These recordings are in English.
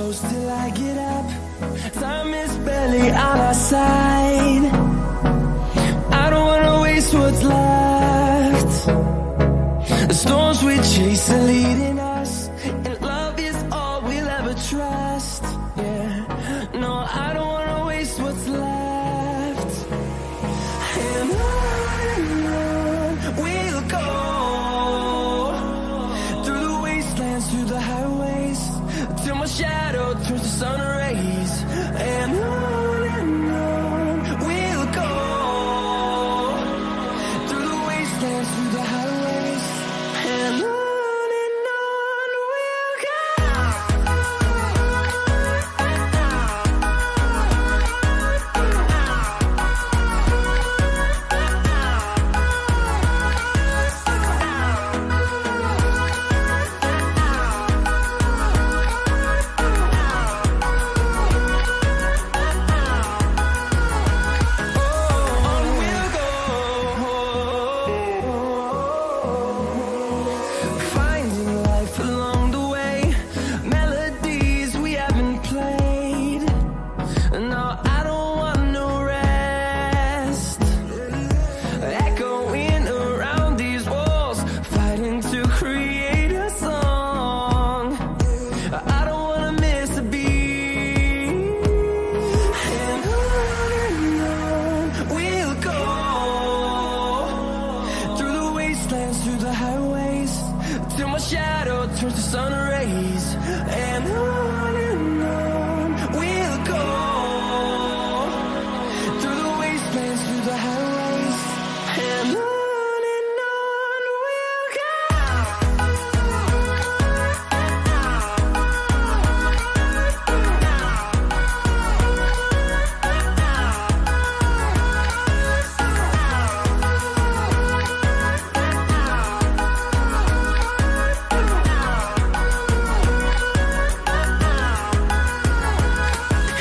close till I get up. Time is barely on our side. I don't wanna waste what's left. The storms we chase are leading us, and love is all we'll ever trust. Yeah, no, I don't wanna waste what's left. And on we'll go, through the wastelands, through the highways, till my shadow turns to sun rays. And on we'll go, through the wastelands, through the highways, and on we'll go. Finding life along the way, melodies we haven't played. No, I don't want no rest. Echoing around these walls, fighting to create a song. I don't wanna miss a beat. And on we'll go, through the wastelands, through the highways, till my shadow turns to sun rays. And on we'll go, through the wastelands, through the highways, and on we'll go.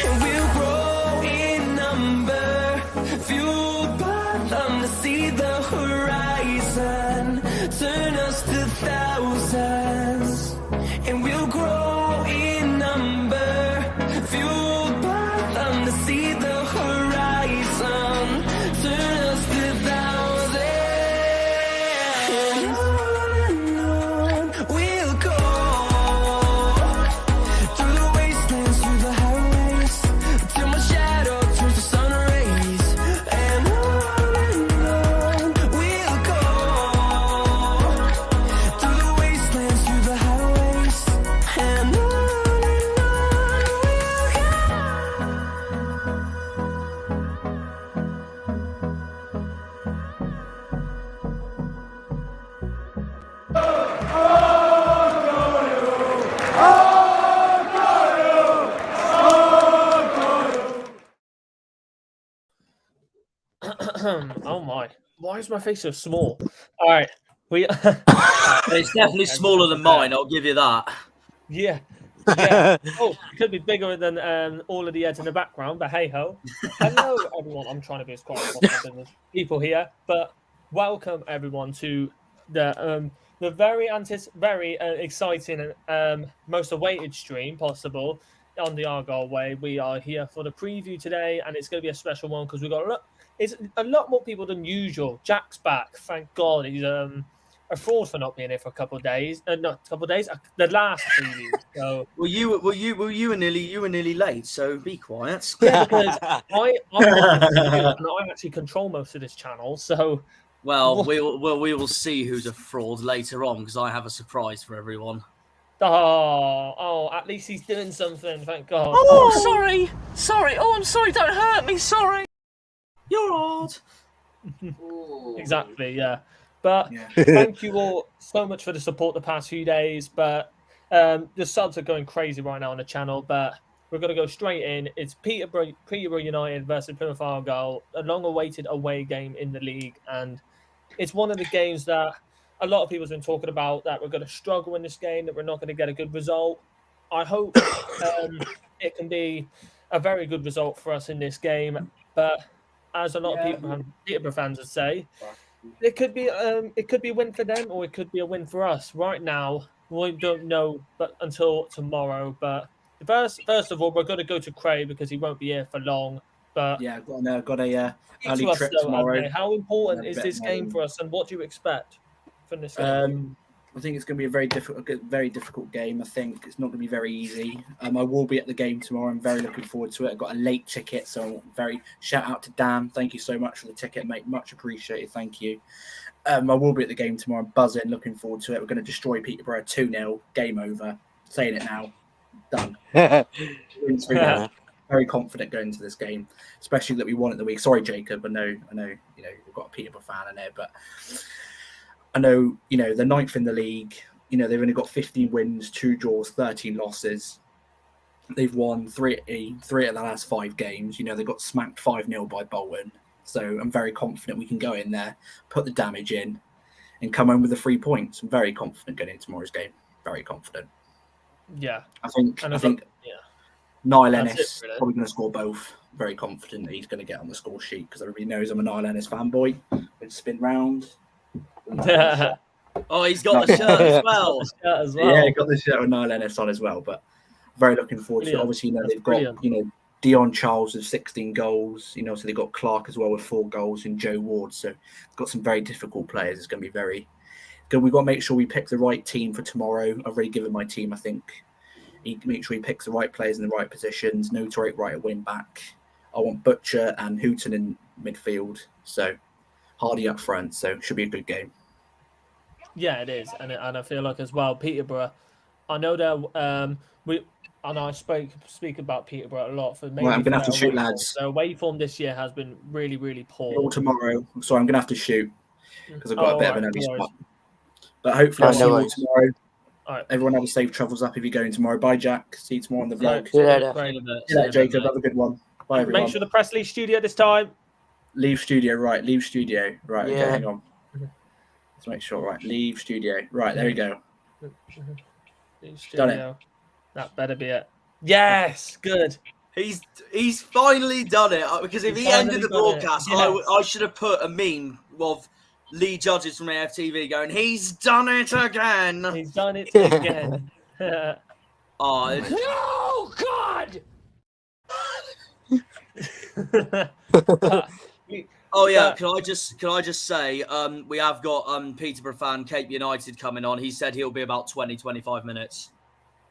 And we'll grow in number, fueled by them to see the horizon, turn us to thousands. And we'll grow in number, fueled by them to see the horizon, turn us to thousands. And on we'll go, through the wastelands, through the highways, till my shadow turns to sun rays. And on we'll go, through the wastelands, through the highways, and on we'll go. Oh my! Why is my face so small? All right, we It's definitely smaller than mine, I'll give you that. yeah. Oh, it could be bigger than all of the heads in the background, but hey ho. Hello, everyone. I'm trying to be as quiet as possible. There's people here, but welcome everyone to the very exciting and most awaited stream possible on the Argyle Way. We are here for the preview today, and it's going to be a special one because we've got it's a lot more people than usual. Jack's back, thank God. He's a fraud for not being here for a couple of days. The last preview. So Well, you were nearly late, so be quiet. yeah, because I'm and I actually control most of this channel. So Well, we will see who's a fraud later on because I have a surprise for everyone. oh, at least he's doing something. Thank God. Oh, sorry. Oh, I'm sorry. Don't hurt me. Sorry. You're odd. Exactly, yeah. But thank you all so much for the support the past few days. But the subs are going crazy right now on the channel. But we're going to go straight in. It's Peterborough United versus Plymouth Argyle, a long-awaited away game in the league. And it's one of the games that a lot of people have been talking about, that we're going to struggle in this game, that we're not going to get a good result. I hope it can be a very good result for us in this game. But as a lot of people, Peterborough fans would say, it could be a win for them, or it could be a win for us. Right now, we don't know, but until tomorrow. But First of all, we're going to go to Cray because he won't be here for long. But yeah, got a early to us, trip though, tomorrow. Anthony, how important Yeah, is this game for us, and what do you expect from this game? I think it's going to be a very difficult game. I think it's not going to be very easy. I will be at the game tomorrow. I'm very looking forward to it. I've got a late ticket, so shout out to Dan. Thank you so much for the ticket, mate. Much appreciated. Thank you. I will be at the game tomorrow. I'm buzzing. Looking forward to it. We're going to destroy Peterborough 2-0. Game over. Saying it now. Done. Very confident going into this game, especially that we won it the week. Sorry, Jacob. I know. We've got a Peterborough fan in there, but I know, they're 9th in the league. They've only got 15 wins, 2 draws, 13 losses. They've won three of the last 5 games. They got smacked 5-0 by Bolton. So I'm very confident we can go in there, put the damage in, and come home with the 3 points. I'm very confident going into tomorrow's game. Very confident. Yeah. I think Niall Ennis probably going to score both. Very confident that he's going to get on the score sheet because everybody knows I'm a Niall Ennis fanboy. With spin round. Oh, he's got the shirt as well. Yeah, he got the shirt with Niall Ennis on as well. But very looking forward to it. Obviously, they've got Dion Charles with 16 goals. So they've got Clark as well with 4 goals and Joe Ward. So they've got some very difficult players. It's going to be very good. We've got to make sure we pick the right team for tomorrow. I've already given my team, I think. Make sure he picks the right players in the right positions. No Tarek right at wing back. I want Butcher and Houghton in midfield. So Hardy up front. So it should be a good game. Yeah, it is, and I feel like as well Peterborough. I know that I speak about Peterborough a lot for. Well, I'm gonna have to shoot, lads. Their away form this year has been really, really poor. All tomorrow, so I'm gonna have to shoot because I've got a bit of an early spot. But hopefully, I'll see you all tomorrow. All right. Everyone have a safe travels up if you're going tomorrow. Bye, Jack. See you tomorrow on the vlog. See you later. Jacob. Have a good one. Bye, everyone. Make sure the press leave studio this time. Leave studio, right. Leave studio. Right, Yeah. okay, hang on. Let's make sure, right. Leave studio. Right, there we go. Leave studio. Done it. That better be it. Yes, good. He's finally done it because if he ended the broadcast, I should have put a meme of Lee Judges from AFTV going, "He's done it again." He's done it again. Oh, God! Oh yeah, can I just say we have got Peterborough fan Cape United coming on. He said he'll be about 20-25 minutes.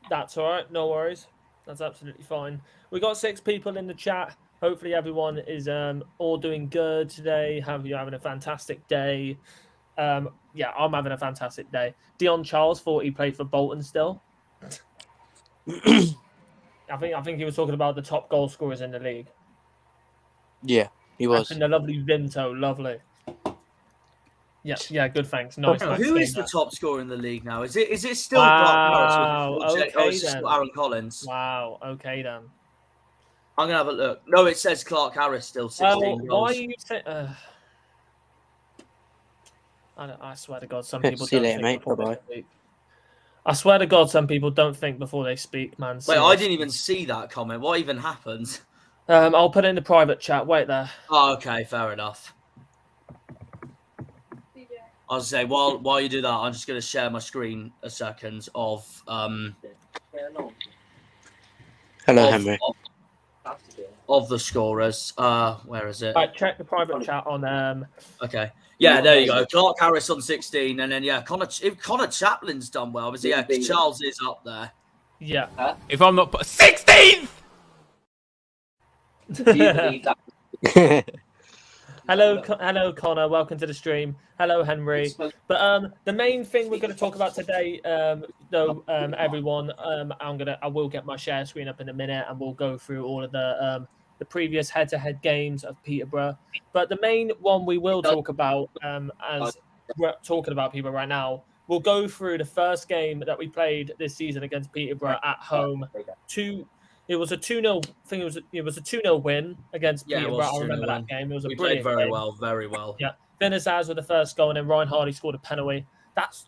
That's all right, no worries. That's absolutely fine. We got 6 people in the chat. Hopefully everyone is all doing good today. You're having a fantastic day. Yeah, I'm having a fantastic day. Dion Charles thought he played for Bolton still. I think he was talking about the top goal scorers in the league. Yeah, he was. And the lovely Vinto, lovely. Yeah, good, thanks. Nice. Who is the top scorer in the league now? Is it still Wow, okay, then. Aaron Collins? Wow, okay then. I'm gonna have a look. No, it says Clark Harris still 16 goals. Why are you saying? I swear to God, some people See you don't later, mate. Bye-bye. I swear to God, some people don't think before they speak, man. Wait, I didn't even see that comment. What even happened? I'll put it in the private chat. Wait there. Oh, okay, fair enough. I was saying, while you do that, I'm just going to share my screen a second of Hello, Henry. Of the scorers. Where is it? Right, check the private chat on. Okay. Yeah, there you go. Clark Harris on 16, and then if Connor Chaplin's done well, but yeah, Charles is up there. Yeah. If I'm not 16th. Hello, Connor. Welcome to the stream. Hello, Henry. But the main thing we're going to talk about today, everyone, I will get my share screen up in a minute, and we'll go through all of the previous head-to-head games of Peterborough. But the main one we will talk about, as we're talking about Peterborough right now, we'll go through the first game that we played this season against Peterborough at home. It was a 2-0. I think it was a 2-0 win against Peterborough. I remember that game. It was a brilliant played game. very well. Yeah, Finners with the first goal, and then Ryan Hardy scored a penalty.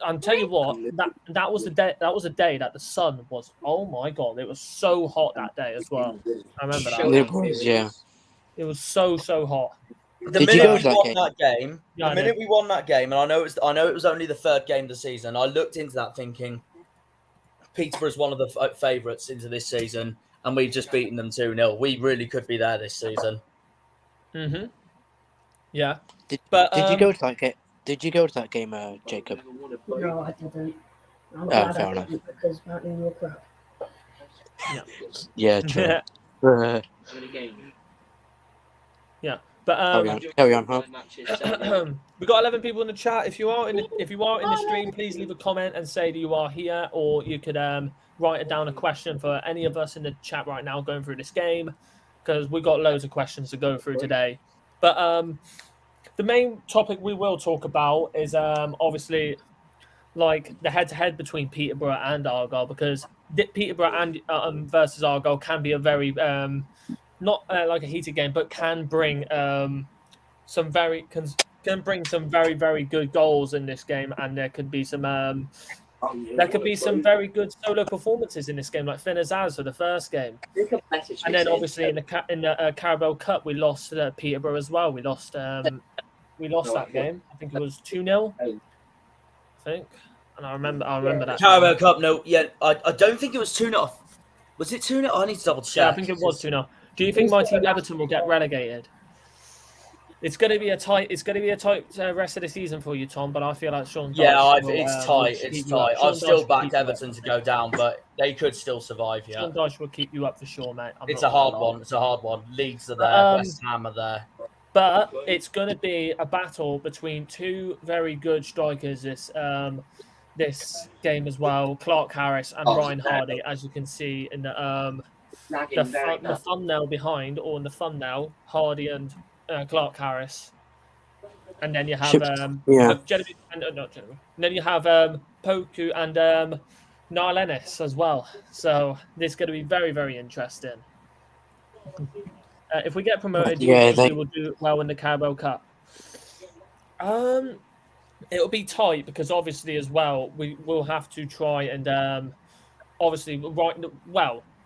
I'm telling you what, that was a day. That was a day that the sun was. Oh my God, it was so hot that day as well. I remember that. It was, yeah. It was so hot. The minute we won that game, and I know it was only the 3rd game of the season. I looked into that thinking, Peterborough's one of the favourites into this season, and we've just beaten them 2-0. We really could be there this season. Yeah. Did But you go to that game? Did you go to that game, Jacob? No, I didn't. I'm Oh, glad fair I enough. didn't because apparently you were crap. Yeah, true. Yeah. But carry on, huh? we got 11 people in the chat. If you are in the stream, please leave a comment and say that you are here, or you could write down a question for any of us in the chat right now going through this game, because we've got loads of questions to go through today. But the main topic we will talk about is obviously like the head-to-head between Peterborough and Argyle, because Peterborough and versus Argyle can be a very not like a heated game, but can bring some very very good goals in this game, and there could be some very good solo performances in this game, like Finn Azaz for the first game, and then obviously in the Carabao Cup we lost Peterborough as well. We lost that game. I think it was 2-0. I think, and I remember that Carabao Cup. No, yeah, I don't think it was 2-0. Was it 2-0? I need to double check. Yeah, I think it was 2-0. Do you think my team Everton will get relegated? It's going to be a tight rest of the season for you, Tom. But I feel like Sean. It's tight. It's tight. I've still backed Everton to go down, but they could still survive. Yeah, Sean Dyche will keep you up for sure, mate. It's a hard one. It's a hard one. Leeds are there. West Ham are there. But it's going to be a battle between two very good strikers this game as well. Clark Harris and Ryan Hardy, as you can see in the thumbnail behind, or in the thumbnail, Hardy and Clark Harris, and then you have Jeremy, not Jeremy. And then you have Poku and Niall Ennis as well. So this is going to be very, very interesting. If we get promoted, we will do well in the Carabao Cup. It'll be tight because obviously as well we will have to try and obviously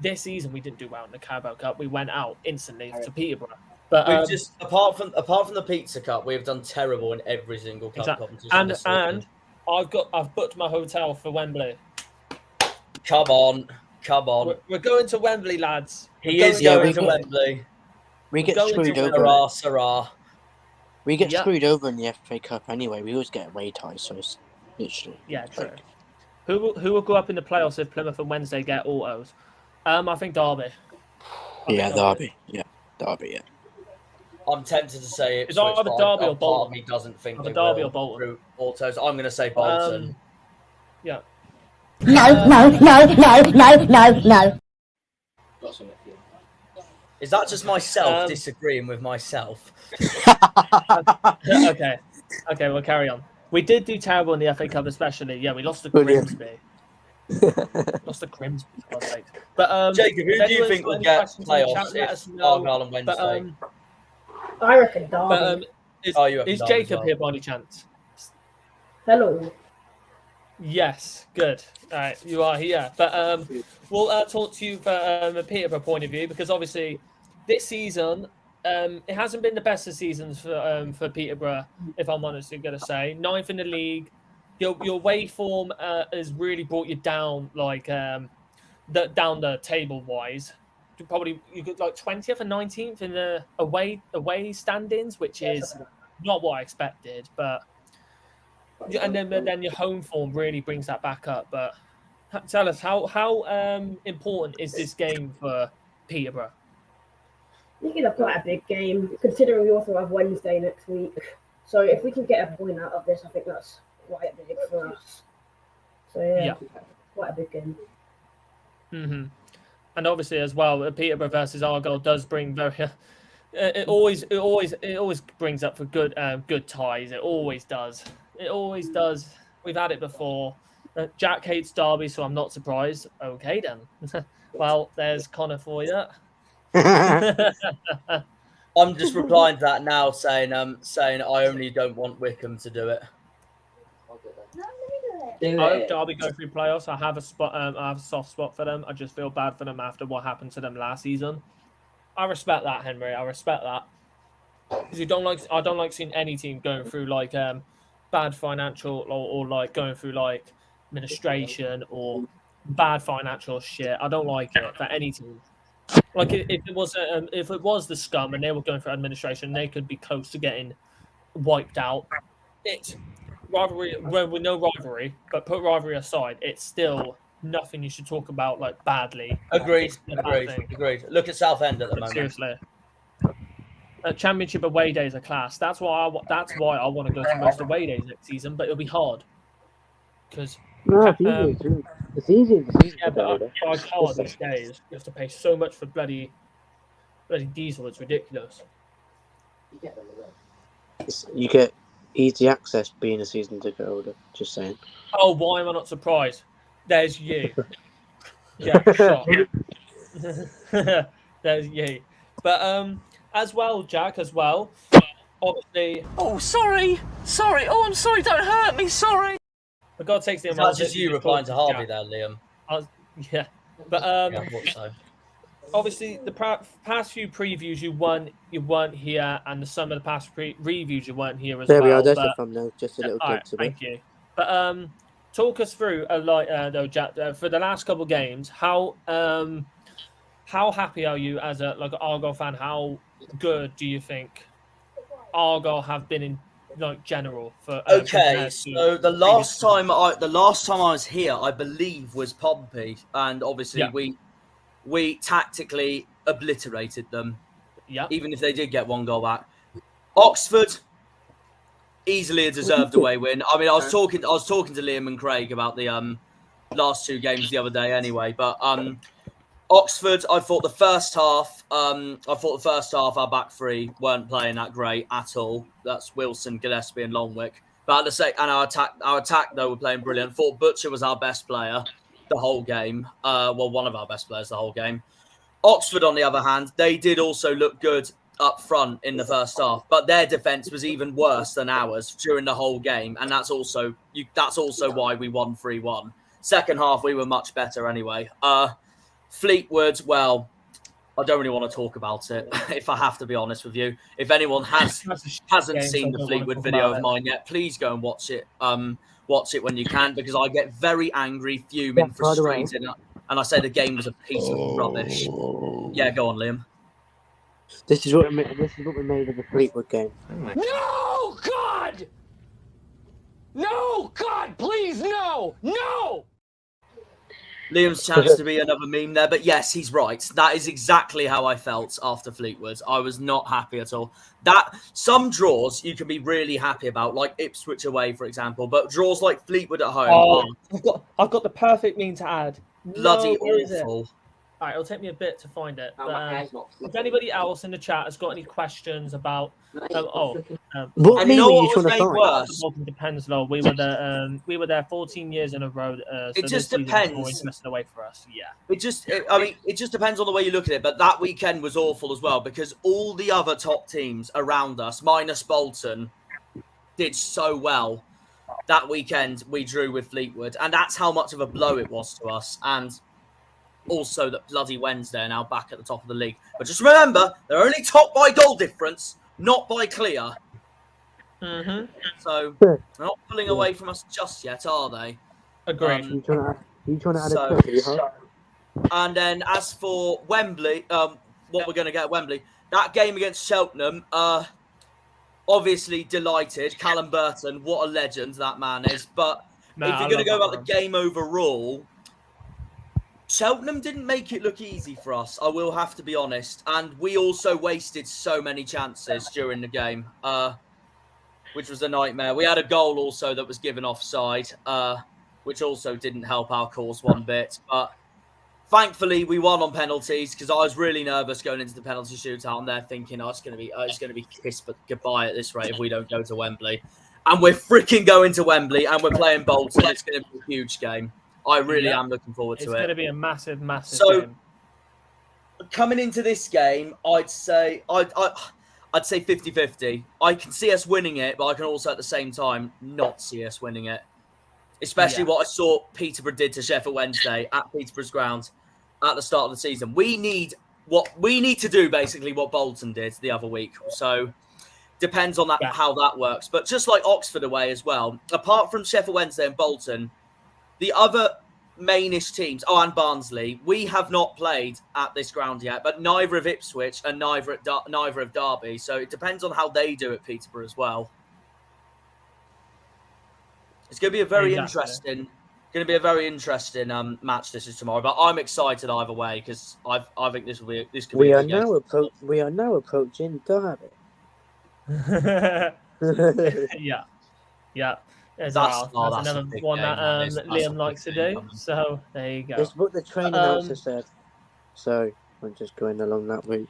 this season we didn't do well in the Carabao Cup. We went out instantly to Peterborough. But we've just apart from the Pizza Cup, we've done terrible in every single cup competition. And I've booked my hotel for Wembley. Come on. We're going to Wembley, lads. He is going to Wembley. We get screwed over. We get screwed over in the FA Cup anyway. We always get away ties, so it's literally. Yeah, true. Who will go up in the playoffs if Plymouth and Wednesday get autos? I think Derby. Derby. Yeah. I'm tempted to say it. It's either Derby or Bolton. Part of me doesn't think they Derby will or Bolton. through autos. I'm going to say Bolton. Yeah. No. Is that just myself disagreeing with myself? Okay, we'll carry on. We did do terrible in the FA Cup, especially. Yeah, we lost to Grimsby. For God's sake. But Jacob, who do you think will get playoffs if Argyle and Wednesday? I reckon Derby. Is Jacob here by any chance? Hello. Yes, good. All right, you are here. But we'll talk to you from a Peterborough point of view, because obviously this season it hasn't been the best of seasons for Peterborough, if I'm honestly going to say. 9th in the league. Your away form has really brought you down, like down the table wise. You got like 20th and 19th in the away standings, which is not what I expected. But and then your home form really brings that back up. But tell us how important is this game for Peterborough? I think it's quite a big game, considering we also have Wednesday next week. So if we can get a point out of this, I think that's quite big for us. So yeah. Quite a big game. Mm-hmm. And obviously as well, Peterborough versus Argyle does bring very. It always brings up for good ties. It always does. We've had it before. Jack hates Derby, so I'm not surprised. Okay then. Well, there's Connor for you. I'm just replying to that now, saying I only don't want Wickham to do it. I hope Derby go through playoffs. I have a spot. I have a soft spot for them. I just feel bad for them after what happened to them last season. I respect that, Henry. I respect that. Because I don't like seeing any team going through like bad financial or like going through like administration or bad financial shit. I don't like it for any team. Like if it was the scum and they were going for administration, they could be close to getting wiped out. It's rivalry with no rivalry, but put rivalry aside, it's still nothing you should talk about like badly. Agreed. Look at Southend at the moment. Seriously. Championship away days are class. That's why I want to go to most away days next season, but it'll be hard because it's easy. Yeah, but I can't these days. You have to pay so much for bloody diesel. It's ridiculous. You get easy access being a season ticket holder. Just saying. Oh, why am I not surprised? There's you. Yeah, shot. There's you. But as well, Jack, obviously. Oh, sorry. Oh, I'm sorry. Don't hurt me. Sorry. For God's sake, Liam. That's just you replying to Harvey there, Liam. Yeah. But Yeah, I thought so. obviously the past few previews you weren't here, and some of the past reviews you weren't here as well. There we are. There's the thumbnail. Just a little glimpse of it. Thank you. But talk us through though, Jack, for the last couple of games. How happy are you as a Argyle fan? How good do you think Argyle have been in general for? Okay, so the last time I was here, I believe, was Pompey, and obviously we tactically obliterated them. Yeah. Even if they did get one goal back, Oxford easily a deserved away win. I mean, I was talking to Liam and Craig about the last two games the other day, anyway. But Oxford, I thought the first half, our back three weren't playing that great at all. That's Wilson, Gillespie, and Longwick. But at the same, and our attack though were playing brilliant. I thought Butcher was our best player the whole game. Well, one of our best players the whole game. Oxford, on the other hand, they did also look good up front in the first half, but their defence was even worse than ours during the whole game, and that's also why we won 3-1. Second half, we were much better anyway. Fleetwood, well, I don't really want to talk about it, if I have to be honest with you. If anyone hasn't seen the Fleetwood video of mine yet, please go and watch it. Watch it when you can, because I get very angry, fuming, frustrated, and I say the game was a piece of rubbish. Yeah, go on, Liam. This is what we made of the Fleetwood game. No, God! No, God, please, no! No! Liam's chance to be another meme there, but yes, he's right. That is exactly how I felt after Fleetwood. I was not happy at all. Some draws you can be really happy about, like Ipswich away, for example, but draws like Fleetwood at home. I've got the perfect meme to add. Bloody awful. All right, it'll take me a bit to find it. If anybody else in the chat has got any questions about, what and you know what was made worse? Depends, though. We were there 14 years in a row. So it just depends. Always messing away for us. Yeah. It just depends on the way you look at it. But that weekend was awful as well, because all the other top teams around us, minus Bolton, did so well. That weekend we drew with Fleetwood, and that's how much of a blow it was to us. And also that bloody Wednesday are now back at the top of the league. But just remember, they're only top by goal difference, not by clear. Mm-hmm. So they're not pulling away from us just yet, are they? Agreed. You trying to add a question? And then as for Wembley, what we're going to get at Wembley, that game against Cheltenham, obviously delighted. Callum Burton, what a legend that man is. But if you're going to go about the game overall, Cheltenham didn't make it look easy for us, I will have to be honest. And we also wasted so many chances during the game, which was a nightmare. We had a goal also that was given offside, which also didn't help our cause one bit. But thankfully, we won on penalties, because I was really nervous going into the penalty shootout, and there thinking, it's going to be kiss goodbye at this rate if we don't go to Wembley. And we're freaking going to Wembley, and we're playing Bolton. It's going to be a huge game. I really am looking forward to it. It's going to be a massive game. So, coming into this game, I'd say 50-50. I can see us winning it, but I can also at the same time not see us winning it. Especially what I saw Peterborough did to Sheffield Wednesday at Peterborough's ground at the start of the season. We need to do basically what Bolton did the other week. So depends on how that works. But just like Oxford away as well, apart from Sheffield Wednesday and Bolton, the other mainish teams. Oh, and Barnsley. We have not played at this ground yet, but neither of Ipswich and neither of Derby. So it depends on how they do at Peterborough as well. It's going to be a very interesting. Going to be a very interesting match. This is tomorrow, but I'm excited either way because I think this could be. We are now approaching Derby. Yeah. That's another one that Liam likes to do. So there you go. It's what the train announcer said. So I'm just going along that route.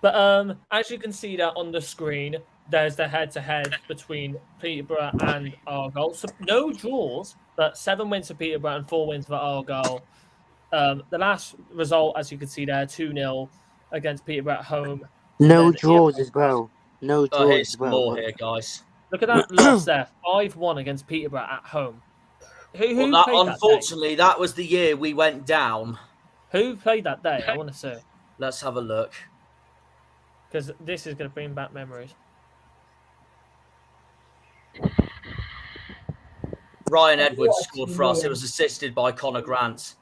But as you can see that on the screen, there's the head-to-head between Peterborough and Argyle. So no draws, but 7 wins for Peterborough and 4 wins for Argyle. The last result, as you can see there, 2-0 against Peterborough at home. No draws as well. No draws as well. More here, guys. Look at that loss there. 5-1 against Peterborough at home. Who played unfortunately, that was the year we went down. Who played that day? I want to see. Let's have a look. Because this is going to bring back memories. Ryan Edwards scored for us. It was assisted by Connor Grant.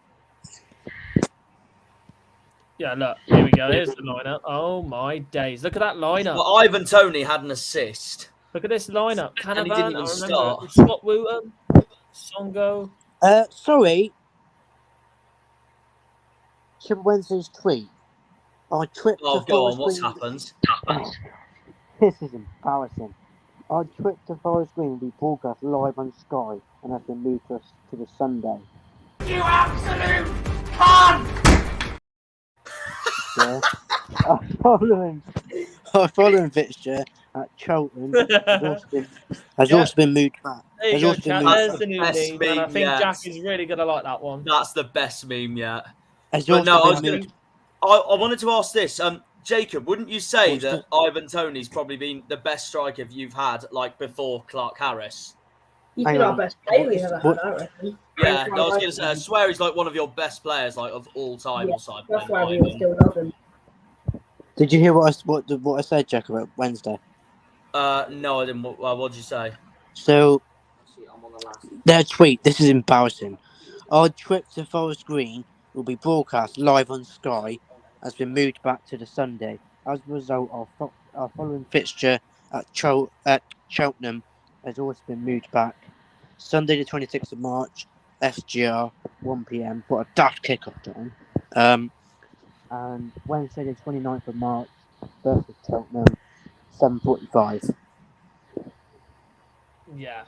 Yeah, look. Here we go. Here's the lineup. Oh, my days. Look at that lineup. Well, Ivan Toney had an assist. Look at this lineup. Canavan, and he didn't even start. Scott Wooten, Songo. Sorry. Triple Wednesday's tweet. Our trip to Forest Green. What's happened? This is embarrassing. Our trip to Forest Green will be broadcast live on Sky and has been moved to the Sunday. You absolute cunt! Yeah. Our following fixture at Cheltenham has also been moved back. There you go, Jack. There's the new meme, and I think Jack is really going to like that one. That's the best meme yet. But no, I wanted to ask this. Jacob, wouldn't you say that Ivan Toney's probably been the best striker you've had, like, before Clark Harris? He's been our best player we've ever had, I reckon. Yeah, I was going to say, I swear he's like one of your best players, like, of all time or something. That's why we still love him. Did you hear what I said, Jack, about Wednesday? No, I didn't. What did you say? So, their tweet, this is embarrassing. Our trip to Forest Green will be broadcast live on Sky, has been moved back to the Sunday. As a result, our following fixture at Cheltenham has also been moved back. Sunday the 26th of March, FGR, 1 p.m. What a daft kick-off time. And Wednesday the 29th of March versus Cheltenham, 7:45. Yeah.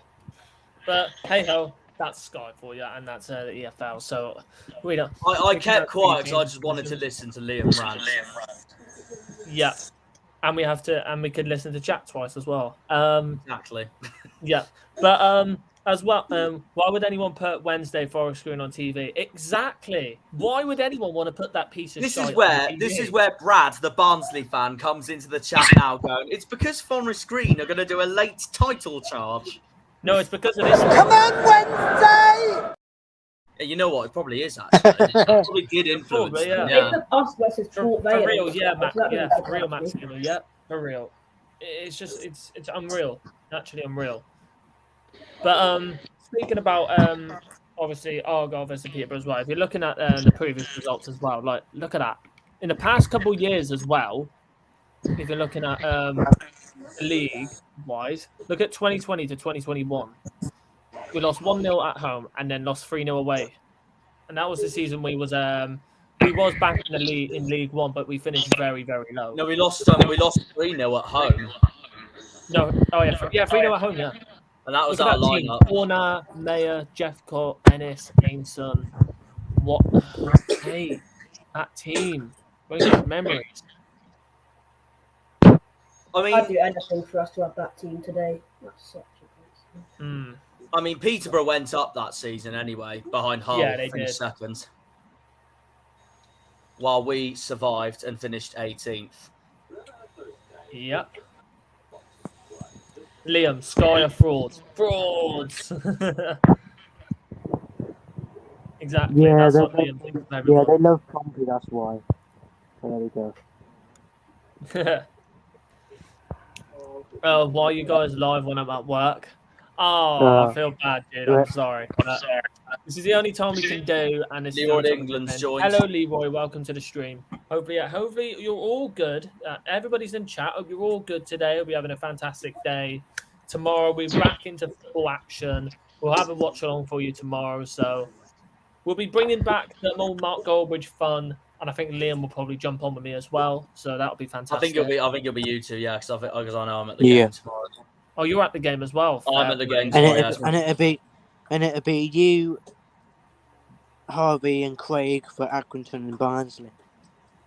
But hey-ho, that's Sky for you, and that's the EFL. So we don't. I kept quiet because I just wanted to listen to Liam rant. Yeah, and we could listen to Jack twice as well. Exactly. Yeah, but as well, why would anyone put Wednesday Forest Green on TV? Exactly. Why would anyone want to put that piece of shit on TV? This is where Brad, the Barnsley fan, comes into the chat now going, it's because Forest Green are going to do a late title charge. No, it's because of this. Come on, Wednesday! Yeah, you know what? It probably is, actually. It probably did influence Probably, yeah. them, It's us versus Port Vale. For real, yeah, for real, Max Gilmer, yeah, for real. It's just, it's unreal, actually unreal. But speaking about obviously Argyle versus Peterborough as well. If you're looking at the previous results as well, like look at that. In the past couple of years as well, if you're looking at league wise, look at 2020 to 2021. We lost 1-0 at home and then lost 3-0 away, and that was the season we was back in the league in League One, but we finished very, very low. No, we lost 3-0 at home. No, 3-0 at home, yeah. And that was our lineup. Warner, Mayer, Jeffcott, Ennis, Aimson. What? Hey, that team. Brings back memories. I mean, I'd do anything for us to have that team today. That's such a good team. I mean, Peterborough went up that season anyway, behind Hull, they finished did. second. While we survived and finished 18th. Yep. Liam, Sky are frauds. Frauds! Exactly. Yeah, that's what Liam thinks of everyone. they love Pompey, that's why. So there we go. Why are you guys live when I'm at work? Oh, I feel bad, dude. I'm sorry. This is the only time we can do, and this Leroy is England's joined. Hello, Leroy. Welcome to the stream. Hopefully you're all good. Everybody's in chat. Hope you're all good today. Hope you're having a fantastic day. Tomorrow we're back into full action. We'll have a watch along for you tomorrow. So we'll be bringing back the old Mark Goldbridge fun, and I think Liam will probably jump on with me as well. So that'll be fantastic. I think it'll be you two, yeah, because I know I'm at the game tomorrow. Oh, you're at the game as well. I'm at the game tomorrow. And it'll be you, Harvey and Craig for Accrington and Barnsley.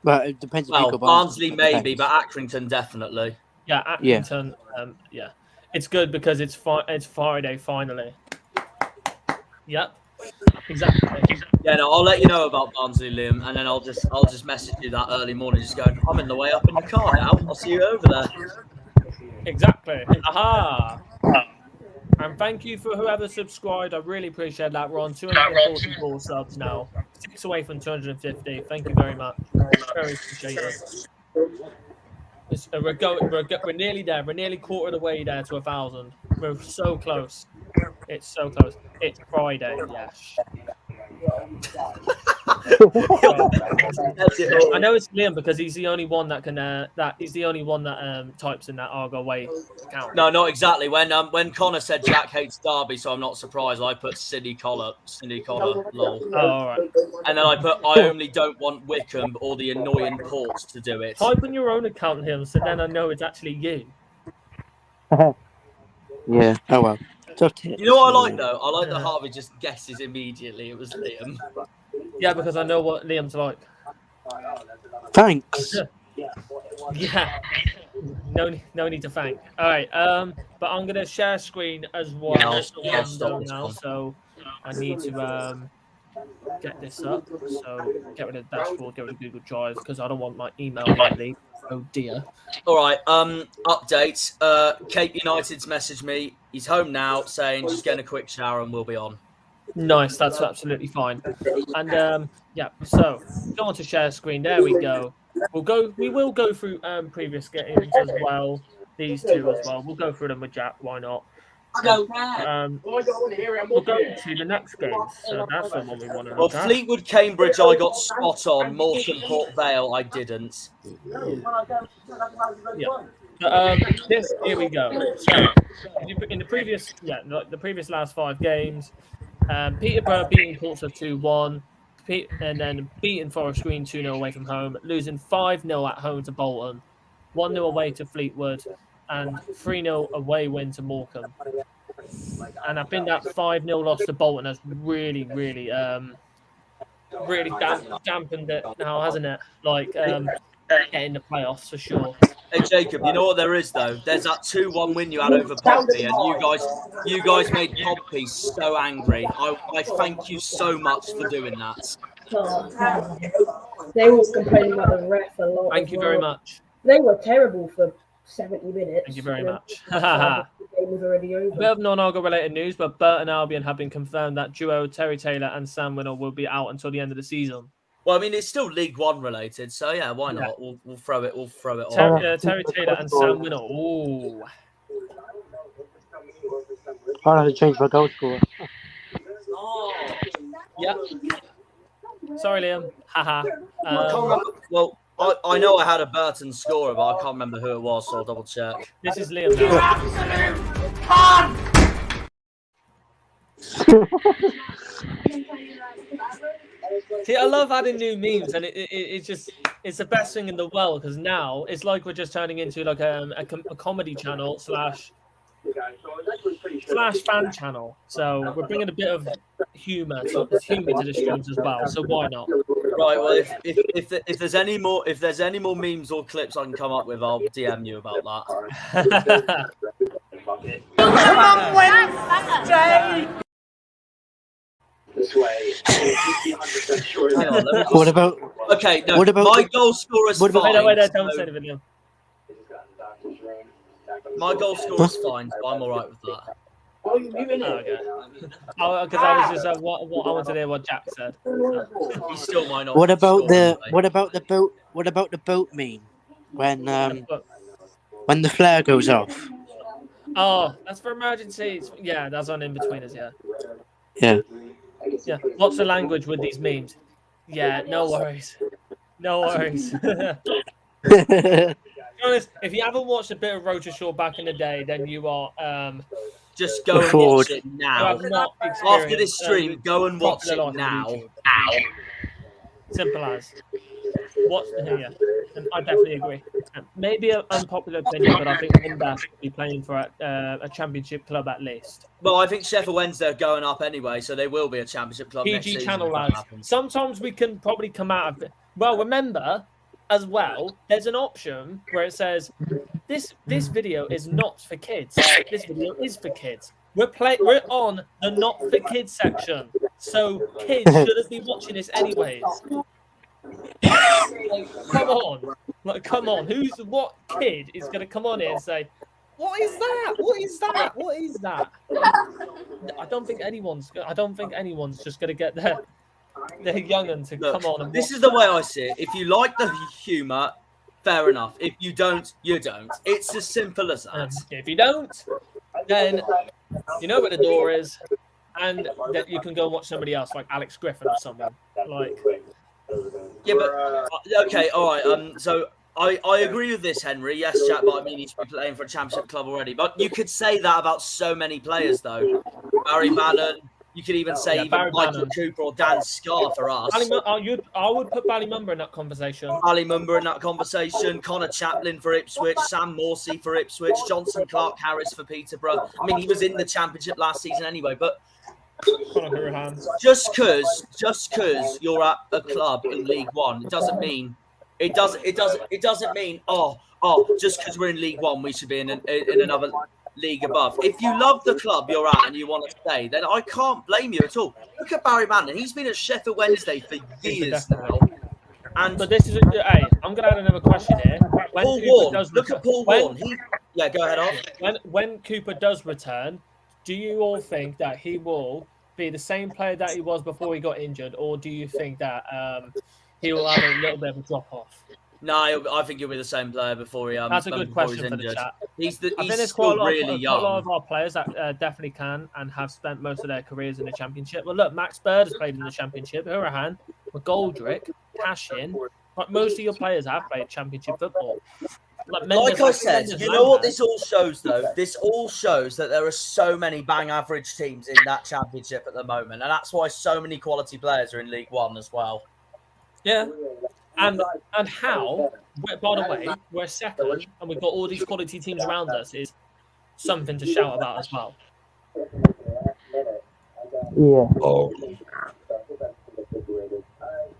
But it depends. Well, Barnsley maybe, but Accrington definitely. Yeah, Accrington. Yeah, it's good because it's Friday finally. Yep, exactly. Yeah, no, I'll let you know about Barnsley, Liam, and then I'll just message you that early morning, just going, I'm in the way up in the car now. I'll see you over there. Exactly. Aha. And thank you for whoever subscribed. I really appreciate that. We're on 244 subs now. 6 away from 250. Thank you very much. Very appreciated. We're nearly there. We're nearly quarter of the way there to 1,000. We're so close. It's so close. It's Friday. Yes. I know it's Liam because he's the only one that can types in that Argyle Way account. No, not exactly. When Connor said Jack hates Derby, so I'm not surprised. I put City collar, lol. Oh, all right. And then I put I only don't want Wickham or the annoying Ports to do it. Type in your own account, Liam, so then I know it's actually you. Yeah. Oh well. You know what I like though? I like that Harvey just guesses immediately it was Liam. Yeah, because I know what Liam's like. Thanks. Yeah. No need to thank. All right. But I'm gonna share screen as well. Now, so I need to get this up. So get rid of the dashboard, get rid of Google Drive because I don't want my email to leak. Oh dear. All right. Update. Cape United's messaged me. He's home now, saying just getting a quick shower and we'll be on. Nice. That's absolutely fine. And yeah. So go on to share screen. There we go. We will go through previous games as well. These two as well. We'll go through them with Jack. Why not? We'll go to the next game. So that's the one we want to Well, look at. Fleetwood, Cambridge, I got spot on. Morecambe, Port Vale, I didn't. Yeah. Here we go. So, in the previous last 5 games, Peterborough beating Portsmouth 2-1, and then beating Forest Green 2-0 away from home, losing 5-0 at home to Bolton, 1-0 away to Fleetwood, and 3-0 away win to Morecambe. And I think that 5-0 loss to Bolton has really dampened it now, hasn't it? Like getting the playoffs for sure. Hey Jacob, you know what there is though? There's that 2-1 win you had over Pompey, and you guys made Pompey so angry. I thank you so much for doing that. They were complaining about the ref a lot. Thank you very much. They were terrible for 70 minutes. Thank you very much. The game was already over. A bit of non-Argyle related news, but Burton Albion have been confirmed that duo Terry Taylor and Sam Winnell will be out until the end of the season. Well, I mean, it's still League One related, so yeah, why not? Yeah. We'll throw it on. Terry Taylor and Sam Winnell. Ooh. I'll have to change my goal scorer. Yeah. Sorry, Liam. Haha. I can't remember. Well, I know I had a Burton scorer, but I can't remember who it was, so I'll double check. This is Liam. You absolute cunt! See, I love adding new memes, and it's the best thing in the world because now it's like we're just turning into like a comedy channel slash fan channel. So we're bringing a bit of humor to the streams as well. So why not? Right. Well, if there's any more memes or clips I can come up with, I'll DM you about that. Come on, Wednesday! This way, 100% sure. Hang on, let me What about? Okay, no. What about my goal scorer's fine. Wait, don't say the video. My goal scorer's fine, so I'm all right with that. Oh, okay. Oh, because I was just what I wanted to hear what Jack said. He still might not. What about score the boat? What about the boat meme when the flare goes off? Oh, that's for emergencies. Yeah, that's on in betweeners. Yeah. Yeah. Yeah, lots of language with these memes. Yeah, no worries. No worries. To be honest, if you haven't watched a bit of Roger Shaw back in the day, then you are just go and watch it now. After this stream, go and watch it now. Simple as. Watch here. And I definitely agree. Maybe an unpopular opinion, but I think Linda should be playing for a championship club at least. Well, I think Sheffield Wednesday are going up anyway, so they will be a championship club next PG season. channel lads. Sometimes we can probably come out of it. Well, remember as well, there's an option where it says this video is not for kids. This video is for kids. We're on the not for kids section, so kids shouldn't be watching this anyways. Come on, come on. What kid is going to come on here and say, "What is that? What is that? What is that?" I don't think anyone's just going to get their young'un to come on. And this is the way I see it. If you like the humour, fair enough. If you don't, you don't. It's as simple as that. If you don't, then you know where the door is, and that you can go and watch somebody else, like Alex Griffin or someone. Yeah, but okay, all right. So I agree with this, Henry. Yes, chat, but I mean he's been playing for a championship club already. But you could say that about so many players, though. Barry Bannon. You could even say even Michael Cooper or Dan Scarr for us. I would put Ballymumba in that conversation. Ballymumba in that conversation. Connor Chaplin for Ipswich. Sam Morsey for Ipswich. Johnson Clark Harris for Peterborough. I mean, he was in the championship last season anyway, but just because you're at a club in League One, it doesn't mean just because we're in League One we should be in another league above. If you love the club you're at and you want to stay, then I can't blame you at all. Look at Barry Bannon. He's been at Sheffield Wednesday for years now. But this is hey, I'm gonna add another question here. Paul Warne. Look at Paul Warne. Yeah, go ahead on. When Cooper does return, do you all think that he will be the same player that he was before he got injured, or do you think that he will have a little bit of a drop off? No, I think he'll be the same player before he. That's a good question for the chat. He's still really young. A lot of our players that definitely can and have spent most of their careers in the Championship. Well, look, Max Bird has played in the Championship. Hurahan, McGoldrick, Cashin. But most of your players have played Championship football. Like I said, you know what this all shows, though? This all shows that there are so many bang average teams in that Championship at the moment. And that's why so many quality players are in League One as well. Yeah. And how, by the way, we're second and we've got all these quality teams around us is something to shout about as well. Yeah. Oh.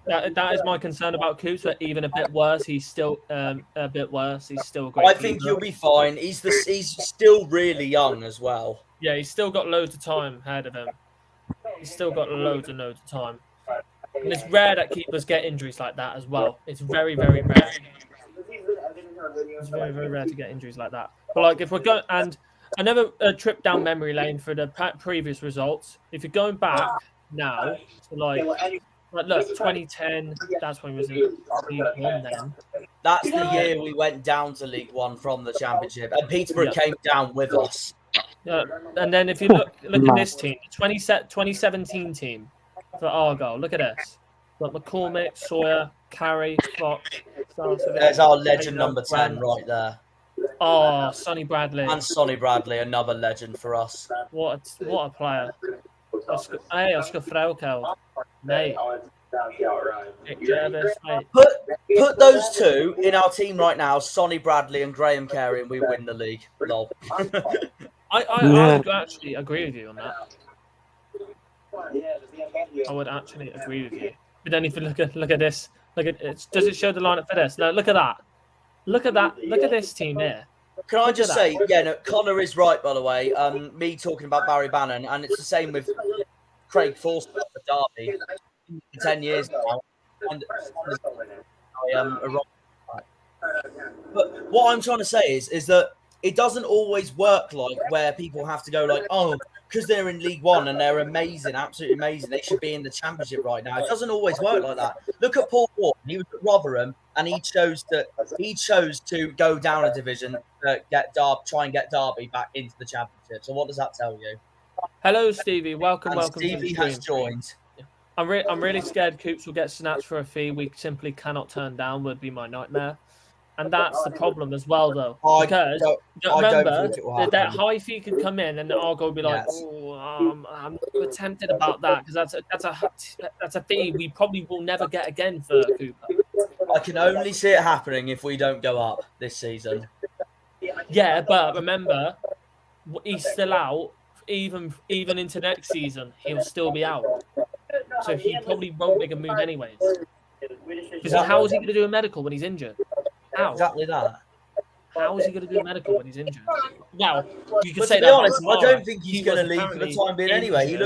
That is my concern about Coops, but even a bit worse. He's still a bit worse. He's still a great. I think you'll be fine. He's still really young as well. Yeah, he's still got loads of time ahead of him. He's still got loads of time. And it's rare that keepers get injuries like that as well. It's very, very rare. It's very, very rare to get injuries like that. But like if we're going and another trip down memory lane for the previous results, if you're going back now to like look, 2010, that's when we was in League One then. That's the year we went down to League One from the Championship, and Peterborough came down with us. Yeah, and then if you look at this team, 2017 team for Argyle. Look at this. Got McCormick, Sawyer, Carey, Fox. There's our legend number 10 right there. Oh, Sonny Bradley. And Sonny Bradley, another legend for us. What a player. Oscar Fraukel. Mate. Nick Jervis, mate. Put those two in our team right now, Sonny Bradley and Graham Carey, and we win the league. Lol. I would actually agree with you on that. I would actually agree with you. But then if you look at this, does it show the lineup for this? No, look at that. Look at that. Look at this team here. Can I just say, Connor is right, by the way. Me talking about Barry Bannon, and it's the same with Craig Forster for Derby. 10 years now. And but what I'm trying to say is that it doesn't always work like where people have to go like, oh, because they're in League One and they're amazing, absolutely amazing, they should be in the Championship right now. It doesn't always work like that. Look at Paul Warne. He was at Rotherham and he chose to go down a division to try and get Derby back into the Championship. So what does that tell you? Hello, Stevie. Welcome. Stevie has joined. I'm really scared Coops will get snatched for a fee we simply cannot turn down. Would be my nightmare, and that's the problem as well, though. Because remember that high fee could come in, and Argyle will be like, "Oh, I'm tempted about that because that's a fee we probably will never get again for Cooper." I can only see it happening if we don't go up this season. Yeah, but remember, he's still out. Even into next season, he'll still be out. So he probably won't make a move anyways. Because how is he going to do a medical when he's injured? How? Exactly that. How is he going to do a medical when he's injured? Well, you could but say to be that. honest, I don't think he's going to leave for the time being anyway. He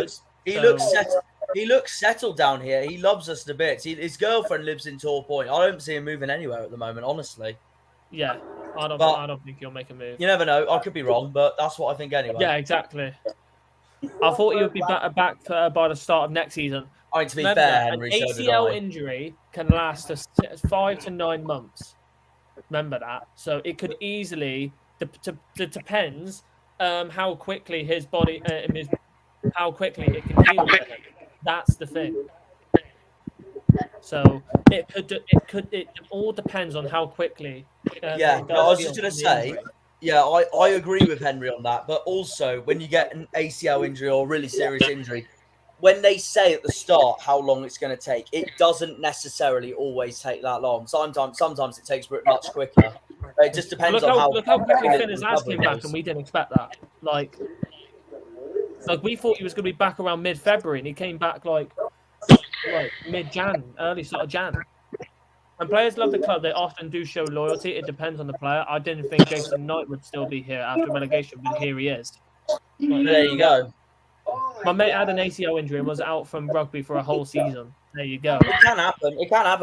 looks settled down here. He loves us to bits. His girlfriend lives in Tor Point. I don't see him moving anywhere at the moment, honestly. Yeah, I don't think he'll make a move. You never know. I could be wrong, but that's what I think anyway. Yeah, exactly. I thought he would be back by the start of next season. I mean, to be fair, Henry, an ACL injury can last 5 to 9 months. Remember that. So it could easily depends how quickly his body how quickly it can heal. That's the thing. So it all depends on how quickly. I was just going to say. Yeah, I agree with Henry on that. But also, when you get an ACL injury or a really serious injury, when they say at the start how long it's going to take, it doesn't necessarily always take that long. Sometimes it takes much quicker. It just depends on how. Look how quickly Finner's came back, and we didn't expect that. Like we thought he was going to be back around mid-February, and he came back like mid-Jan, early sort of Jan. When players love the club, they often do show loyalty. It depends on the player. I didn't think Jason Knight would still be here after relegation, but here he is. There you go. My mate had an ACL injury and was out from rugby for a whole season. There you go. It can happen.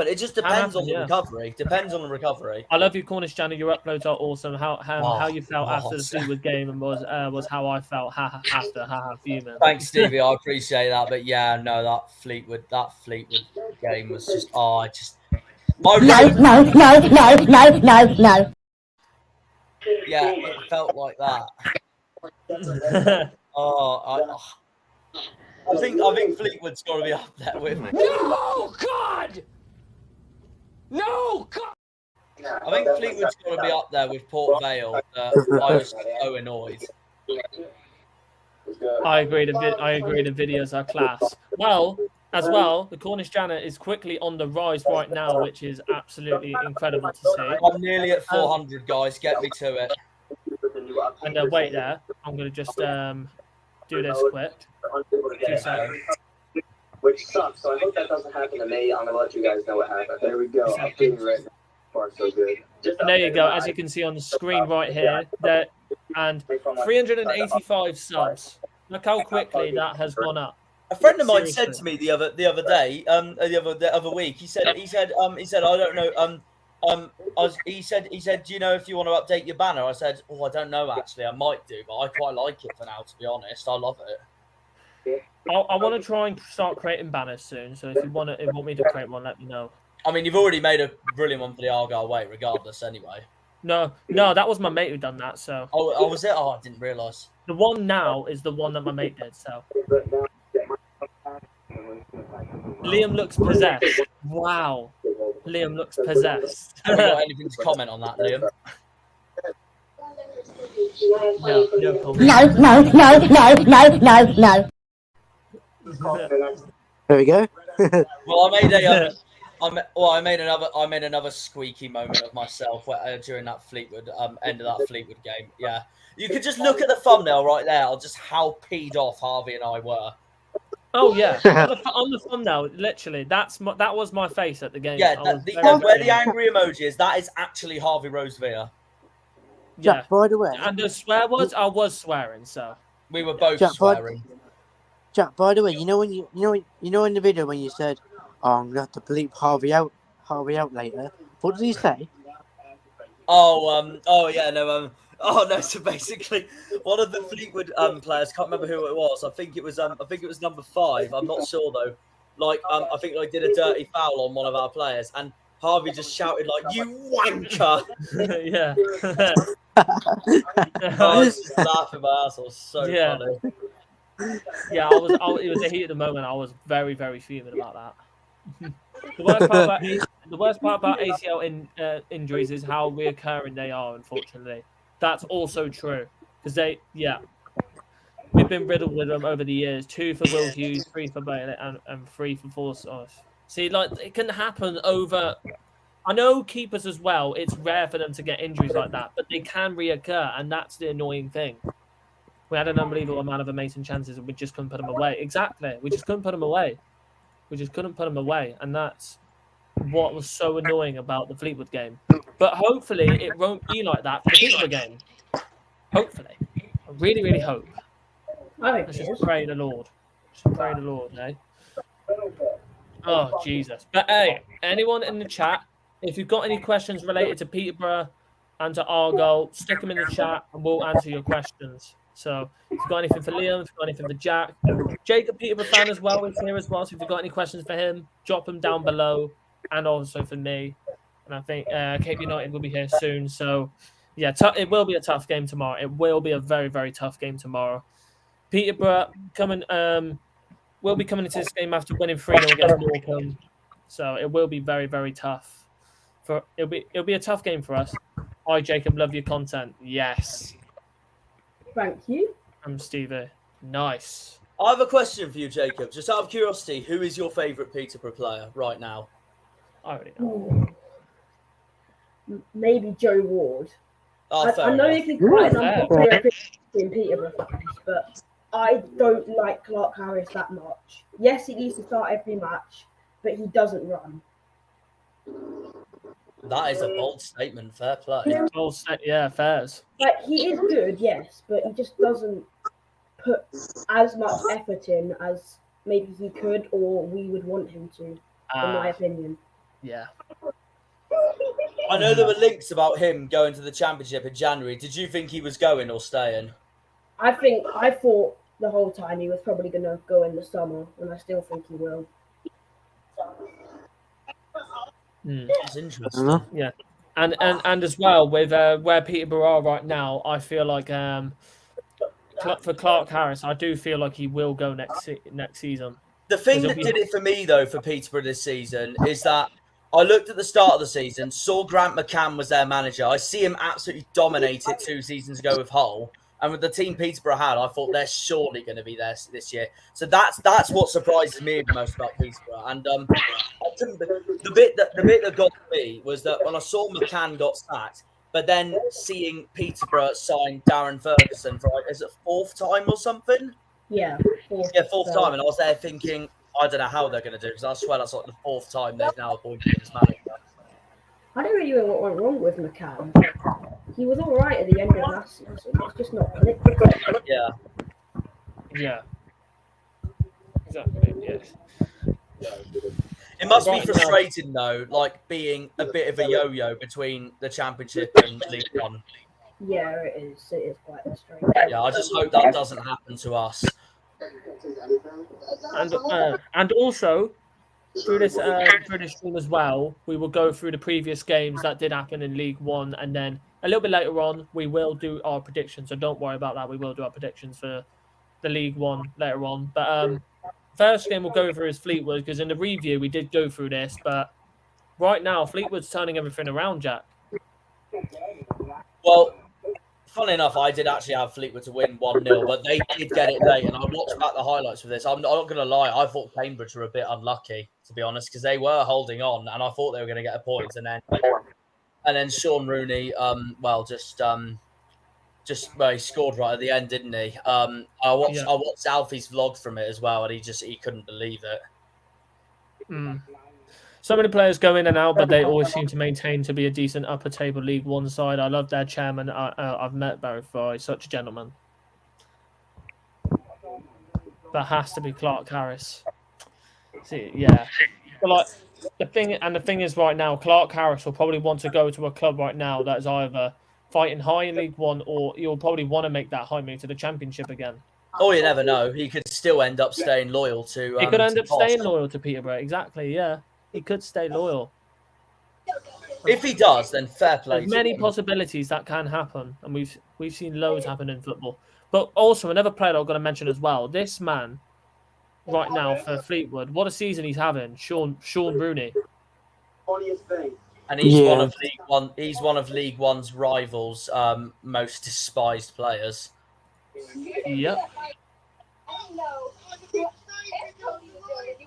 It just depends on the recovery. Depends on the recovery. I love you, Cornish Channel. Your uploads are awesome. How you felt after the Fleetwood game and was how I felt after. Fuming. Thanks, Stevie. I appreciate that. But yeah, no, that Fleetwood game was just No. Yeah, it felt like that. I think Fleetwood's got to be up there with me. No, God! No, God! I think Fleetwood's got to be up there with Port Vale. I was so annoyed. I agree. The videos are class. Well, as well, the Cornish Janet is quickly on the rise right now, which is absolutely incredible to see. I'm nearly at 400, guys. Get me to it. And wait there. I'm going to just do this quick. 2 seconds. Which sucks, so I hope that doesn't happen to me. I'm going to let you guys know what happened. There we go. I'm feeling right now. Far so good. And there you go. As you can see on the screen right here, and 385 subs. Look how quickly that has gone up. A friend of mine said to me the other day, the other week. He said, I don't know. He said, do you know if you want to update your banner? I said, I don't know actually. I might do, but I quite like it for now. To be honest, I love it. I want to try and start creating banners soon. So if you want me to create one, let me know. I mean, you've already made a brilliant one for the Argyle Way, regardless. Anyway. No, that was my mate who done that. So. Oh, was it? Oh, I didn't realise. The one now is the one that my mate did. So. Liam looks possessed. Wow. Liam looks possessed. Have you got anything to comment on that, Liam? No. There we go. Well, I made another squeaky moment of myself during that Fleetwood end of that Fleetwood game. Yeah, you could just look at the thumbnail right there. Just how peed off Harvey and I were. Oh yeah, on the thumbnail, literally, that was my face at the game. Yeah, where the angry emoji is, that is actually Harvey Rosevear. Yeah. Jack, by the way, and the swear words, I was swearing, so we were both swearing. Jack, by the way, you know in the video when you said, "Oh, I'm gonna have to bleep Harvey out later." What did he say? So basically, one of the Fleetwood players, can't remember who it was. I think it was number 5. I'm not sure though. I think I did a dirty foul on one of our players, and Harvey just shouted like, "You wanker!" Yeah. I was just laughing my ass off. So funny. Yeah, it was a heat at the moment. I was very, very fuming about that. The worst part about ACL injuries is how reoccurring they are. Unfortunately, that's also true because we've been riddled with them over the years. 2 for Will Hughes, 3 for Bailey, and 3 for Forsyth. See, like it can happen over. I know keepers as well. It's rare for them to get injuries like that, but they can reoccur, and that's the annoying thing. We had an unbelievable amount of amazing chances, and we just couldn't put them away. Exactly, we just couldn't put them away. And that's what was so annoying about the Fleetwood game. But hopefully, it won't be like that for the Peterborough game. Hopefully, I really, really hope. Let's just pray the Lord. Eh? Oh, Jesus. But hey, anyone in the chat, if you've got any questions related to Peterborough and to Argyle, stick them in the chat and we'll answer your questions. So if you've got anything for Liam, if you've got anything for Jack, Jacob, Peterborough fan as well, is here as well. So if you've got any questions for him, drop them down below and also for me. And I think Cape United will be here soon. So yeah, it will be a tough game tomorrow. It will be a very, very tough game tomorrow. Peterborough will be coming into this game after winning 3-0 against Morecambe. So it will be very, very tough. It'll be a tough game for us. Hi, Jacob. Love your content. Yes. Thank you. I'm Stevie. Nice. I have a question for you, Jacob. Just out of curiosity, who is your favourite Peterborough player right now? I already know. Maybe Joe Ward. Oh, I know you can quite a number of in Peterborough fans, but I don't like Clark Harris that much. Yes, he needs to start every match, but he doesn't run. That is a bold statement. Fair play. Yeah, fairs. Like, he is good, yes, but he just doesn't put as much effort in as maybe he could or we would want him to, in my opinion. Yeah. I know there were links about him going to the Championship in January. Did you think he was going or staying? I thought the whole time he was probably going to go in the summer, and I still think he will. That's interesting. Yeah, and as well with where Peterborough are right now, I feel like for Clark Harris, I do feel like he will go next season. The thing that did it for me though for Peterborough this season is that I looked at the start of the season, saw Grant McCann was their manager. I see him absolutely dominate it 2 seasons ago with Hull. And with the team Peterborough had, I thought they're surely going to be there this year. So that's what surprises me the most about Peterborough. And the bit that got me was that when I saw McCann got sacked, but then seeing Peterborough sign Darren Ferguson for is it 4th time or something? Yeah, 4th time. And I was there thinking, I don't know how they're going to do because I swear that's like the 4th time they've now appointed him as manager. I don't really know what went wrong with McCann. He was all right at the end of last season. It's just not clicking. Yeah. Yeah. Exactly. Yes. It must be frustrating though, like being a bit of a yo-yo between the Championship and League One. Yeah, it is. It is quite frustrating. Yeah, I just hope that doesn't happen to us. And also through this stream as well, we will go through the previous games that did happen in League One, and then a little bit later on we will do our predictions. So don't worry about that. We will do our predictions for the League One later on. But first game we'll go through is Fleetwood, because in the review we did go through this, but right now Fleetwood's turning everything around, Jack. Well, funnily enough, I did actually have Fleetwood to win 1-0, but they did get it late, and I watched back the highlights for this. I'm not going to lie, I thought Cambridge were a bit unlucky, to be honest, because they were holding on, and I thought they were going to get a point, and then Sean Rooney, he scored right at the end, didn't he? I watched Alfie's vlog from it as well, and he couldn't believe it. So many players go in and out, but they always seem to maintain to be a decent upper table League One side. I love their chairman. I've met Barry Fry, such a gentleman. That has to be Clark Harris. See, yeah. But like the thing is, right now, Clark Harris will probably want to go to a club right now that is either fighting high in League One, or he'll probably want to make that high move to the Championship again. Oh, you never know. He could still end up staying loyal to. He could end up staying loyal to Peterborough. Exactly. Yeah. He could stay loyal. If he does, then fair play. There's many possibilities that can happen, and We've seen loads happen in football. But also, another player I'm going to mention as well. This man, right now for Fleetwood, what a season he's having. Sean Rooney. And he's one of League One. He's one of League One's rivals' most despised players. Yep.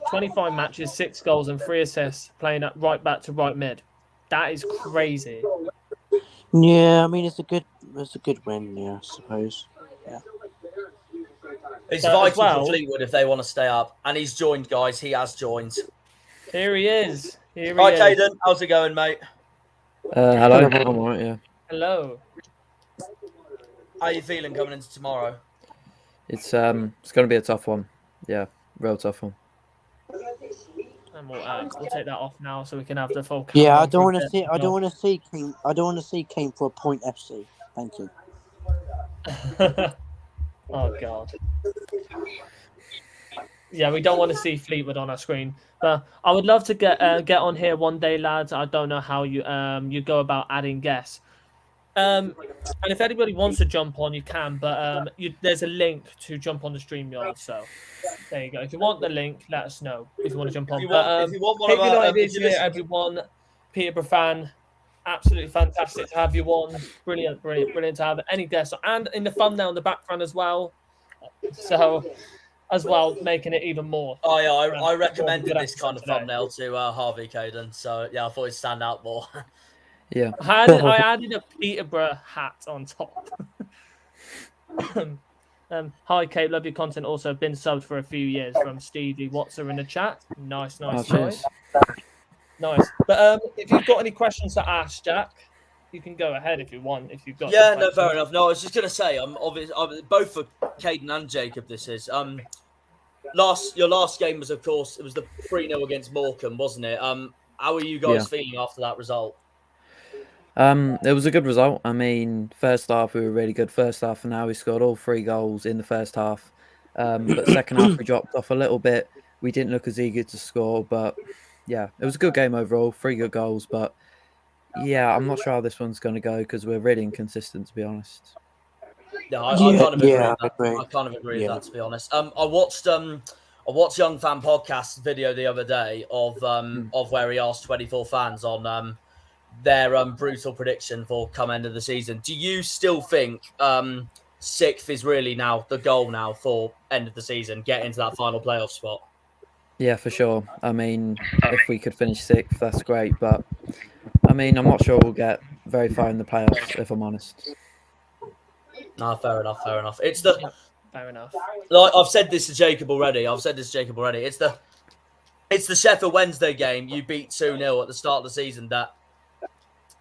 25 matches, 6 goals and 3 assists, playing at right back to right mid. That is crazy. Yeah, I mean it's a good win, yeah, I suppose. Yeah. It's vital for Fleetwood if they want to stay up. And he's joined, guys. He has joined. Here he is. Hi, Caden. How's it going, mate? Hello. I'm all right, yeah. Hello. How are you feeling coming into tomorrow? It's going to be a tough one. Yeah, real tough one. And we'll take that off now so we can have the full. Yeah, I don't want to see. I don't want to see Kane for a point FC. Thank you. Oh God. Yeah, we don't want to see Fleetwood on our screen, but I would love to get on here one day, lads. I don't know how you go about adding guests. And if anybody wants to jump on, you can. But there's a link to jump on the StreamYard. So there you go. If you want the link, let us know if you want to jump on. If you want one of our, everyone, Peterborough fan, absolutely fantastic to have you on. Brilliant to have any guests, and in the thumbnail in the background as well. So, as well, making it even more. Oh yeah, I recommended this kind of thumbnail to Harvey Caden. So yeah, I thought it'd stand out more. Yeah. I added a Peterborough hat on top. Hi, Kate. Love your content. Also been subbed for a few years from Stevie Watson in the chat. Nice. Nice. But if you've got any questions to ask, Jack, you can go ahead if you want. If you've got. Yeah, no, fair enough. No, I was just gonna say, I'm both for Caden and Jacob. This is your last game was, of course, it was the 3-0 against Morecambe, wasn't it? How are you guys feeling after that result? It was a good result. I mean, first half we were really good. First half, and now we scored all 3 goals in the first half. But second half we dropped off a little bit. We didn't look as eager to score, but yeah, it was a good game overall. 3 good goals, but yeah, I'm not sure how this one's going to go because we're really inconsistent, to be honest. No, I kind of agree. I kind of agree with that, to be honest. I watched Young Fan Podcast's video the other day of where he asked 24 fans on their brutal prediction for come end of the season. Do you still think 6th is really now the goal now for end of the season, get into that final playoff spot? Yeah, for sure. I mean, if we could finish 6th, that's great. But I mean, I'm not sure we'll get very far in the playoffs, if I'm honest. No, fair enough. It's fair enough. Like I've said this to Jacob already. It's the Sheffield Wednesday game you beat 2-0 at the start of the season that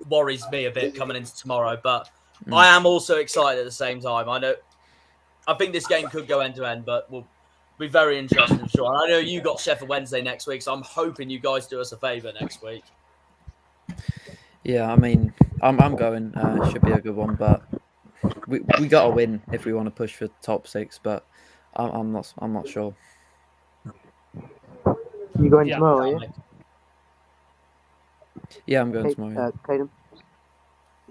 worries me a bit coming into tomorrow. But I am also excited at the same time. I think this game could go end to end, but we'll be very interesting for sure. And I know you got Sheffield Wednesday next week, so I'm hoping you guys do us a favour next week. Yeah, I mean, I'm going. It should be a good one, but we got to win if we want to push for top 6. But I'm not sure. You going tomorrow? Are you? Yeah, I'm going tomorrow. Caden?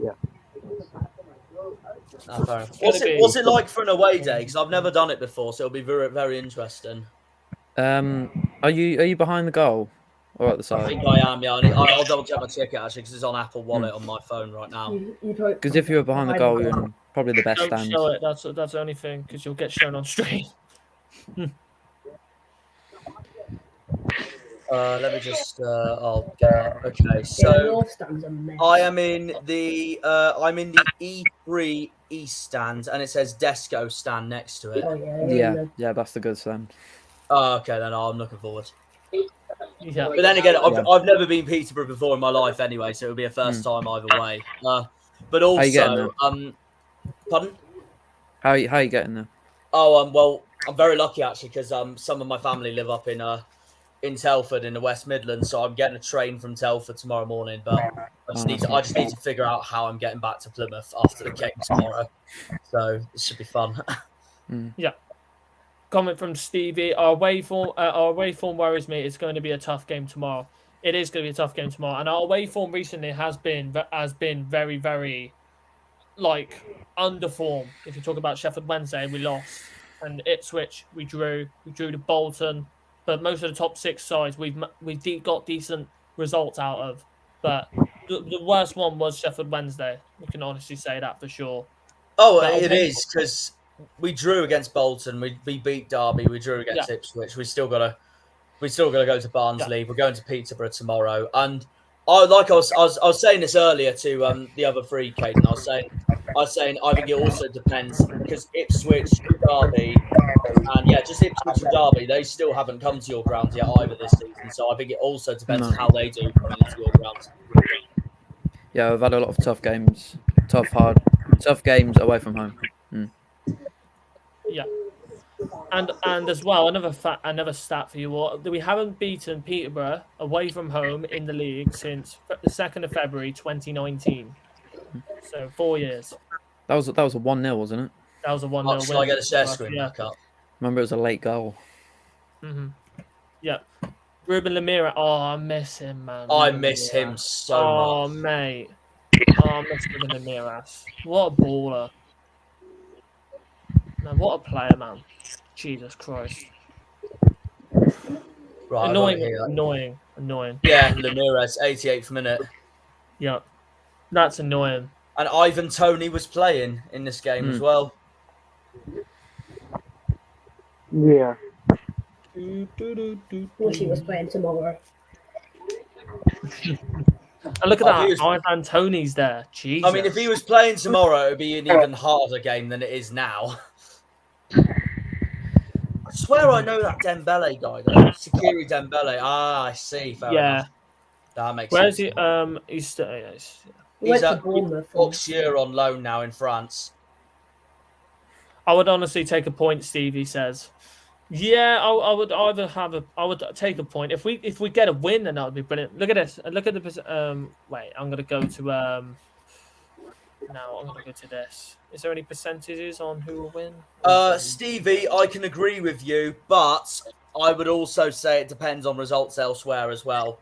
Yeah. What's it like for an away day? Because I've never done it before, so it'll be very, very interesting. Are you behind the goal or at the side? I think I am. Yeah, I'll double check my ticket actually because it's on Apple Wallet on my phone right now. Because if you were behind the goal, you're in probably the best stand. Show it. That's the only thing because you'll get shown on stream. Let me just. Okay, so I am in the E3 East stand, and it says Desco stand next to it. Yeah, that's the good stand. Oh, okay, then I'm looking forward. Yeah. But then again, I've never been Peterborough before in my life anyway, so it'll be a first time either way. But also, how you getting there? Pardon? How are you getting there? Oh, well, I'm very lucky actually because some of my family live up in Telford in the West Midlands, so I'm getting a train from Telford tomorrow morning. But I just need to figure out how I'm getting back to Plymouth after the game tomorrow. So it should be fun. Yeah. Comment from Stevie. Our away form worries me. It's going to be a tough game tomorrow. It is going to be a tough game tomorrow, and our away form recently has been very, very like underform. If you talk about Sheffield Wednesday, we lost, and Ipswich we drew to Bolton, but most of the top 6 sides we've got decent results out of. But the worst one was Sheffield Wednesday. We can honestly say that for sure. Oh, it is, because we drew against Bolton, we beat Derby, we drew against Ipswich. We still gotta go to Barnsley. We're going to Peterborough tomorrow, and I was saying this earlier to the other three, Caden. I was saying I think it also depends, because Ipswich, Derby, and just Ipswich and Derby, they still haven't come to your ground yet either this season. So I think it also depends on how they do coming into your ground. Yeah, we've had a lot of tough games, tough games away from home. Yeah, and as well, another stat for you all: we haven't beaten Peterborough away from home in the league since the 2nd of February 2019. So 4 years. That was a 1-0, wasn't it? That was a 1-0 win. Shall I get a share screen back up? Remember, it was a late goal. Yeah. Ruben Lamira. Oh, I miss him, man. I miss him so much. Oh, mate. Oh, I miss Ruben Lamira. What a baller. Man, what a player, man. Jesus Christ. Right, annoying. Yeah, Lamira's 88th minute. Yeah. That's annoying. And Ivan Toney was playing in this game as well. Yeah. Wish he was playing tomorrow. And look at that. Ivan Toney's there. Jesus. I mean, if he was playing tomorrow, it would be an even harder game than it is now. I swear I know that Dembele guy, though. Sakiri Dembele. Ah, I see. Fair enough. That makes sense. Where's he? He's still... He's at Auxerre on loan now in France. I would honestly take a point, Stevie says. Yeah, I would either I would take a point. If we get a win, then that would be brilliant. Look at this. Look at the wait, I'm gonna go to now I'm gonna go to this. Is there any percentages on who will win? Stevie, I can agree with you, but I would also say it depends on results elsewhere as well.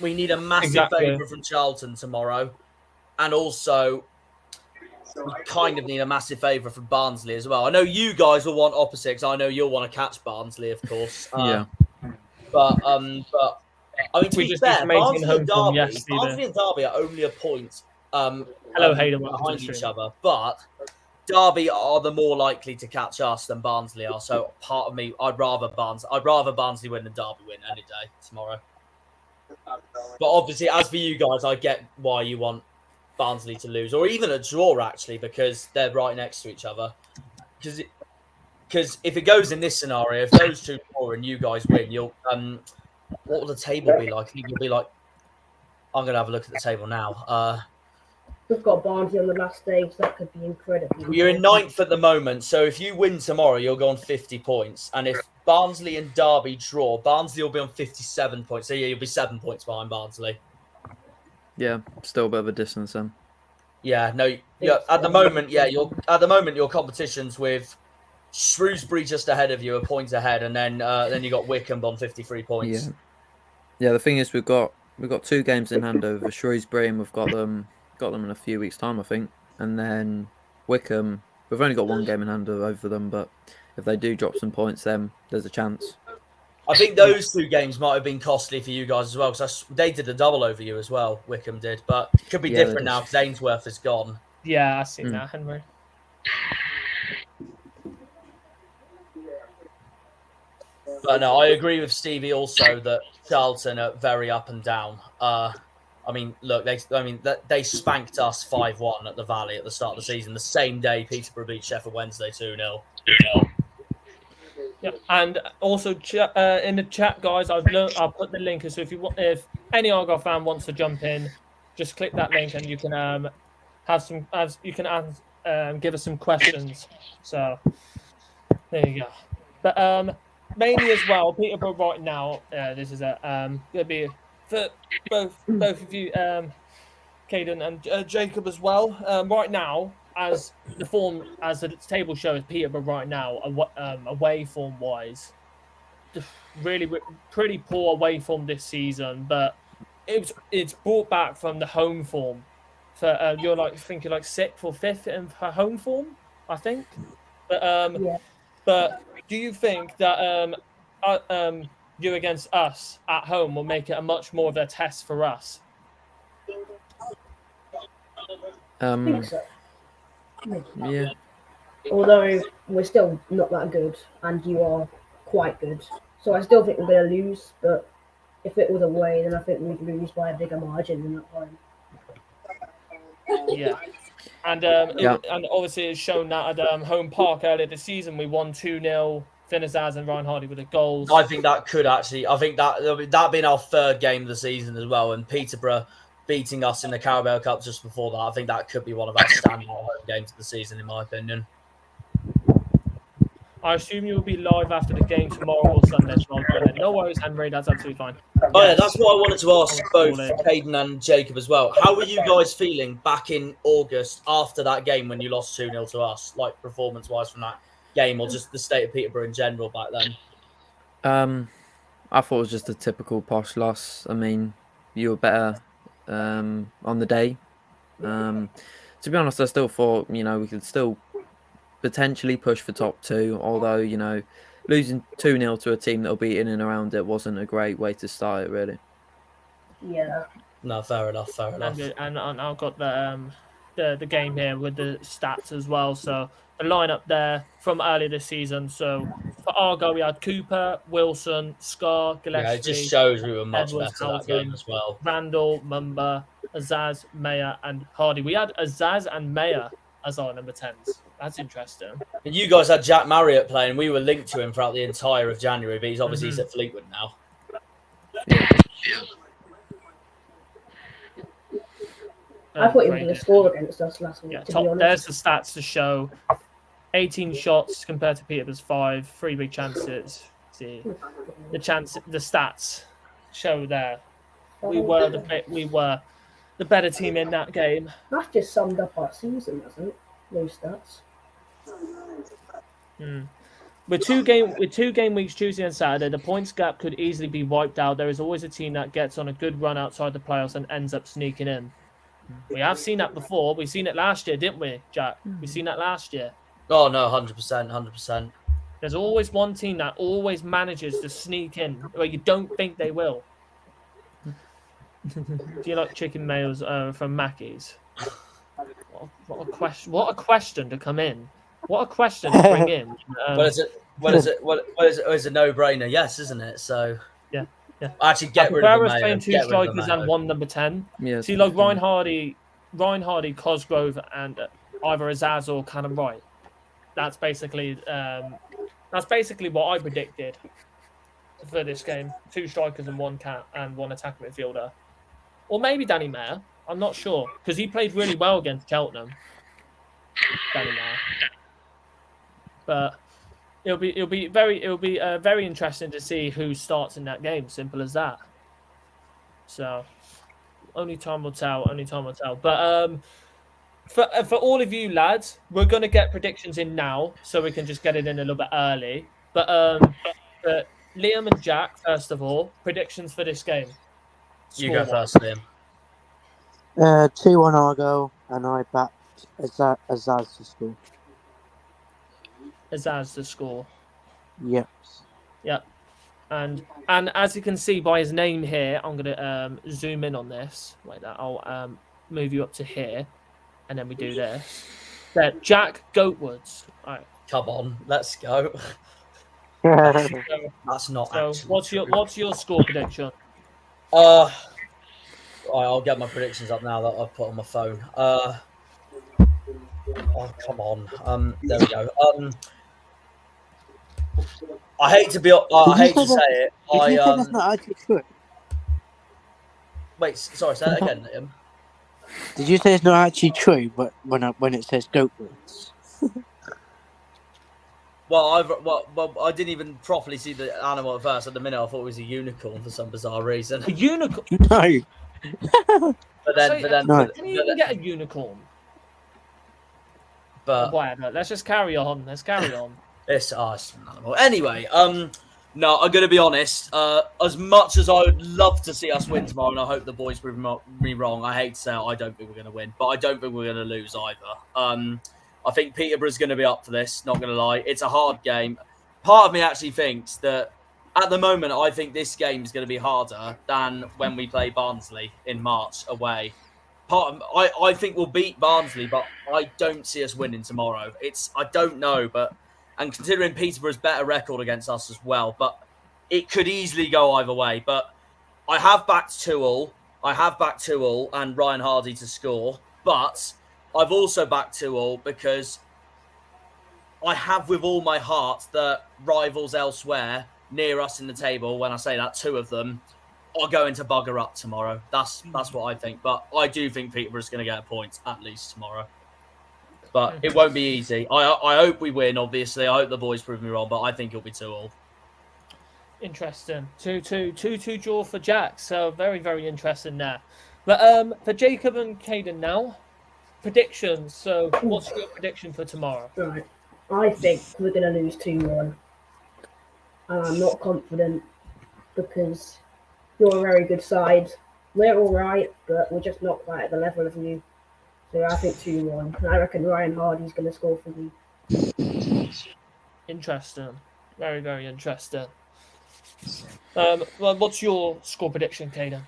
We need a massive favour from Charlton tomorrow. And also, we kind of need a massive favour from Barnsley as well. I know you guys will want opposite, because I know you'll want to catch Barnsley, of course. Yeah. But I mean, to be fair, Barnsley and Derby are only a point behind each other. But Derby are the more likely to catch us than Barnsley are. So part of me, I'd rather Barnsley win than Derby win any day tomorrow. But obviously, as for you guys, I get why you want Barnsley to lose, or even a draw, actually, because they're right next to each other. Because if it goes in this scenario, if those two draw and you guys win, you'll what will the table be like? I think you'll be like, I'm gonna have a look at the table now. We've got Barnsley on the last stage. That could be incredible. You're in 9th at the moment, so if you win tomorrow, you'll go on 50 points. And if Barnsley and Derby draw, Barnsley will be on 57 points. So yeah, you'll be 7 points behind Barnsley. Yeah, still a bit of a distance then. Yeah, no. Yeah, at the moment, your competition's with Shrewsbury just ahead of you, a point ahead, and then you got Wycombe on 53 points. Yeah. The thing is, we've got 2 games in hand over Shrewsbury, and we've got them in a few weeks' time, I think. And then Wycombe, we've only got 1 game in hand over them, but if they do drop some points, then there's a chance. I think those 2 games might have been costly for you guys as well, because they did a double over you as well, Wycombe did. But it could be different now because Ainsworth is gone. Yeah, I've seen that, Henry. But no, I agree with Stevie also that Charlton are very up and down. I mean, look, they spanked us 5-1 at the Valley at the start of the season. The same day Peterborough beat Sheffield Wednesday 2-0. Yeah, and also in the chat, guys, I'll put the link. So if any Argyle fan wants to jump in, just click that link and you can give us some questions. So there you go. But mainly as well, Peterborough right now. This is gonna be for both of you, Caden and Jacob as well. Right now, as the table shows, Peterborough right now, away form wise, really pretty poor away form this season. But it's brought back from the home form for you're like sixth or fifth in her home form, I think. But do you think that you against us at home will make it a much more of a test for us? I think so. Yeah. Although we're still not that good, and you are quite good, so I still think we're going to lose. But if it was away, then I think we'd lose by a bigger margin than at home. Yeah. And and obviously it's shown that at Home Park earlier this season we won 2-0. Finn Azaz and Ryan Hardy with the goals. I think that could actually. I think that being our third game of the season as well, and Peterborough beating us in the Carabao Cup just before that. I think that could be one of our standout home games of the season, in my opinion. I assume you'll be live after the game tomorrow or Sunday. No worries, Henry. That's absolutely fine. Oh yeah, that's what I wanted to ask both Caden and Jacob as well. How were you guys feeling back in August after that game when you lost 2-0 to us, like performance-wise from that game, or just the state of Peterborough in general back then? I thought it was just a typical Posh loss. I mean, you were better on the day. To be honest, I still thought, we could still potentially push for top 2, although, losing 2-0 to a team that'll be in and around it wasn't a great way to start it, really. Yeah. No, fair enough. And I've got the game here with the stats as well. So the lineup there from earlier this season. So for Argyle, we had Cooper, Wilson, Scar, Gillespie. Yeah, it just shows we were much better that game as well. Randall, Mumba, Azaz, Mayer, and Hardy. We had Azaz and Mayer as our number 10s. That's interesting. And you guys had Jack Marriott playing. We were linked to him throughout the entire of January, but he's obviously he's at Fleetwood now. I thought he was going to score against us last week. To be honest. There's the stats to show 18 shots compared to Peterborough's 5, 3 big chances. See, the stats show there. We were the better team in that game. That's just summed up our season, hasn't it? Those stats. With two game weeks, Tuesday and Saturday, the points gap could easily be wiped out. There is always a team that gets on a good run outside the playoffs and ends up sneaking in. We have seen that before. We've seen it last year, didn't we, Jack? We've seen that last year. Oh, no, 100%. There's always one team that always manages to sneak in where you don't think they will. Do you like chicken mayos from Mackey's? What a question to come in. What a question to bring in. Is it a no-brainer? Yes, isn't it? So yeah. Actually, get rid of the mayo. Playing 2 strikers and 1 number 10. Yeah. See, like Ryan Hardy, Cosgrove, and either Azaz or kind of right. That's basically what I predicted for this game. 2 strikers and 1 attacking midfielder, or maybe Danny Mayer. I'm not sure because he played really well against Cheltenham. Danny Mayer, but it'll be very interesting to see who starts in that game. Simple as that. So only time will tell. But for all of you lads, we're gonna get predictions in now, so we can just get it in a little bit early. But Liam and Jack, first of all, predictions for this game. You go first, Liam. 2-1 Argyle, and I backed Azaz to score. Azaz to score. Yep. And as you can see by his name here, I'm gonna zoom in on this. Like that, I'll move you up to here, and then we do this. That Jack Goatwoods. All right. Come on, let's go. That's not. So what's your score prediction? I'll get my predictions up now that I've put on my phone. Oh, come on. There we go. I hate to be. I hate to say it. Did you say that's not actually true? Wait, sorry. Say that again, Liam. Did you say it's not actually true? But when it says Goatwoods. Well, I didn't even properly see the animal at first. At the minute, I thought it was a unicorn for some bizarre reason. A unicorn? No. But then, no. Can you even get a unicorn? But whatever. Let's just carry on. Let's carry on. It's an animal. Anyway, No, I'm going to be honest. As much as I would love to see us win tomorrow, and I hope the boys prove me wrong, I hate to say it, I don't think we're going to win, but I don't think we're going to lose either. I think Peterborough's going to be up for this, not going to lie. It's a hard game. Part of me actually thinks that at the moment, I think this game is going to be harder than when we play Barnsley in March away. I think we'll beat Barnsley, but I don't see us winning tomorrow. I don't know, and considering Peterborough's better record against us as well, but it could easily go either way. But I have backed 2-2. I have backed 2-2 and Ryan Hardy to score, but I've also backed 2-2 because I have with all my heart that rivals elsewhere near us in the table, when I say that, 2 of them, are going to bugger up tomorrow. That's what I think. But I do think Peterborough's going to get a point at least tomorrow. But it won't be easy. I hope we win, obviously. I hope the boys prove me wrong, but I think it'll be 2-2. Interesting. 2-2 draw for Jack. So very, very interesting there. But for Jacob and Caden now, predictions. So what's your prediction for tomorrow? Right. I think we're going to lose 2-1. And I'm not confident because you're a very good side. We're all right, but we're just not quite at the level of you. So I think 2-1. And I reckon Ryan Hardy's going to score for me. Interesting. Very, very interesting. Well, what's your score prediction, Caden?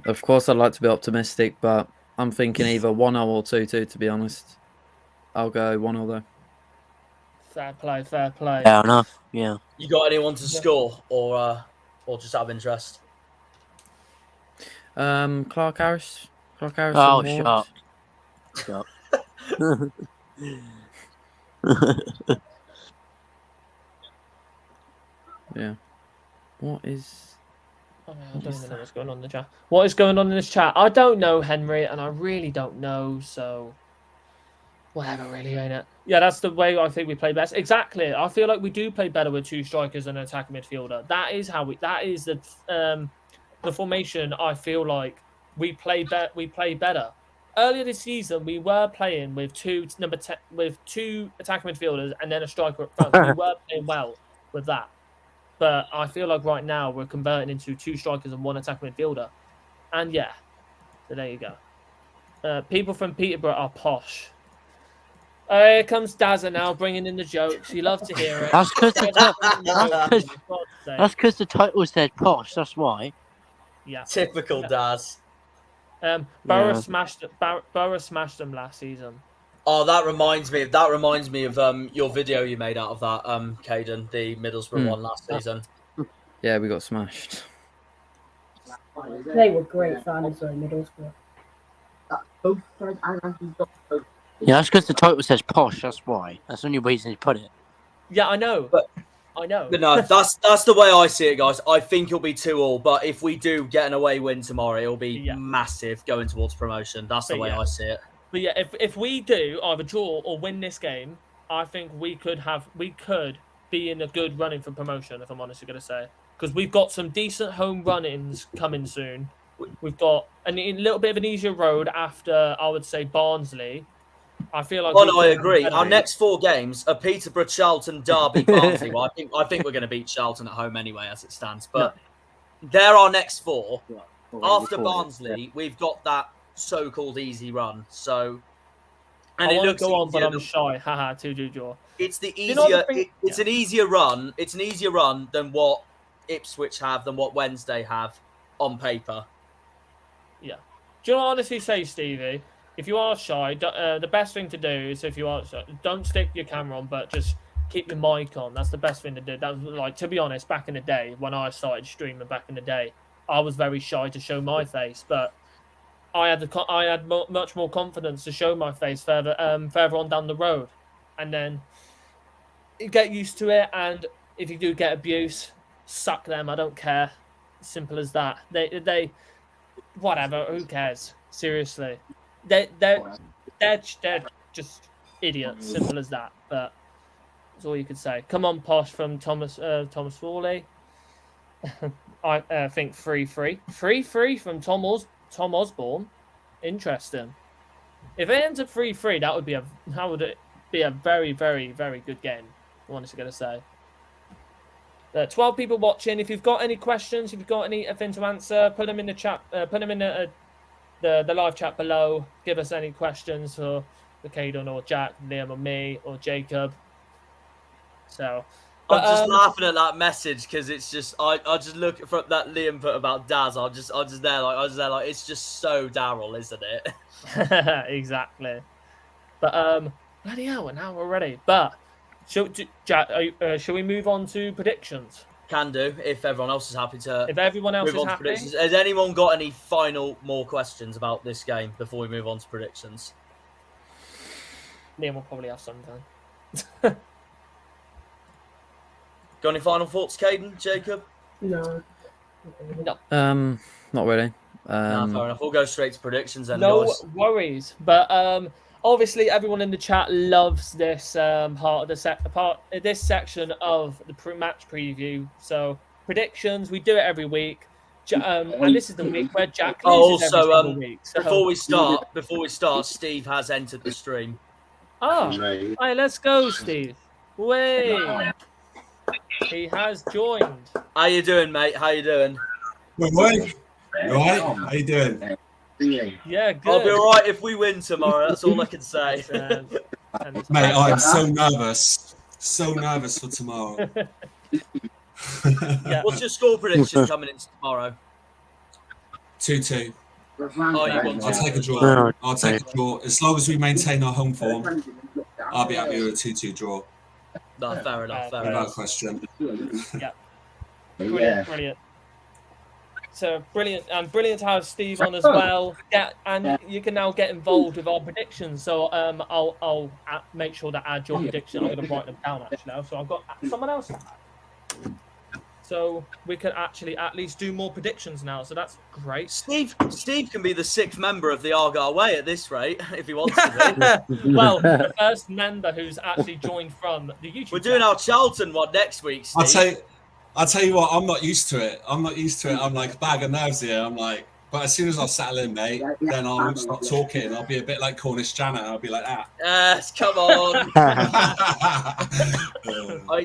Of course, I'd like to be optimistic, but I'm thinking either 1-0 or 2-2, to be honest. I'll go 1-0 though. Fair play, fair play. Fair enough, yeah. You got anyone to score or just out of interest? Clark Harris. Oh, shut up. Yeah. What is... I don't even know what's going on in the chat. What is going on in this chat? I don't know, Henry, and I really don't know, so... Whatever, really, ain't it? Yeah, that's the way I think we play best. Exactly. I feel like we do play better with 2 strikers and an attacking midfielder. That is how we... That is the formation I feel like we play better. Earlier this season, we were playing with 2 attacking midfielders and then a striker up front. We were playing well with that. But I feel like right now we're converting into 2 strikers and 1 attacking midfielder. And yeah, so there you go. People from Peterborough are posh. Here comes Dazza now, bringing in the jokes. You love to hear it. That's because the title said posh, that's why. Yeah. Typical Daz. Borough smashed them last season. Oh, that reminds me of your video you made out of that, Caden, the Middlesbrough one last season. Yeah, we got smashed. They were great fans of Middlesbrough. Yeah, that's because the title says posh, that's why. That's the only reason he put it. Yeah, I know. I know. But no, that's the way I see it, guys. I think it'll be 2-2, but if we do get an away win tomorrow, it'll be massive going towards promotion. That's the way I see it. But yeah, if we do either draw or win this game, I think we could be in a good running for promotion, if I'm honestly going to say. Because we've got some decent home run-ins coming soon. We've got a little bit of an easier road after, I would say, Barnsley. I feel like... Oh, no, I agree. Our next 4 games are Peterborough, Charlton, Derby, Barnsley. Well, I think we're going to beat Charlton at home anyway, as it stands. But they're our next 4. After Barnsley, we've got that so-called easy run. So, and I want to go on, but I'm shy. Haha, 2-2 draw. It's the easier. It's an easier run. It's an easier run than what Ipswich have, than what Wednesday have on paper. Yeah. Do you know what I honestly say, Stevie? If you are shy, the best thing to do is, if you are shy, don't stick your camera on, but just keep your mic on. That's the best thing to do. That was, like, to be honest, back in the day, when I started streaming back in the day, I was very shy to show my face, but I had much more confidence to show my face further on down the road, and then you get used to it. And if you do get abuse, suck them. I don't care. Simple as that. They whatever. Who cares? Seriously, they're just idiots. Simple as that. But that's all you could say. Come on, Posh from Thomas Fawley. I think 3-3 from Tom Osborne. Interesting. If it ends up 3-3, that would be a very, very, very good game. I'm honestly going to say. 12 people watching. If you've got any questions, if you've got anything to answer, put them in the chat. Put them in the live chat below. Give us any questions for Caden or Jack, Liam, or me, or Jacob. So, I'm just laughing at that message because it's just I just look from that Liam put about Daz. I was just there like it's just so Daryl, isn't it? Exactly. But bloody hell, an hour already. But Jack, shall we move on to predictions? Can do if everyone else is happy to. If everyone else move is on to happy. predictions. Has anyone got any more questions about this game before we move on to predictions? Liam will probably have some then. Got any final thoughts, Caden, Jacob? No. Not really. No, fair enough. We'll go straight to predictions then, No guys. worries. But obviously, everyone in the chat loves this part of this section of the match preview. So predictions, we do it every week. And this is the week where Jack loses every single week. So... before we start, Steve has entered the stream. Oh, right, let's go, Steve. Way. He has joined. How you doing, mate? How you doing? Right. How you doing? Yeah, good. I'll be all right if we win tomorrow. That's all I can say. Mate, I'm so nervous. So nervous for tomorrow. Yeah. What's your score prediction coming into tomorrow? 2-2. I'll take a draw. I'll take a draw. As long as we maintain our home form, I'll be happy with a 2-2 draw. No, fair enough. Without question. Yeah. Brilliant. So brilliant, and brilliant to have Steve on as well. And you can now get involved with our predictions. So I'll make sure to add your prediction. I'm going to write them down actually now. So I've got someone else. So we can actually at least do more predictions now. So that's great. Steve can be the 6th member of the Argyle Way at this rate if he wants to be. Well, the first member who's actually joined from the YouTube. We're doing our Charlton one next week, Steve. I'll tell you what, I'm not used to it. I'm like a bag of nerves here. I'm like, but as soon as I settle in, mate, then I'll start talking. I'll be a bit like Cornish Janet. I'll be like that. Yes, come on.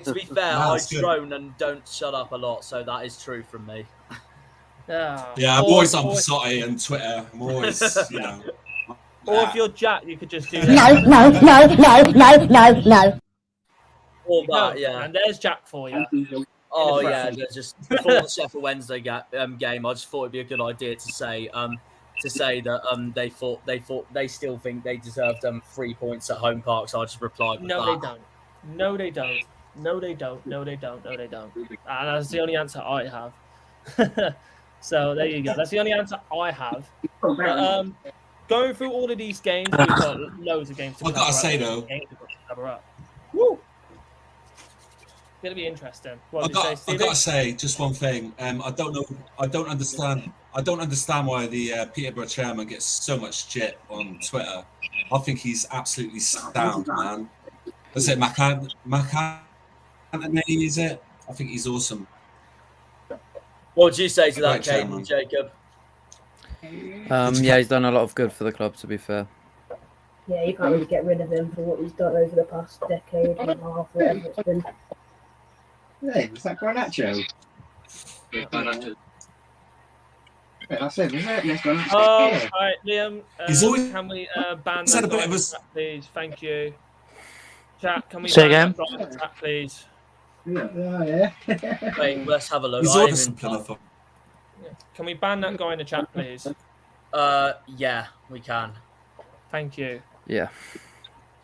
To be fair, I drone and don't shut up a lot, so that is true from me. Yeah, I'm always on Passotti and Twitter. I'm always, Or if you're Jack, you could just do No. All that, yeah. And there's Jack for you. Oh yeah, just before the Sheffield Wednesday game, I just thought it'd be a good idea to say that they still think they deserved 3 points at home park. So I just replied with that. No, they don't. And that's the only answer I have. So there you go. That's the only answer I have. But, going through all of these games, we've got loads of games to cover. I've got to say though. Woo! It's gonna be interesting. I've got to say just one thing. I don't understand why the Peterborough chairman gets so much shit on Twitter. I think he's absolutely sound, man. Is it McCann? Is it? I think he's awesome. What would you say to that, Caden, Jacob? Yeah, he's done a lot of good for the club, to be fair. Yeah, you can't really get rid of him for what he's done over the past decade and a half, whatever it's been. Hey, was that Garnacho? Yeah, Garnacho. That's it, isn't it? Yes, Garnacho. Oh, all right, Liam. Can we ban that guy in the chat, please? Thank you. Chat, can we say ban again? that guy in the chat, please? Yeah. Wait, let's have a look. Can we ban that guy in the chat, please? Yeah, we can. Thank you. Yeah.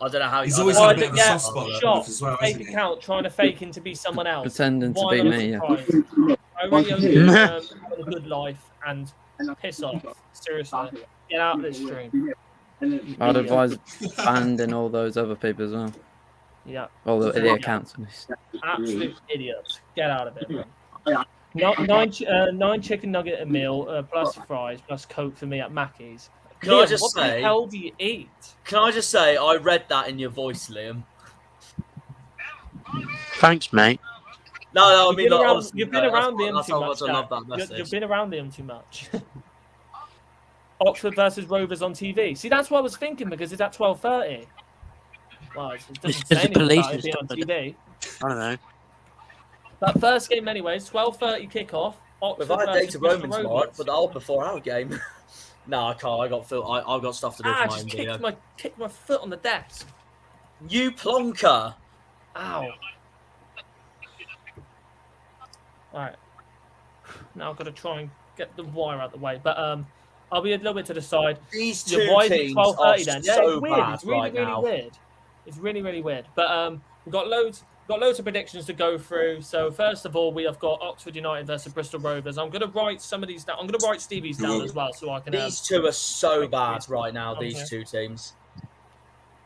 I don't know how he's always had a bit of a soft spot as well, fake account trying to fake into be someone else. Pretending to be me, yeah. I really only have a good life and piss off. Seriously. Get out of this stream. I'd advise banning all those other people as well. Yeah. All the accounts. Absolute idiots. Get out of it, man. 9 chicken nugget a meal, plus fries, plus Coke for me at Mackey's. Can I just say, what the hell do you eat? Can I just say, I read that in your voice, Liam. Thanks, mate. No, I mean, you've been around Liam too much. I love that message. You've been around Liam too much. Oxford versus Rovers on TV. See, that's what I was thinking because it's at 12:30. Well, it doesn't say anything about it being on TV. I don't know. But first game, anyways, 12:30 kickoff. If I had data Roman tomorrow, I'd put that up before our game. No, I can't. I've got stuff to do for just kicked my foot on the desk. You plonker. Ow. Alright. Now I've got to try and get the wire out of the way. But I'll be a little bit to the side. These two teams are then? so It's weird. bad It's really, right really now. weird. It's really, really weird. But we've got loads of predictions to go through. So first of all, we have got Oxford United versus Bristol Rovers. I'm going to write some of these down. I'm going to write Stevie's down as well, so I can. These two are so bad right now. These two teams.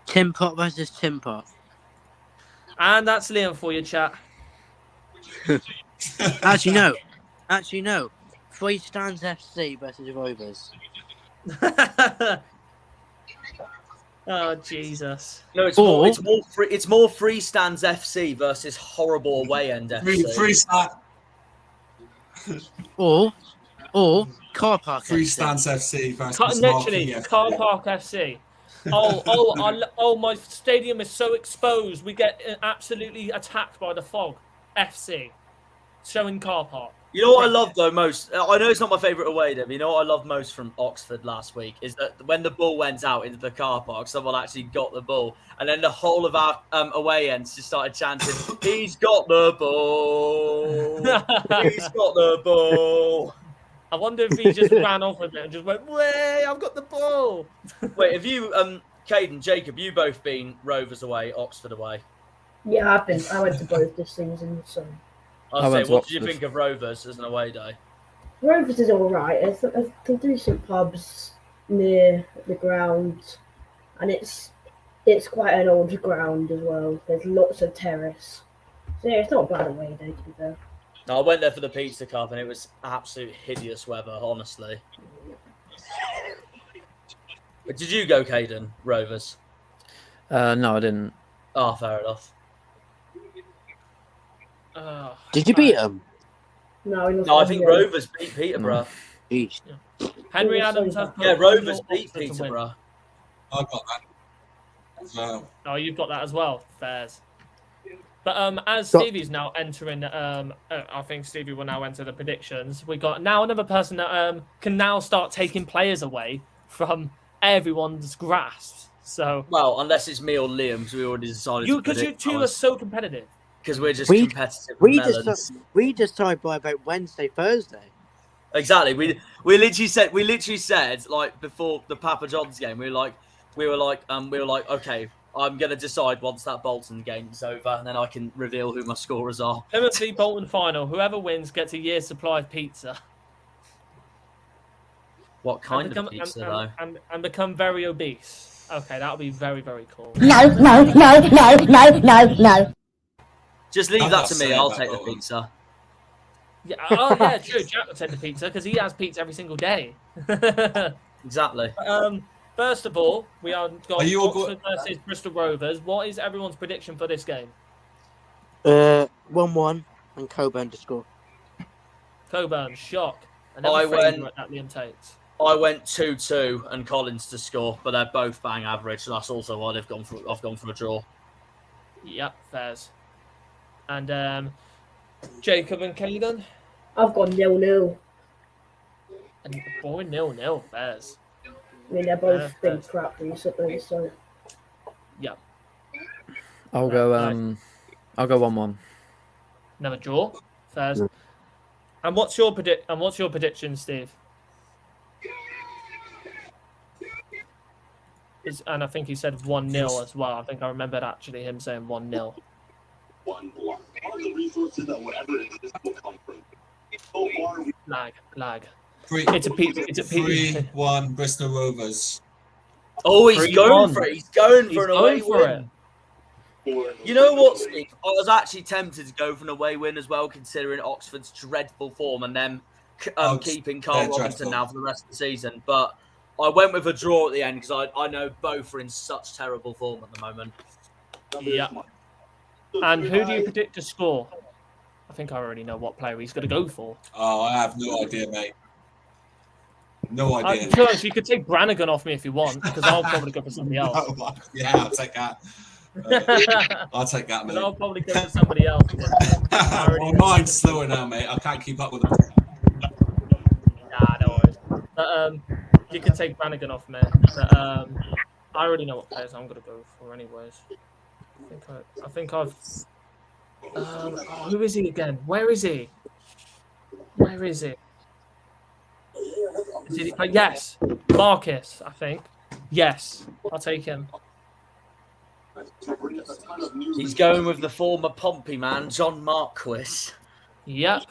Tim Pot versus Tim Pot. And that's Liam for you, chat. Actually, no. Three Stands FC versus Rovers. Oh Jesus! No, it's more Freestands FC versus horrible away end FC. Freestand. or Car Park Freestands FC versus literally Marquee Car Park FC. Oh, my stadium is so exposed. We get absolutely attacked by the fog. FC, showing Car Park. You know what I love though most? I know it's not my favourite away day, but you know what I love most from Oxford last week is that when the ball went out into the car park, someone actually got the ball, and then the whole of our away ends just started chanting, "He's got the ball! He's got the ball!" I wonder if he just ran off with it and just went, "Way, I've got the ball!" Wait, have you, Caden, Jacob, you both been Rovers away, Oxford away? Yeah, I went to both this season, so. What did you think of Rovers as an away day? Rovers is all right. There's some decent pubs near the ground, and it's quite an old ground as well. There's lots of terrace, so yeah, it's not a bad away day to be fair. No, I went there for the Pizza Cup, and it was absolute hideous weather, honestly. But did you go, Caden, Rovers? No, I didn't. Oh, fair enough. Did you beat them? No, I think Rovers beat Peterborough. Yeah. Henry Adams has Yeah, Rovers beat Peterborough. I got that as well. Oh, you've got that as well. Fairs. But as Stevie's now entering, I think Stevie will now enter the predictions. We got now another person that can now start taking players away from everyone's grasp. So unless it's me or Liam, because we already decided. Because you two are so competitive. Because we're just competitive. We decide by about Wednesday, Thursday. Exactly. We literally said like before the Papa John's game. We were like, okay, I'm gonna decide once that Bolton game's over, and then I can reveal who my scorers are. Plymouth v Bolton final. Whoever wins gets a year's supply of pizza. What kind of pizza though? And become very obese. Okay, that'll be very, very cool. No. Just leave that to me. I'll take the pizza. Yeah. Oh yeah, true. Jack will take the pizza because he has pizza every single day. Exactly. First of all, we are got Oxford versus Bristol Rovers. What is everyone's prediction for this game? 1-1 and Coburn to score. Coburn, shock. And I went that Liam takes. I went 2-2 and Collins to score, but they're both bang average, so that's also why I've gone for a draw. Yep, fairs. And Jacob and Caden? I've gone 0-0. And boy, 0-0, fairs. I mean, they're both been crap recently, so. Yeah. I'll go 1-1. Another draw, fairs. Yeah. And what's your prediction, Steve? And I think he said 1-0 as well. I think I remembered actually him saying 1-0. One block. All the resources that whatever it is will come from. So far, lag. It's a 3-1 Bristol Rovers. Oh, he's going for it. He's going for an away win. You know what, Steve? I was actually tempted to go for an away win as well, considering Oxford's dreadful form and them keeping Carl Robinson now for the rest of the season. But I went with a draw at the end because I know both are in such terrible form at the moment. Yeah. And who do you predict to score? I think I already know what player he's going to go for. Oh, I have no idea, mate. No idea. You could take Brannigan off me if you want, because I'll probably go for somebody else. Yeah, I'll take that. I'll take that, mate. I'll probably go for somebody else. My mind's slower now, mate. I can't keep up with them. Nah, no worries. But, you can take Brannigan off, man. But, I already know what players I'm gonna go for, anyways. I think I've. Who is he again? Where is he? Where is he? Yes, Marcus. I think. Yes, I'll take him. He's going with the former Pompey man, John Marquis. Yep.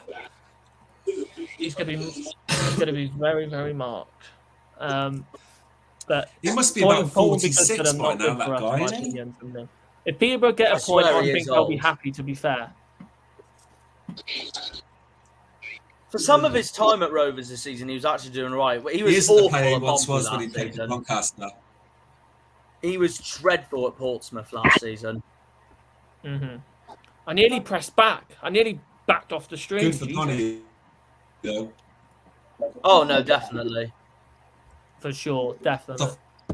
He's gonna be very, very marked. But he must be about 46 by now, that guy, isn't he? If Peterborough get a point, I think they'll be happy, to be fair. For some of his time at Rovers this season, he was actually doing right. He was isn't the awful player he at once Pompey was when he last played season. Doncaster. He was dreadful at Portsmouth last season. I nearly pressed back. I nearly backed off the stream. Good for Connie, though. Oh, no, definitely. For sure, definitely.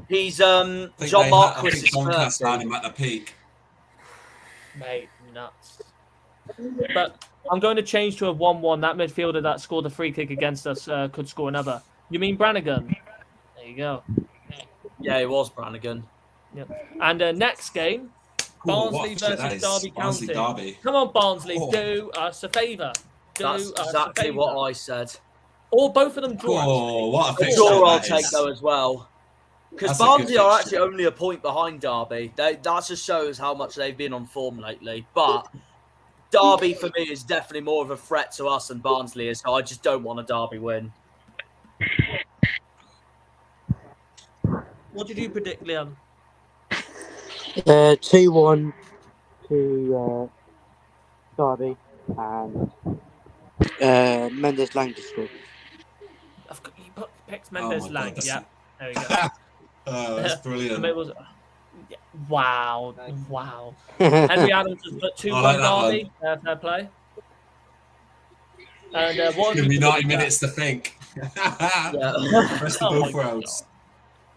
He's John Marquis' Doncaster had him at the peak. Mate, nuts. But I'm going to change to a 1-1. That midfielder that scored the free kick against us could score another. You mean Brannigan? There you go. Yeah, it was Brannigan. Yep. And next game, Barnsley versus Derby County. Derby. Come on, Barnsley, do us a favour. That's exactly what I said. Or both of them draw. Oh, what a fixture Sure, I'll that take is. though as well. Because That's a good Barnsley are fixture. actually only a point behind Derby. That just shows how much they've been on form lately. But Derby, for me, is definitely more of a threat to us than Barnsley is. So I just don't want a Derby win. What did you predict, Liam? 2-1 to Derby and Mendes Lang to score. You picked Mendes Lang, yeah. There we go. Oh, that's brilliant. It was, wow. Henry Adams has put 2-1 like that Derby. Fair play. And what Give me 90 minutes to think. Yeah. Rest of both roads.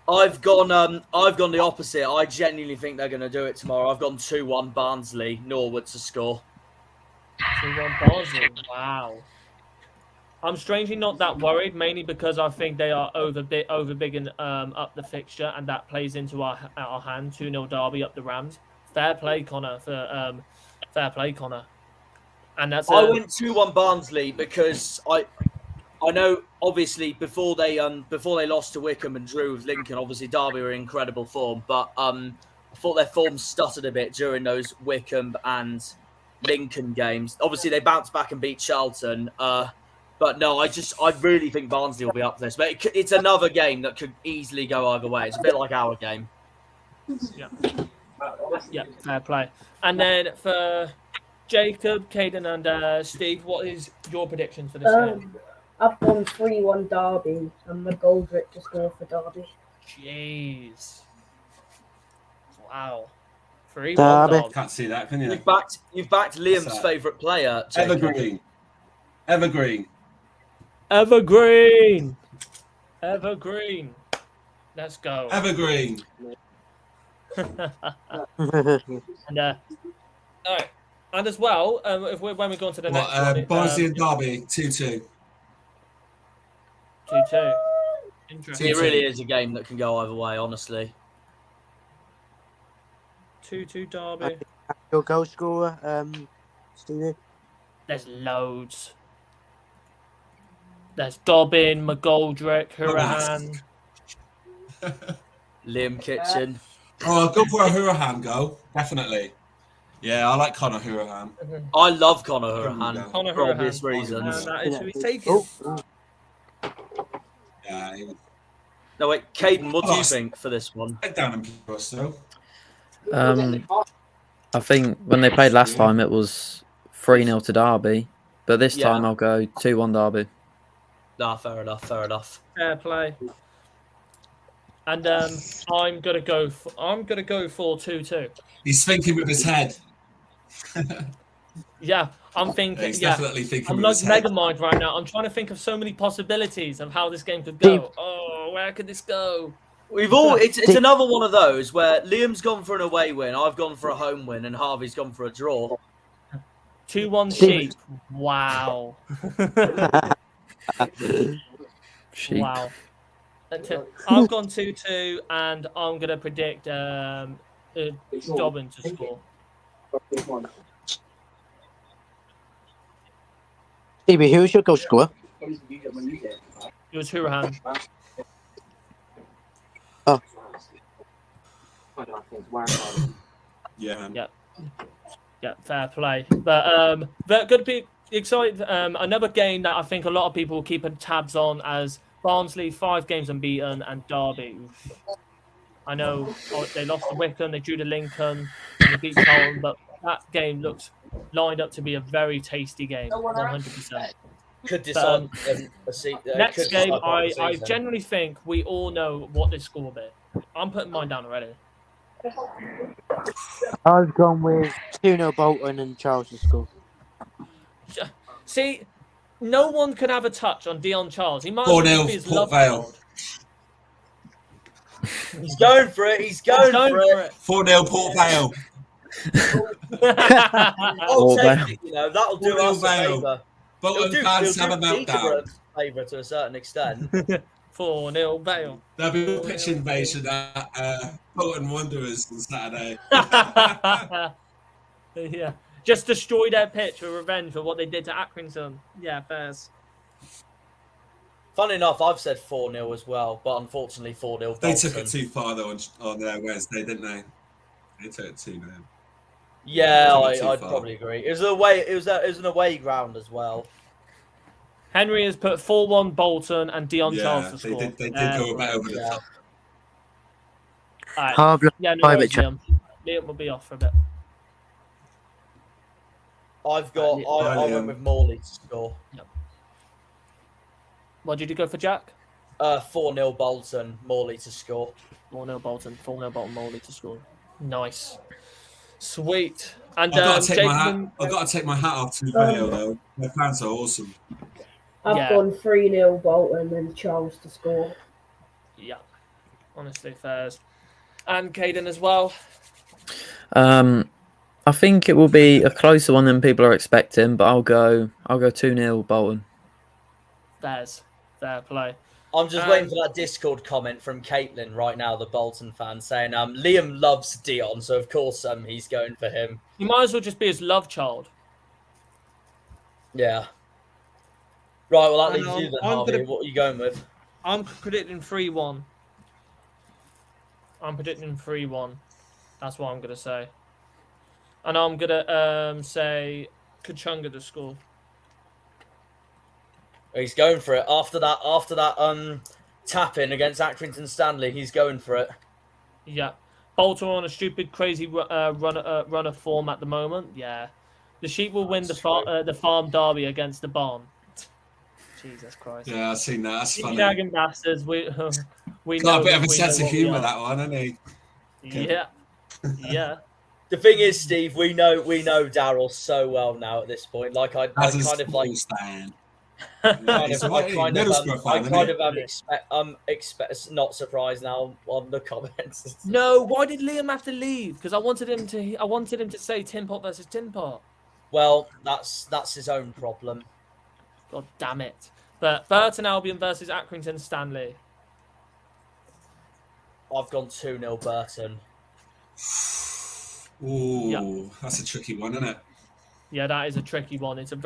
I've gone the opposite. I genuinely think they're going to do it tomorrow. I've gone 2-1 Barnsley, Norwood to score. 2-1 Barnsley. Wow. I'm strangely not that worried, mainly because I think they are over bigging up the fixture, and that plays into our hand. 2-0 Derby up the Rams. Fair play, Connor. Fair play, Connor. And that's. I went 2-1 Barnsley because I know obviously before they lost to Wickham and drew with Lincoln, obviously Derby were in incredible form, but I thought their form stuttered a bit during those Wickham and Lincoln games. Obviously they bounced back and beat Charlton. But no, I really think Barnsley will be up for this. But it's another game that could easily go either way. It's a bit like our game. Yeah, fair play. And then for Jacob, Caden, and Steve, what is your prediction for this game? I've gone 3-1 Derby and McGoldrick to score for Derby. Jeez. Wow. 3-1 Derby. Can't see that, can you? You've backed Liam's favourite player, Jacob. Evergreen. Let's go. Evergreen. And all right. And as well, when we go on to the next one, Barnsley and Derby 2-2. 2-2. Interesting. It really is a game that can go either way, honestly. 2-2 Derby. Your goal scorer, Stevie? There's loads. There's Dobbin, McGoldrick, Hurahan. Liam Kitchen. Oh, I'll go for a Hurahan goal. Definitely. Yeah, I like Conor Hurahan. I love Conor Hurahan for obvious reasons. That is who he's taking. Yeah. No, wait, Caden, what do you think for this one? Down in Bristol. I think when they played last time, it was 3-0 to Derby. But this time, I'll go 2-1 Derby. Nah, fair enough. Fair play. And I'm gonna go for 2-2. He's thinking with his head. Yeah, I'm thinking. He's definitely thinking I'm with like his head. Megamind right now. I'm trying to think of so many possibilities of how this game could go. Oh, where could this go? It's another one of those where Liam's gone for an away win, I've gone for a home win, and Harvey's gone for a draw. 2-1 sheep. Wow. Sheep. Wow. I've gone 2-2, and I'm gonna predict Devon to score. Stevie, who's your goal scorer? It was Hurahan. Oh. Yeah. Yeah, fair play. But good to be excited. Another game that I think a lot of people will keep tabs on as Barnsley, 5 games unbeaten, and Derby. I know they lost to Wickham, they drew to Lincoln, and they beat Charlton, but that game looks lined up to be a very tasty game, 100%. Could decide Next game, I generally think we all know what this score will be. I'm putting mine down already. I've gone with 2-0 Bolton and Charles to score. See, no one can have a touch on Dion Charles. He might 4-0 be his Port love Vale. child. He's going for it. He's going for it. 4-0 Port Vale. I'll take it. You know, that'll do us a favour. Bolton fans have a meltdown. Favour to a certain extent. 4-0 Vale. There'll be a pitch invasion at Bolton Wanderers on Saturday. Yeah, just destroy their pitch for revenge for what they did to Accrington. Yeah, fairs. Funny enough, I've said 4-0 as well, but unfortunately 4-0 Bolton. They took it too far though on Wednesday, didn't they? They took it too man. Yeah, I'd probably agree. It was an away ground as well. Henry has put 4-1 Bolton and Dion Charles to score. They did go a bit over the top. Right. Yeah, no worries, Liam. Liam will be off for a bit. I went with Morley to score. Yep. What did you go for, Jack? 4-0 Bolton, Morley to score. 4-0 Bolton, 4-0 Bolton, Morley to score. Nice. Sweet. And I've got to take my hat off to Vale though. Their fans are awesome. I've gone 3-0 Bolton and Charles to score. Yeah, honestly, fairs. And Caden as well. I think it will be a closer one than people are expecting, but I'll go 2-0 Bolton. Fairs. Fair play. I'm just waiting for that Discord comment from Caitlin right now, the Bolton fan, saying Liam loves Dion, so of course he's going for him. He might as well just be his love child. Yeah. Right, well, that leaves you then, Harvey. What are you going with? I'm predicting 3-1. I'm predicting 3-1. That's what I'm going to say. And I'm going to say Kachunga to score. He's going for it. After that tap-in against Accrington Stanley, he's going for it. Yeah. Bolton on a stupid, crazy run of form at the moment. Yeah. The Sheep will win the farm derby against the Barn. Jesus Christ. Yeah, I've seen that. That's funny. Shagging bastards. We got a bit of a sense of humour, that one, hasn't he? Yeah. Yeah. The thing is, Steve, we know Daryl so well now at this point. Like I kind of like. Expect not surprised now on the comments. No, why did Liam have to leave? Because I wanted him to say Tin Pot versus Tin Pot. Well, that's his own problem. God damn it! But Burton Albion versus Accrington Stanley. I've gone 2-0 Burton. Ooh, that's a tricky one, isn't it? Yeah, that is a tricky one. It's a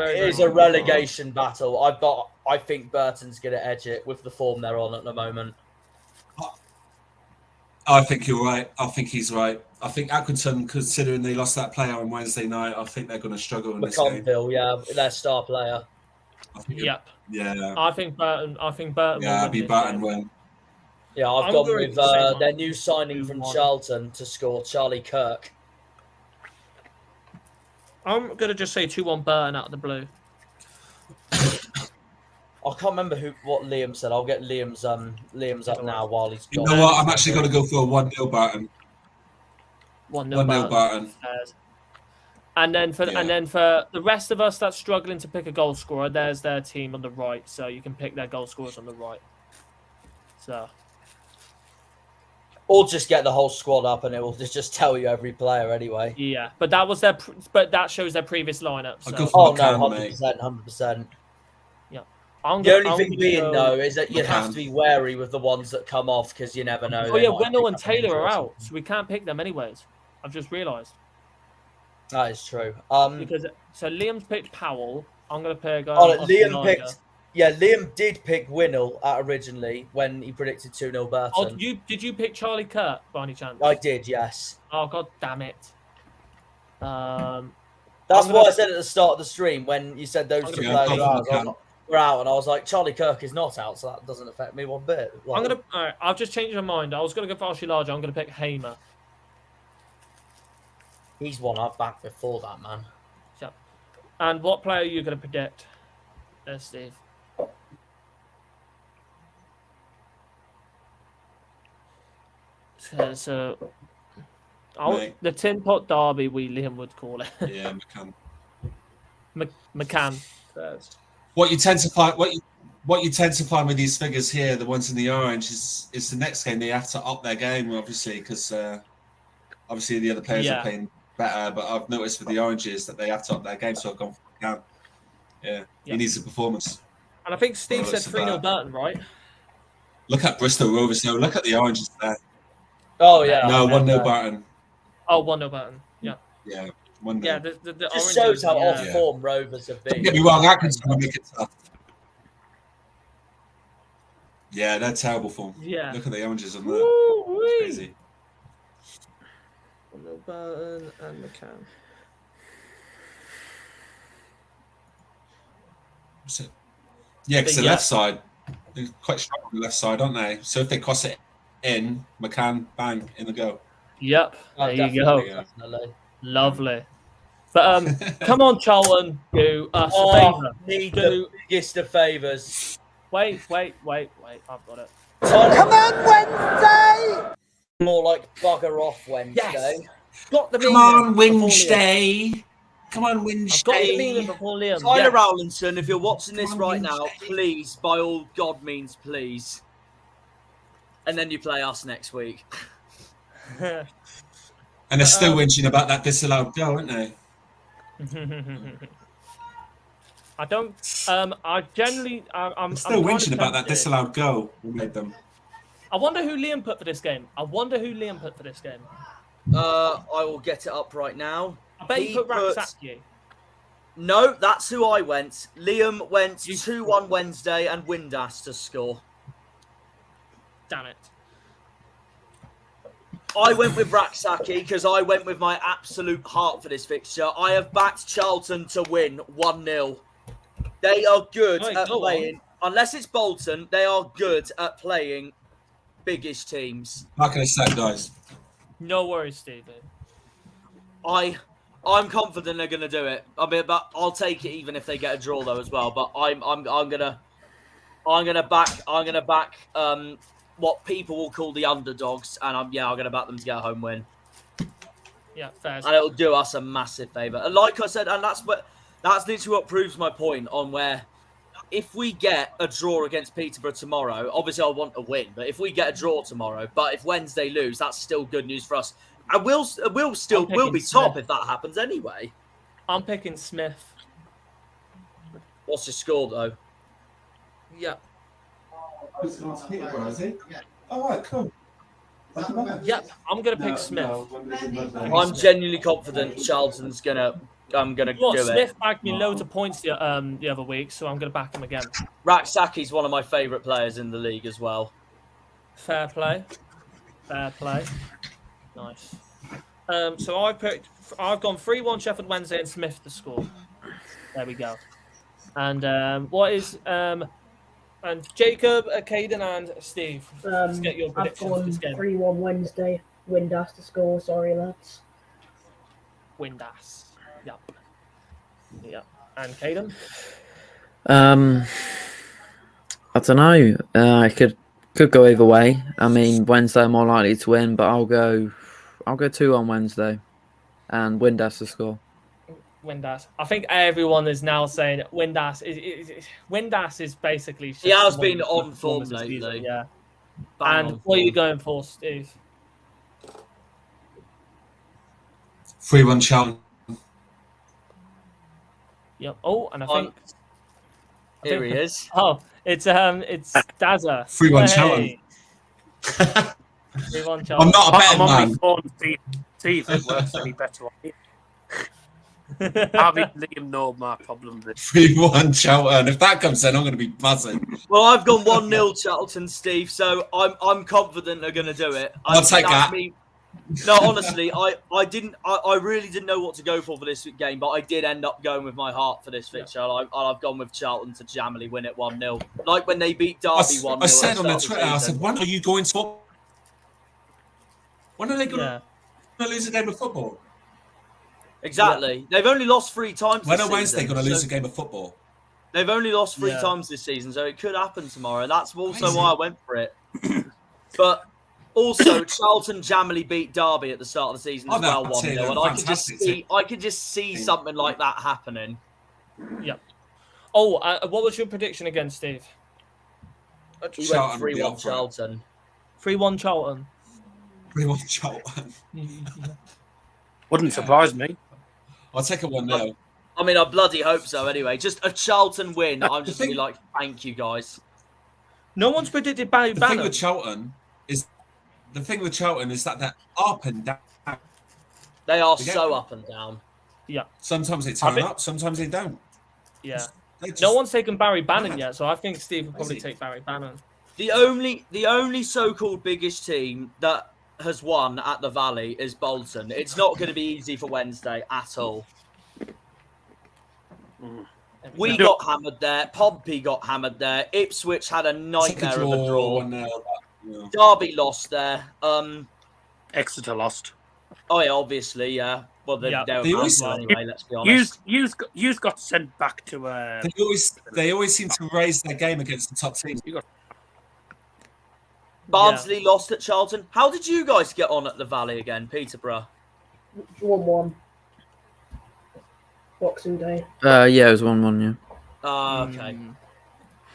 relegation battle. I think Burton's going to edge it with the form they're on at the moment. I think you're right. I think he's right. I think Accrington, considering they lost that player on Wednesday night, I think they're going to struggle in this game. McConville, yeah, their star player. Yep. Yeah. I think Burton. Yeah, I'll be Burton win. Yeah, I've gone with their new signing from Charlton to score, Charlie Kirk. I'm going to just say 2-1 Burton out of the blue. I can't remember what Liam said. I'll get Liam's up now while he's gone. You know what? I'm actually going to go for a 1-0 Burton. 1-0 Burton. And then for the rest of us that's struggling to pick a goal scorer, there's their team on the right. So you can pick their goal scorers on the right. So Or just get the whole squad up, and it will just tell you every player anyway. Yeah, but that was their. But that shows their previous lineup. So. Oh no, 100%, 100%. Yeah. The only thing being though is that you have to be wary with the ones that come off because you never know. Oh yeah, Winnell and Taylor are out, so we can't pick them anyways. I've just realised. That is true. Because so Liam's picked Powell. I'm gonna pick. Liam picked. Yeah, Liam did pick Winnell originally when he predicted 2-0 Burton. Oh, did you pick Charlie Kirk by any chance? I did, yes. Oh god damn it. That's what I said at the start of the stream when you said those two players were out, and I was like, Charlie Kirk is not out, so that doesn't affect me one bit. Like, alright, I've just changed my mind. I was gonna go for Archie Larger. I'm gonna pick Hamer. He's one I've backed before that, man. Yep. And what player are you gonna predict, Steve? So the Tin Pot Derby, Liam would call it. Yeah, McCann. McCann. What you tend to find with these figures here, the ones in the orange, is the next game they have to up their game, obviously, because obviously the other players are playing better. But I've noticed with the oranges that they have to up their game, so I've gone for McCann. Yeah, he needs a performance. And I think Steve said 3-0 Burton, right? Look at Bristol Rovers. No, look at the oranges there. Oh yeah. No, 1-0 Burton. Oh, 1-0 Burton. Yeah. Yeah. 1-0. Yeah. The just shows how off form Rovers have been. Don't get me wrong, Atkinson's gonna make it tough. Yeah, they're terrible form. Yeah. Look at the oranges on there. It's crazy. 1-0 Burton and McCann. Yeah, because the left side, they're quite strong on the left side, aren't they? So if they cross it in, McCann, bang, in the go. Yep, there you go. Definitely. Lovely. But come on, Charlton, do us a favour. Need the biggest of favours. Wait. I've got it. Come on, Wednesday! More like bugger off Wednesday. Yes. Got the Come on, Wednesday. Come on, Wednesday. I've got the meaning before Liam. Tyler Rowlinson, if you're watching this right now, please, by all God means, please. And then you play us next week. And they're still whinging about that disallowed goal, aren't they? I'm still whinging about that disallowed goal we made them. I wonder who Liam put for this game. I will get it up right now. I bet he put Raksaki. No, that's who I went. Liam went 2-1 Wednesday and Windass to score. Damn it. I went with Raksaki because I went with my absolute heart for this fixture. I have backed Charlton to win 1-0. They are good at playing. Unless it's Bolton, they are good at playing biggish teams. How can I say, guys? No worries, Stephen. I'm confident they're going to do it. I mean, but I'll take it even if they get a draw though as well. But I'm gonna back what people will call the underdogs, and I'm gonna back them to get a home win. Yeah, fair. And it'll do us a massive favour. And like I said, and that's literally what proves my point on where if we get a draw against Peterborough tomorrow, obviously I want a win, but if we get a draw tomorrow, but if Wednesday lose, that's still good news for us. And we'll be top if that happens anyway. I'm picking Smith. What's his score though? Yeah. All right, cool. Yeah, I'm gonna pick Smith. I'm genuinely confident Charlton's gonna do it. Smith backed me loads of points the other week, so I'm gonna back him again. Raksaki's one of my favourite players in the league as well. Fair play. Nice. So I've gone 3-1 Sheffield Wednesday and Smith to score. There we go. And what is and Jacob, Caden, and Steve. Let's get your predictions for this game. I've gone 3-1 Wednesday. Windass to score. Sorry, lads. Windass. Yep. And Caden. I don't know. I could go either way. I mean, Wednesday I'm more likely to win, but I'll go 2 on Wednesday, and Windass to score. Windass. I think everyone is now saying Windass is basically. He has been on form lately. Yeah. And what are you going for, Steve? 3-1 Charlton. Yep. Oh, and I think here he is. Oh, it's Dazza. 3-1 Charlton. 3-1 Charlton. I'm not a betting I'm on man. my phone to see if it works any better on it. Harvey and Liam know my problem. 3-1 Charlton. If that comes in, I'm going to be buzzing. Well, I've gone 1-0 Charlton, Steve. So I'm confident they're going to do it. I'll take that. No, honestly, I really didn't know what to go for this game, but I did end up going with my heart for this fixture. I've gone with Charlton to jamily win it 1-0, like when they beat Derby 1-0. I said on the Twitter, I said, when are you going to? When are they going to lose a game of football? Exactly. Yeah. They've only lost 3 times. When are Wednesday going to lose a game of football? They've only lost 3 times this season, so it could happen tomorrow. That's also why I went for it. But also, Charlton jamily beat Derby at the start of the season as well, 1-0, and I could just see something like that happening. Yeah. Oh, what was your prediction again, Steve? We went 3-1 Charlton. 3-1 Charlton. 3-1 Charlton. Wouldn't surprise me. I'll take a 1-0. I mean, I bloody hope so. Anyway, just a Charlton win. I'm just gonna be like, thank you guys. No one's predicted Barry Bannon. The thing with Charlton is that they're up and down. They are so up and down. Yeah. Sometimes they turn up, sometimes they don't. Yeah. No one's taken Barry Bannon yet, so I think Steve will probably take Barry Bannon. The only so-called biggest team that has won at the Valley is Bolton. It's not going to be easy for Wednesday at all. We got hammered there. Pompey got hammered there. Ipswich had a nightmare of a draw. Derby lost there. Exeter lost. Oh yeah, obviously, yeah. Well, they were anyway. Let's be honest. You've got sent back to. They always seem to raise their game against the top teams. Barnsley lost at Charlton. How did you guys get on at the Valley again, Peterborough? 1-1. Boxing Day. Yeah, it was 1-1. Yeah. Okay.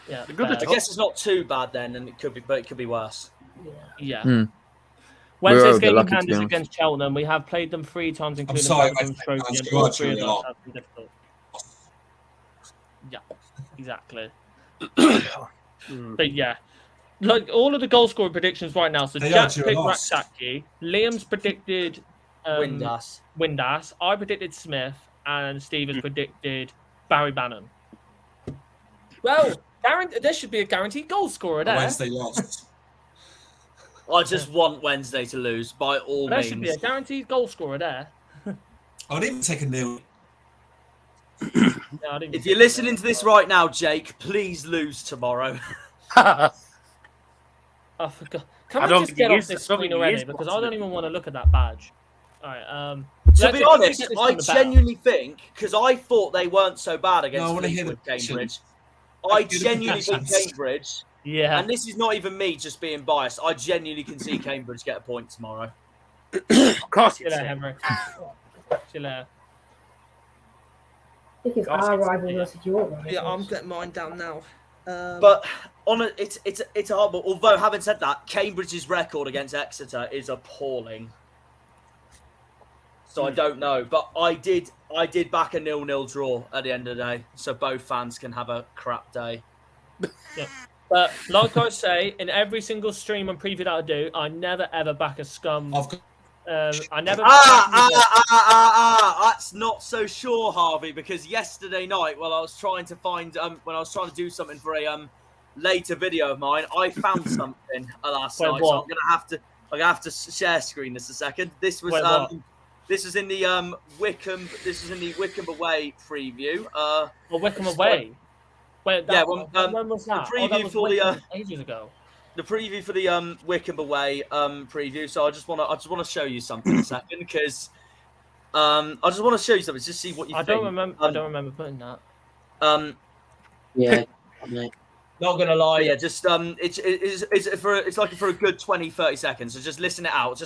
Yeah. I guess it's not too bad then, and it could be worse. Yeah. Wednesday's game in hand is against Cheltenham. We have played them 3 times, including Trophy, and all 3 of those have been difficult. Yeah, exactly. But yeah, like all of the goal scoring predictions right now. So Jack picked Raksaki. Liam's predicted Windass. I predicted Smith, and Steve has predicted Barry Bannon. Well, there should be a guaranteed goal scorer there. Wednesday lost. I just want Wednesday to lose by all means. There should be a guaranteed goal scorer there. I'd even take a 0. If you're listening to this right now, Jake, please lose tomorrow. I forgot. Can I just get off this screen already? Because I don't even want to look at that badge. All right. To be honest, I genuinely think, because I thought they weren't so bad against Cambridge. I genuinely think Cambridge. Yeah. And this is not even me just being biased. I genuinely can see Cambridge get a point tomorrow. Of course you can, Henry. Chill out. I think it's our rival versus your rival. Yeah, I'm getting mine down now. But it's a hard ball. Although, having said that, Cambridge's record against Exeter is appalling. So I don't know. But I did back a 0-0 draw at the end of the day. So both fans can have a crap day. Yeah. But like I say, in every single stream and preview that I do, I never ever back a scum. I never. That's not so sure, Harvey. Because yesterday night, while I was trying to find, when I was trying to do something for a later video of mine, I found something last night. So I'm gonna have to share screen this a second. This was this is in the Wickham. This is in the Wickham away preview. Wickham away. Wait, when was that? The preview for the ages ago. The preview for the Wickham away preview. So I just want to show you something a second because I just want to show you something. Just see what you think. I don't remember putting that. Yeah. Not gonna lie. Yeah, just it's like for a good 20-30 seconds. So just listen it out.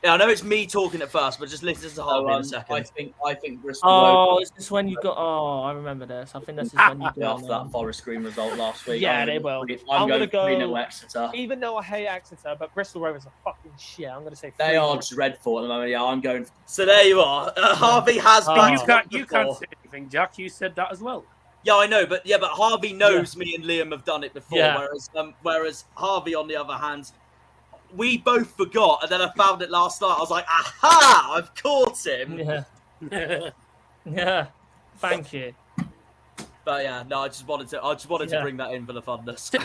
Yeah, I know it's me talking at first, but just listen to Harvey in a second. I think Bristol. Oh, is this when you got? Oh, I remember this. I think this is when you got off that Forest Green result last week. Yeah, they will. I'm going to go 3-0 Exeter. Even though I hate Exeter, but Bristol Rovers are fucking shit. I'm going to say they are dreadful at the moment. Yeah, I'm going. So there you are. Harvey has been. You can't say anything, Jack. You said that as well. Yeah, I know, but Harvey knows me and Liam have done it before. Yeah. Whereas Harvey, on the other hand, we both forgot, and then I found it last night. I was like, "Aha! I've caught him." Yeah. Yeah. Thank you. But yeah, no, I just wanted to bring that in for the funness.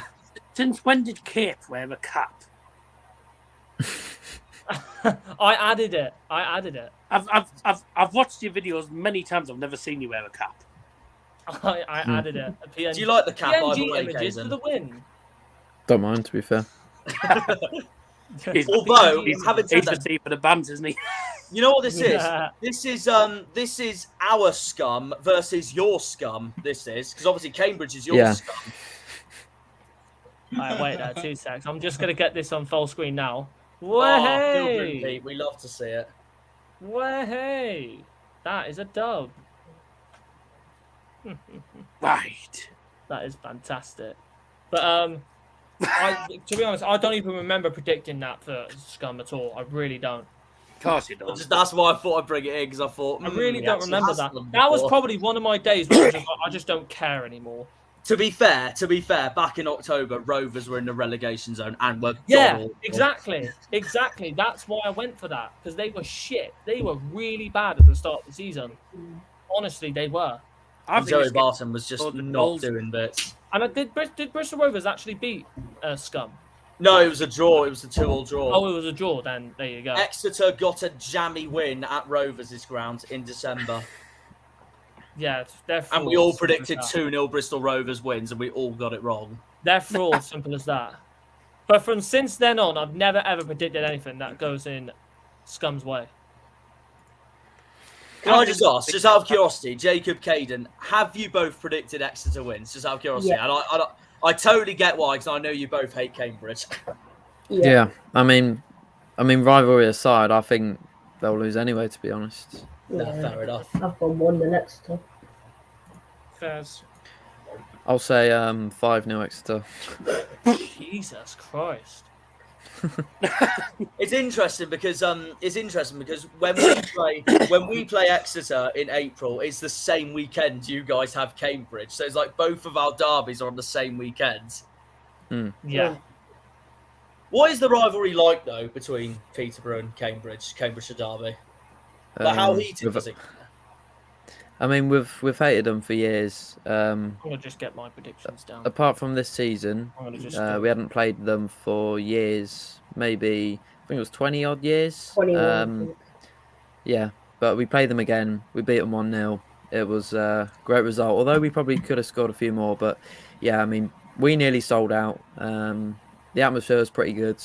Since when did Kate wear a cap? I added it. I've watched your videos many times. I've never seen you wear a cap. I added it. PNG, do you like the cap? PNG images for the win. Don't mind, to be fair. Although, having said that, for the bands, isn't he? You know what this is? This is our scum versus your scum. This is because obviously Cambridge is your scum. All right, wait there, 2 seconds. I'm just gonna get this on full screen now. Way! We love to see it. Way! That is a dub. Right. That is fantastic. But to be honest, I don't even remember predicting that for Scum at all. I really don't. Of course you don't. That's why I thought I'd bring it in, because I thought... I really don't remember that. That was probably one of my days where I just don't care anymore. To be fair, back in October, Rovers were in the relegation zone and were... Exactly. That's why I went for that, because they were shit. They were really bad at the start of the season. Honestly, they were. Joey Barton was just not doing bits. And did Bristol Rovers actually beat Scum? No, it was a draw. It was a 2-2 draw. Oh, it was a draw. Then there you go. Exeter got a jammy win at Rovers' ground in December. Yeah, they're and we all predicted 2-0 Bristol Rovers wins, and we all got it wrong. They're frauds, simple as that. But from since then on, I've never ever predicted anything that goes in Scum's way. Can I just ask, just out of curiosity, Jacob, Caden, have you both predicted Exeter wins? Just out of curiosity. Yeah. And I totally get why, because I know you both hate Cambridge. Yeah. I mean, rivalry aside, I think they'll lose anyway, to be honest. No, fair enough. I've got 1-0 Exeter. Fairs. I'll say 5-0 Exeter. Jesus Christ. It's interesting because when we play Exeter in April, it's the same weekend you guys have Cambridge. So it's like both of our derbies are on the same weekend. Yeah. What is the rivalry like though between Peterborough and Cambridge? Cambridgeshire derby. Like how heated was it? I mean, we've hated them for years. I'm gonna just get my predictions down. Apart from this season, we hadn't played them for years. Maybe I think it was 20 odd years. 21. Yeah, but we played them again. We beat them 1-0. It was a great result. Although we probably could have scored a few more, but yeah, I mean, we nearly sold out. The atmosphere was pretty good,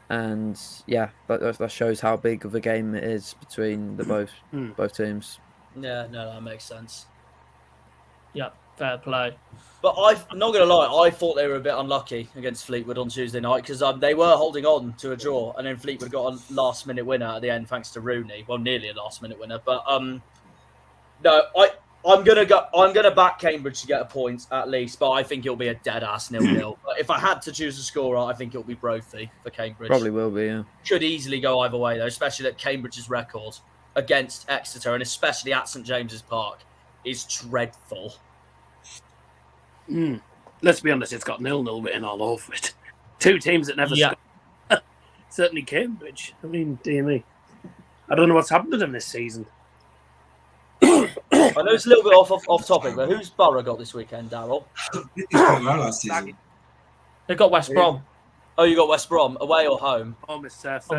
and yeah, that shows how big of a game it is between the both teams. Yeah, no, that makes sense. Yeah, fair play. But I'm not going to lie, I thought they were a bit unlucky against Fleetwood on Tuesday night because they were holding on to a draw, and then Fleetwood got a last-minute winner at the end thanks to Rooney. Well, nearly a last-minute winner, but no, I'm gonna back Cambridge to get a point at least, but I think it'll be a dead-ass 0-0. But if I had to choose a scorer, I think it'll be Brophy for Cambridge. Probably will be, yeah. Could easily go either way though, especially that Cambridge's record against Exeter, and especially at St James's Park, is dreadful. Let's be honest, it's got 0-0 written all over it. Two teams that never scored. Certainly Cambridge. I mean, dear me. I don't know what's happened to them this season. I know it's a little bit off topic, but who's Borough got this weekend, Darryl? They got West Brom. Oh, you got West Brom. Away or home? Home is first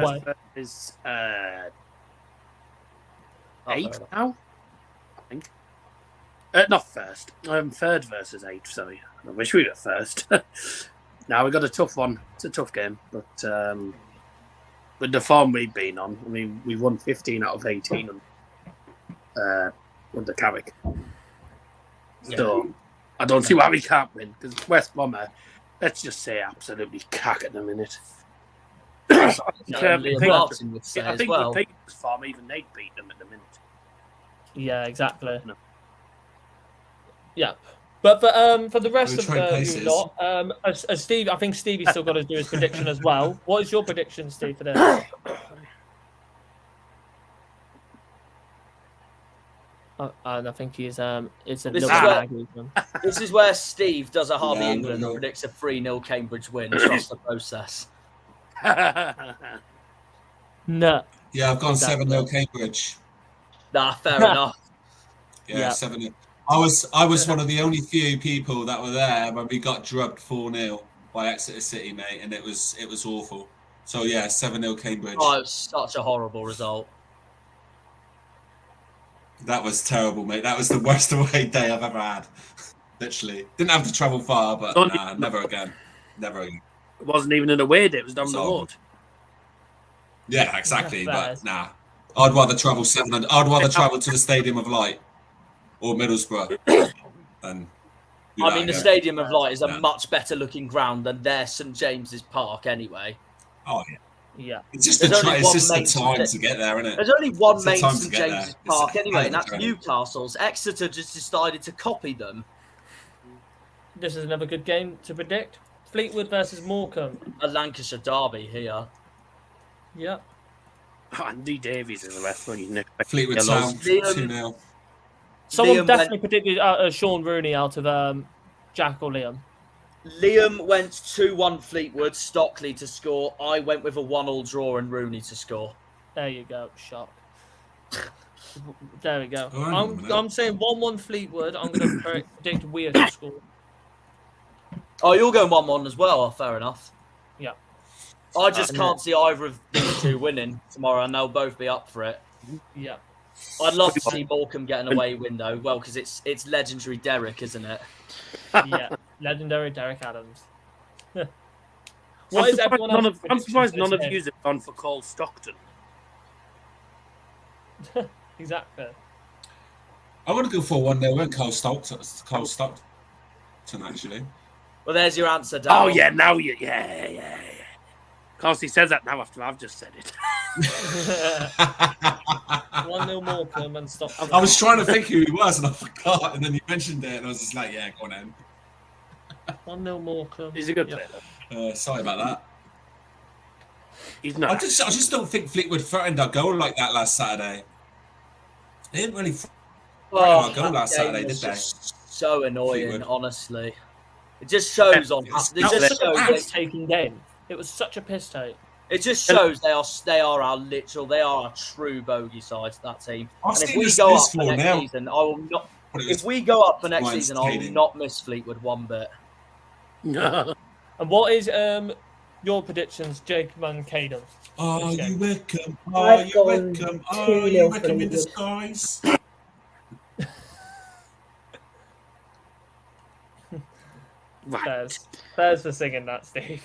is 8 now, I think. Not first. Third versus 8, sorry. I wish we were first. Now we got a tough one. It's a tough game, but with the form we've been on, I mean, we won 15 out of 18 under Carrick. So I don't see why we can't win, because West Brom are, let's just say, absolutely cack at the minute. Liam Martin would say I as think well. with Peter's farm, even they'd beat them at the minute. Yeah, exactly. No. Yeah. But for the rest of you lot, as Steve, I think Stevie's still got to do his prediction as well. What is your prediction, Steve, for this? And I think he's it's a little bit This is where Steve does a Harvey England and predicts a 3-0 Cambridge win. Trust the process. No. Yeah, I've gone 7-0 Cambridge. Nah, fair enough. Yeah, 7-0. I was one of the only few people that were there when we got drubbed 4-0 by Exeter City, mate, and it was awful. So yeah, 7-0 Cambridge. Oh, it was such a horrible result. That was terrible, mate. That was the worst away day I've ever had. Literally. Didn't have to travel far, but nah, never again. Never again. It wasn't even an away day, it was down the road. Yeah, exactly. But nah. I'd rather travel 700. I'd rather travel to the Stadium of Light or Middlesbrough than I mean, the Stadium of Light is a much better looking ground than their St James's Park anyway. Oh yeah. Yeah. It's just the time to get there, isn't it? There's only one main St James's Park anyway, and that's Newcastle's. Exeter just decided to copy them. This is another good game to predict. Fleetwood versus Morecambe. A Lancashire derby here. Yeah. Andy Davies is the ref when you Fleetwood Town 2-0. Someone definitely predicted Sean Rooney out of Jack or Liam. Liam went 2-1 Fleetwood, Stockley to score. I went with a 1-1 draw and Rooney to score. There you go, shock. There we go. I'm saying 1-1 Fleetwood. I'm going to predict Weir to score. Oh, you're going 1-1 as well. Oh, fair enough. Yeah. I just can't see either of these two winning tomorrow, and they'll both be up for it. Yeah. I'd love to see Morecambe get an away window. Well, because it's legendary Derek, isn't it? Yeah, legendary Derek Adams. I'm surprised none of you have gone for Cole Stockton. Exactly. I want to go for 1-0 win, Cole Stockton, actually. Well, there's your answer, Darryl. Oh, yeah, now you... Yeah. Of course, he says that now after I've just said it. 1-0 Morecambe and Stockton. I was trying to think who he was and I forgot, and then you mentioned it, and I was just like, yeah, go on in. 1-0 Morecambe. He's a good player. Sorry about that. He's not. I just don't think Fleetwood threatened our goal like that last Saturday. They didn't really threaten our goal last Saturday, did they? So annoying, Fleetwood. Honestly. It just shows on. It just shows taking game. It was such a piss take. It just shows they are our true bogey side, that team. And if we go up for next season, I will not. If we go up for next season, I will not miss Fleetwood one bit. No. And what is your predictions, Jacob and Caden? Are you Wickham? Are you Wickham? Are you Wickham in disguise? Thanks for singing that, Steve.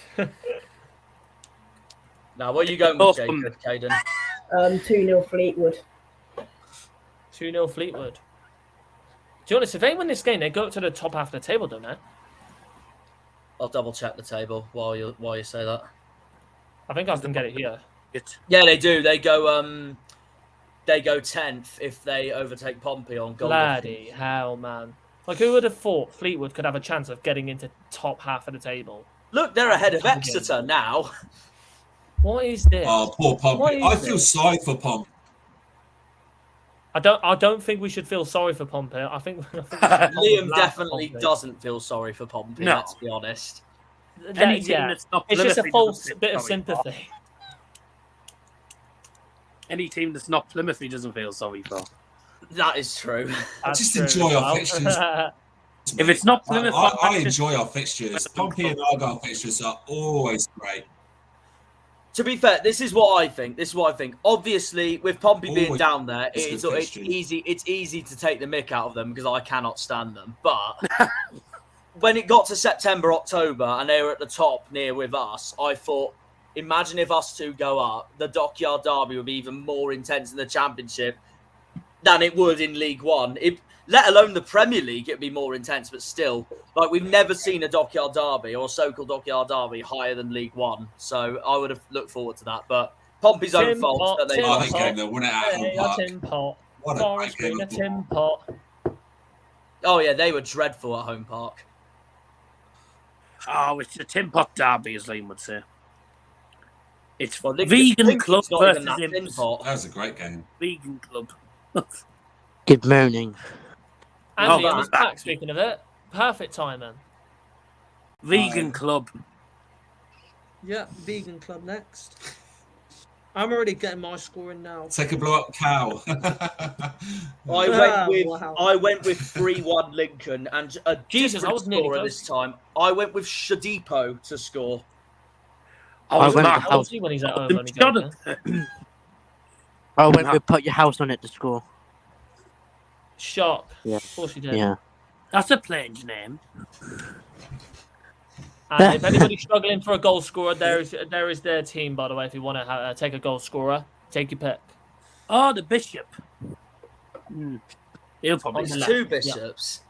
Now, what are you going with, Jacob, Caden? 2-0 Fleetwood. 2-0 Fleetwood. To be honest, if they win this game, they go up to the top half of the table, don't they? I'll double check the table while you say that. I think I can get it here. Yeah, they do. They go 10th if they overtake Pompey on goal. Bloody hell, man! Like, who would have thought Fleetwood could have a chance of getting into top half of the table? Look, they're ahead of Exeter now. What is this? Oh, poor Pompey. I feel sorry for Pompey. I don't think we should feel sorry for Pompey. I think Liam definitely doesn't feel sorry for Pompey. No. Let's be honest. It's just a false bit of sympathy. Any team that's not Plymouth, he doesn't feel sorry for. That is true. Just enjoy our fixtures. If it's not Plymouth, I enjoy our fixtures. Pompey and Argyle fixtures are always great. To be fair, this is what I think. Obviously, with Pompey being down there, it's easy to take the mick out of them because I cannot stand them. But when it got to September, October, and they were at the top near with us, I thought, imagine if us two go up, the Dockyard Derby would be even more intense in the Championship. than it would in League One. Let alone the Premier League, it'd be more intense. But still, like we've never seen a Dockyard Derby or a so-called Dockyard Derby higher than League One. So I would have looked forward to that. But Pompey's own fault that they. Oh, that game, they'll win it at home park. Tin Pot. What a Forest great Green, a game. Tin Pot. Oh yeah, they were dreadful at home park. Oh, it's a Tin Pot derby, as Liam would say. It's Vegan Club versus Imps. That was a great game. Vegan Club. Good morning. And Liam is back, speaking of it. Perfect timing. Vegan Club. Yeah, Vegan Club next. I'm already getting my scoring now. Take a blow up cow. I went with 3-1 Lincoln and a Jesus, I was nearly scorer close. this time. I went with Shadipo to score. I went when he's at home. I went with put your house on it to score. Shock. Yeah. Of course you did. Yeah. That's a plane's name. And if anybody's struggling for a goal scorer, there is their team, by the way. If you want to take a goal scorer, take your pick. Oh, the Bishop. He'll probably There's two Bishops.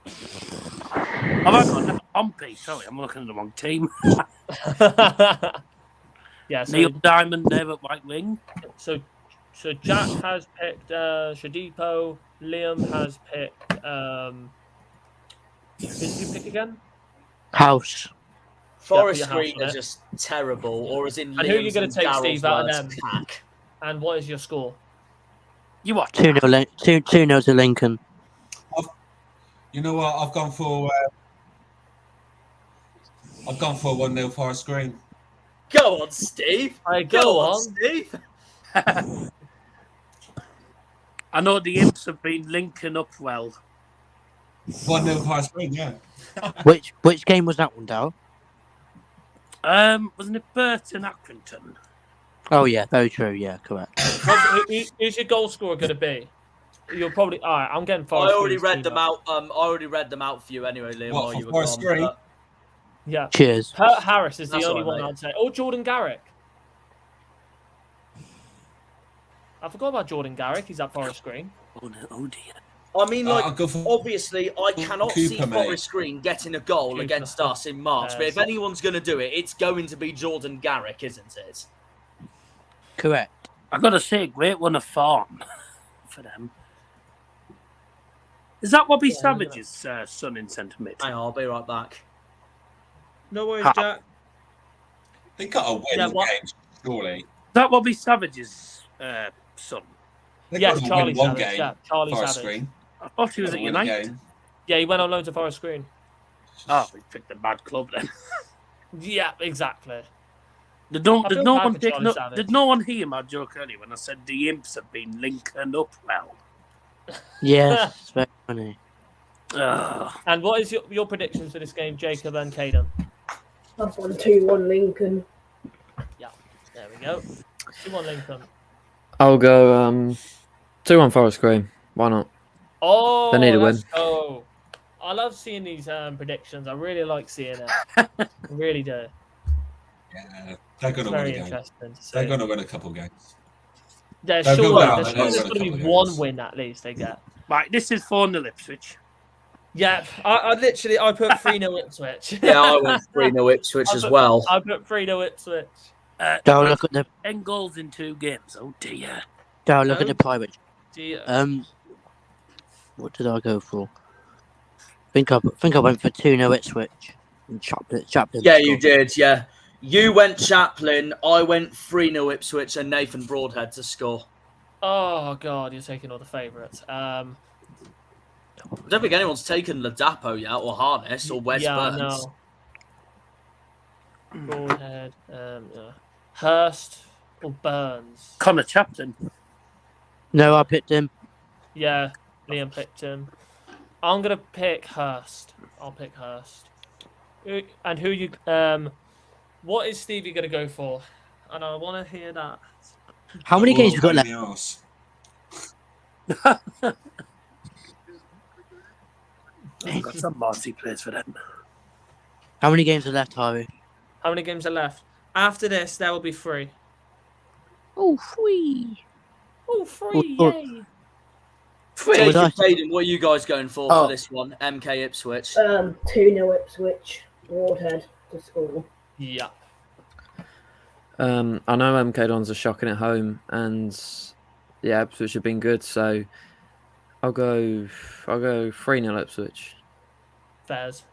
Have I got Pompey? Sorry, I'm looking at the wrong team. Yeah, so, Neil Diamond, David White Wing. So Jack has picked Shadipo. Liam has picked. Who did you pick again? House. Forest Green are just terrible, or as in And who are you Liam's going and to take, Daryl's Steve, out of words, them? pack. And what is your score? You what? 2-0 to Lincoln. You know what? I've gone for a 1-0 Forest Green. Go on, Steve. Go on, Steve. I know the Imps have been linking up well. 1-0 Forest Green, yeah. Which game was that one, Dal? Wasn't it Burton Accrington? Oh yeah, very true. Yeah, correct. Who's your goal scorer going to be? You're probably all right. I'm getting Forest. I already read them out. I already read them out for you anyway, Liam. What, while for you were Forest gone. Green? Yeah. Cheers. Kurt Harris is the That's only all right, one mate. I'd say. Or Jordan Garrick. I forgot about Jordan Garrick. He's at Forest Green. Oh no! Oh dear. I mean, I'll like, go for obviously, I cannot see Cooper, mate. Forest Green getting a goal Cooper. against us in March. But if anyone's going to do it, it's going to be Jordan Garrick, isn't it? Correct. I've got to say, great one of farm for them. Is that Robbie Savage's son in centre mid? Hang on, I'll be right back. No worries, Jack. They got to win Yeah, the what- game, surely. Is that Robbie Savage's son? They Yes, got to Charlie win one Savage. game. Yeah, Charlie Forest Savage. Green. I thought he was Gotta at win a United. game. Yeah, he went on loan to Forest Green. Oh, we picked a bad club then. Yeah, exactly. Did no I feel one bad for take Charlie no, Savage. did no one hear my joke earlier when I said the Imps have been linking up well? Yes, it's very funny. And what is your predictions for this game, Jacob and Caden? I've gone 2-1 Lincoln. Yeah, there we go. 2-1 Lincoln. I'll go 2-1 Forest Green. Why not? Oh, They need a win. let's go. I love seeing these predictions. I really like seeing it. I really do. Yeah, they're going It's to win a very game. interesting to see. They're going to win a couple games. Yeah, They'll surely go down, there's they'll going win a to be couple one games. win at least they get. Right, this is 4-0 Ipswich. Yeah, I put 3-0 Ipswich. Yeah, I went 3-0 Ipswich as well. I put 3-0 Ipswich. Don't look at the 10 goals in 2 games. Oh dear. don't look at the Pirates. Dear. What did I go for? I think I went for 2-0 Ipswich. And Chaplin. Yeah, you did, yeah. You went Chaplin, I went 3-0 Ipswich, and Nathan Broadhead to score. Oh God, you're taking all the favourites. I don't think anyone's taken Ladapo yet, or Harness, or Wes Burns. No. Broadhead, yeah. Hurst or Burns. Connor Chaplin. No, I picked him. Yeah, Liam picked him. I'm gonna pick Hurst. I'll pick Hurst. And who you? What is Stevie gonna go for? And I want to hear that. How many games we got left? I've got some Marty plays for them. How many games are left, Harvey? How many games are left? After this, there will be 3. Oh, 3. Oh, 3! Oh, Yay! Caden, what are you guys going for this one? MK Ipswich. 2-0 Ipswich. Broadhead to score. Yeah. I know MK Dons are shocking at home, and yeah, Ipswich have been good, so I'll go 3-0 Ipswich. Fairs.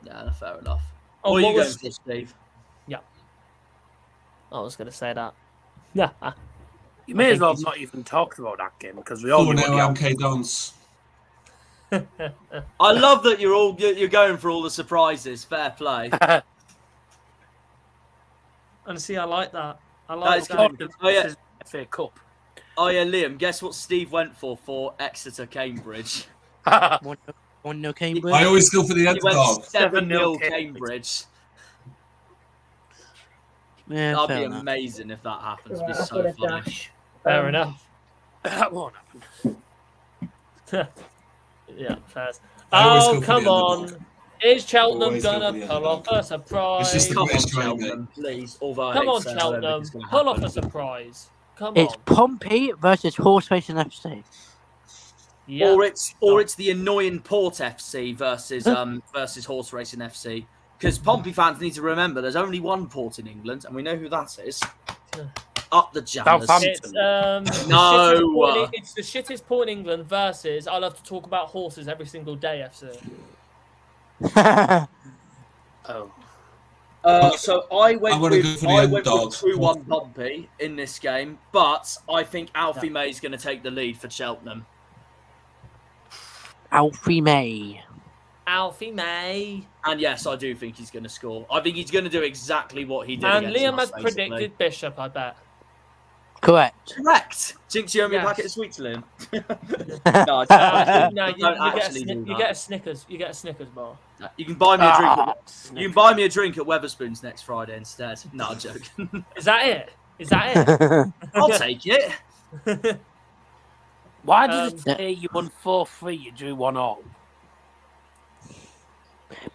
Yeah, fair enough. Oh, what are you going was... for, Steve? Yeah. I was going to say that. Yeah. You may as well have not even talked about that game because we all know MK Dons. I love that you're going for all the surprises. Fair play. And see, I like that. I like that. Oh yeah, FA Cup. Oh yeah, Liam. Guess what Steve went for Exeter Cambridge. 1-0 Cambridge. I always go for the underdog. 7-0 Cambridge. Yeah, that'd be amazing if that happens. It'd be so funny. Fair enough. That won't happen. Yeah, fair. Oh, come on. Is Cheltenham going to pull off a surprise? Come on, Cheltenham, please. Come on, Cheltenham. Pull off a surprise. Come on. It's Pompey versus Horse Racing FC. Yeah. Or it's the annoying Port FC versus Horse Racing FC. Because Pompey fans need to remember there's only one port in England, and we know who that is. Up the Jammers. It's, no. It's the shittest port in England versus I love to talk about horses every single day FC. So I went with 2-1 Pompey in this game, but I think Alfie May is going to take the lead for Cheltenham. Alfie May. And yes, I do think he's going to score. I think he's going to do exactly what he did. And against Liam us, has predicted Bishop, I bet. Correct. Jinx, you owe me a packet of sweets, Liam. You get a Snickers. You get a Snickers bar. You can buy me a drink. You can buy me a drink at Weatherspoons next Friday instead. No, I'm joking. Is that it? I'll take it. Why did it say you won 4-3? You drew 1-1.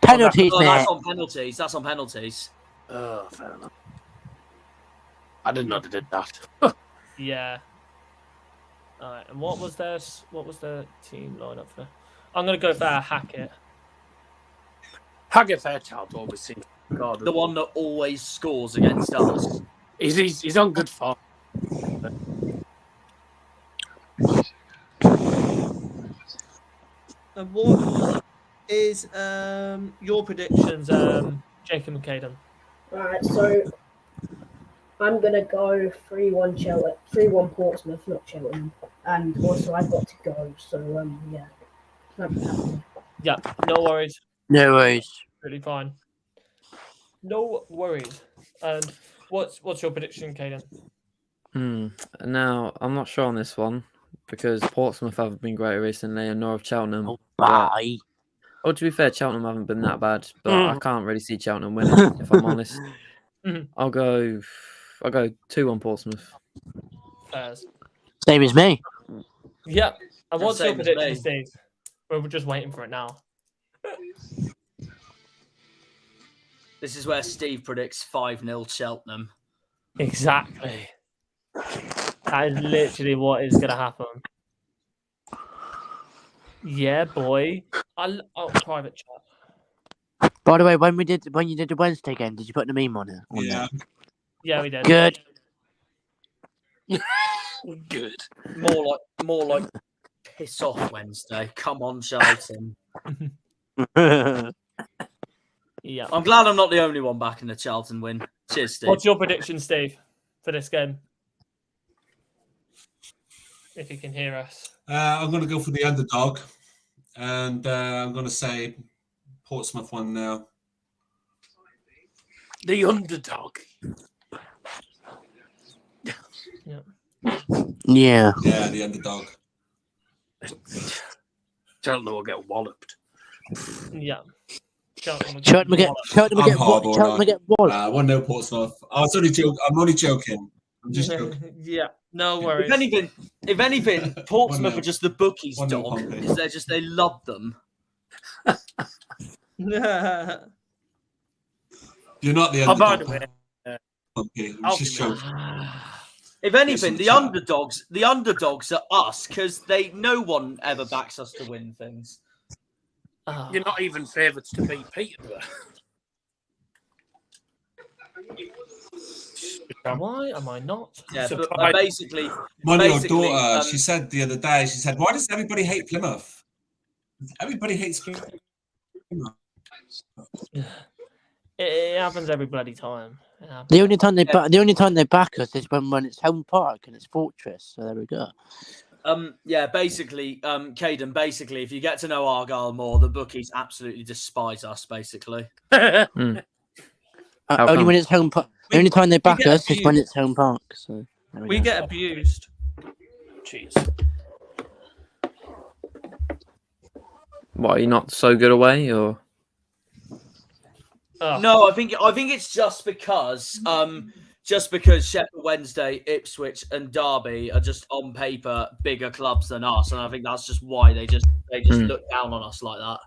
Penalties, mate. That's on penalties. Oh, fair enough. I didn't know they did that. Yeah. All right. And what was their team lineup for? I'm gonna go for Hackett. Hackett Fairchild always seems the one that always scores against us. He's on good form. And what is your predictions, Jacob and Caden? Right, so I'm gonna go 3-1 Portsmouth, not Cheltenham, and also I've got to go. So yeah. Yeah, no worries. No worries. Really fine. No worries. And what's your prediction, Caden? Now I'm not sure on this one because Portsmouth haven't been great recently, and nor have Cheltenham. Oh, bye. To be fair, Cheltenham haven't been that bad, but I can't really see Cheltenham winning, if I'm honest. I'll go 2-1 Portsmouth. Fairs. Same as me. Yep. And what's your prediction, Steve? We're just waiting for it now. This is where Steve predicts 5-0 Cheltenham. Exactly. That is literally what is going to happen. Yeah, boy. Private chat. By the way, when you did the Wednesday game, did you put the meme on it? Yeah. Yeah, we did. Good. Good. More like piss off Wednesday. Come on, Charlton. Yeah. I'm glad I'm not the only one back in the Charlton win. Cheers, Steve. What's your prediction, Steve, for this game? If you can hear us. I'm going to go for the underdog, and I'm going to say Portsmouth 1-0. The underdog. Yeah. Yeah, the underdog. Cheltenham will get walloped. Yeah. Cheltenham get walloped. 1-0 Portsmouth. I'm only joking. I'm just joking. Yeah. No worries. If anything, Portsmouth are just the bookies' dog because they love them. You're not the underdog. Okay, I'm just joking. If anything, the underdogs are us because no one ever backs us to win things. You're not even favourites to beat Peterborough. Why am I not? Yeah, but basically, your daughter, she said the other day, she said, "Why does everybody hate Plymouth? Everybody hates Plymouth." It happens every bloody time. The only time they back us is when it's home park and it's Fortress. So there we go. Basically, Caden, basically, if you get to know Argyle more, the bookies absolutely despise us, basically. Only when it's home park. The only time they back us is when it's home park. So we get abused. Jeez. What, are you not so good away, or? No, I think it's just because Sheffield Wednesday, Ipswich, and Derby are just on paper bigger clubs than us, and I think that's just why they just look down on us like that.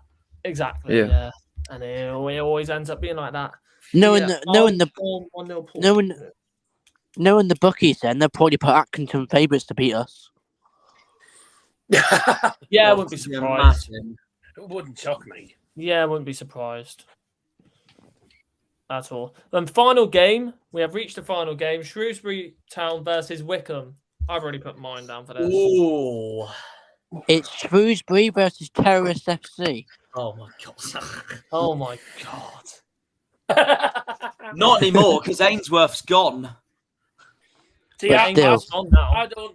Exactly. Yeah. And it always ends up being like that. Knowing the bookies, then they'll probably put Accrington favourites to beat us. Yeah, I wouldn't be surprised. It wouldn't shock me. Yeah, I wouldn't be surprised at all. Final game. We have reached the final game. Shrewsbury Town versus Wickham. I've already put mine down for this. Ooh. It's Shrewsbury versus Terrorist FC. Oh my god. Oh my god. Not anymore, because Ainsworth's gone. See, I don't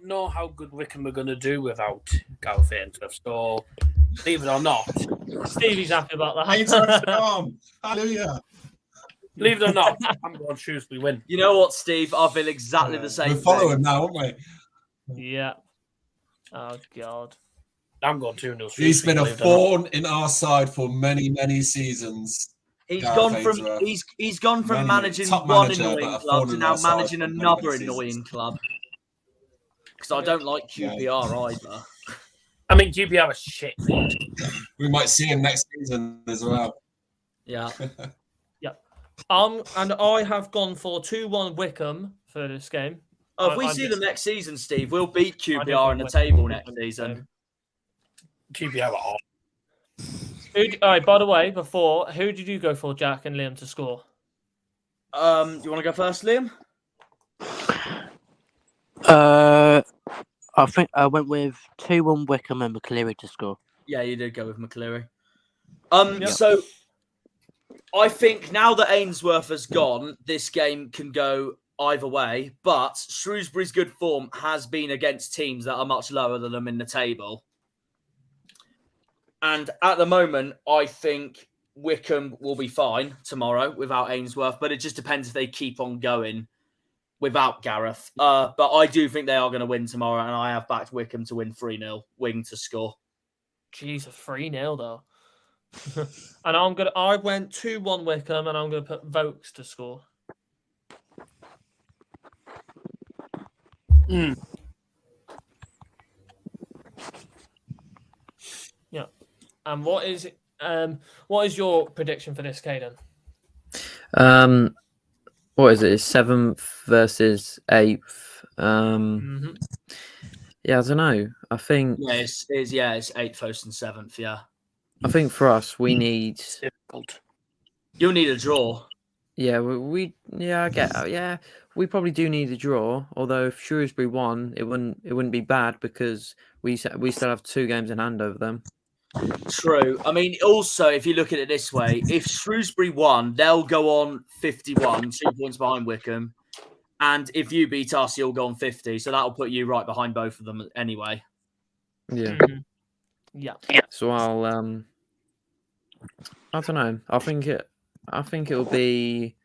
know how good Wickham are going to do without Gareth Ainsworth, so believe it or not. Stevie's happy about that. Ainsworth's gone. Hallelujah. Believe it or not, I'm going Shrewsbury win. You know what, Steve? I feel exactly the same. We're following now, aren't we? Yeah. Oh, God. I'm going 2-0. He's been a thorn in our side for many, many seasons. He's gone from managing one annoying club to now managing another annoying club. Because I don't like QPR either. I mean, QPR is shit. We might see him next season as well. Yeah. Yeah. And I have gone for 2-1 Wickham for this game. Oh, if we see them next season, Steve, we'll beat QPR in the table next season. QPR are off. All right, by the way, who did you go for, Jack and Liam, to score? Do you want to go first, Liam? I think I went with 2-1 Wickham and McCleary to score. Yeah, you did go with McCleary. So I think now that Ainsworth has gone, this game can go either way. But Shrewsbury's good form has been against teams that are much lower than them in the table. And at the moment, I think Wickham will be fine tomorrow without Ainsworth, but it just depends if they keep on going without Gareth. But I do think they are going to win tomorrow, and I have backed Wickham to win 3-0, Wing to score. Jesus, 3-0 though. And I went 2-1 Wickham, and I'm going to put Vokes to score. Yeah. And what is your prediction for this, Caden? What is it? 7th versus 8th. Yeah, I don't know. I think it's 8th, 1st, and 7th. Yeah. I think for us, we need. You'll need a draw. Yeah, I get. Yeah, we probably do need a draw. Although if Shrewsbury won, it wouldn't be bad because we still have 2 games in hand over them. True. I mean, also, if you look at it this way, if Shrewsbury won, they'll go on 51, 2 points behind Wickham. And if you beat us, you'll go on 50. So that'll put you right behind both of them anyway. Yeah. Yeah. So I'll I don't know. I think it'll be.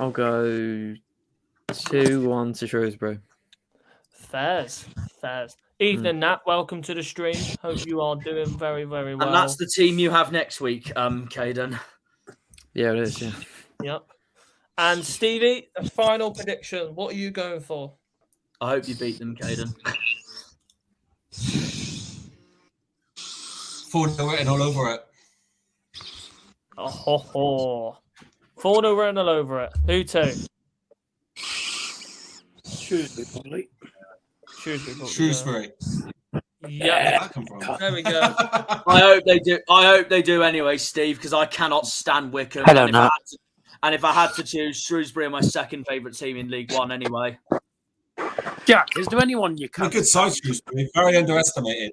I'll go 2-1 to Shrewsbury. Fairs. Evening, Nat. Welcome to the stream. Hope you are doing very, very well. And that's the team you have next week, Caden. Yeah, it is. Yeah. Yep. And Stevie, a final prediction. What are you going for? I hope you beat them, Caden. 4-0 written all over it. Oh, 4-0 written all over it. Who to? Shrewsbury, probably. Shrewsbury. Yeah, that come from? There we go. I hope they do. I hope they do anyway, Steve, because I cannot stand Wickham. I don't know. And if I had to choose, Shrewsbury are my second favourite team in League One anyway. Jack, is there anyone you can't? A good side, Shrewsbury. Very underestimated.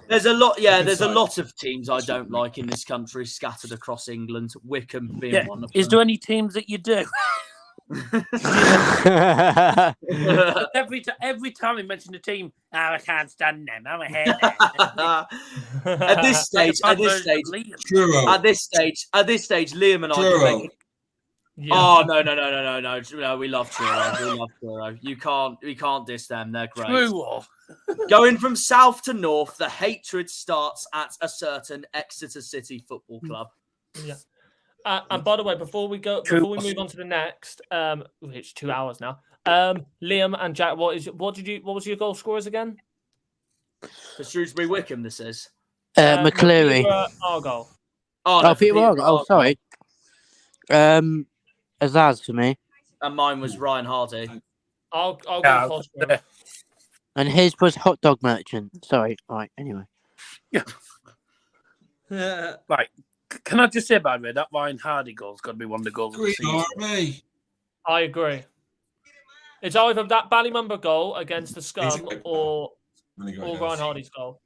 There's a lot. Yeah, there's a lot of teams I don't like in this country, scattered across England. Wickham being one of them. Is there any teams that you do? every time we mention a team, I can't stand them. I'm a hater. At this stage, Liam and I can make. Yeah. Oh no! We love Truro. We can't diss them. They're great. Truro. Going from south to north, the hatred starts at a certain Exeter City Football Club. Yeah. And by the way, before we move on to the next, it's 2 hours now. Liam and Jack, what was your goal scorers again? For Shrewsbury Wickham, this is McCleary. Argyle. Peterborough Argyle. Oh, sorry. Azaz for me. And mine was Ryan Hardy. I'll go Posh. And his was Hot Dog Merchant. Sorry. All right. Anyway. Right. Can I just say, by the way, that Ryan Hardy goal's got to be one of the goals of the season. I agree. It's either that Ballymumba goal against the Scum or Ryan Hardy's goal.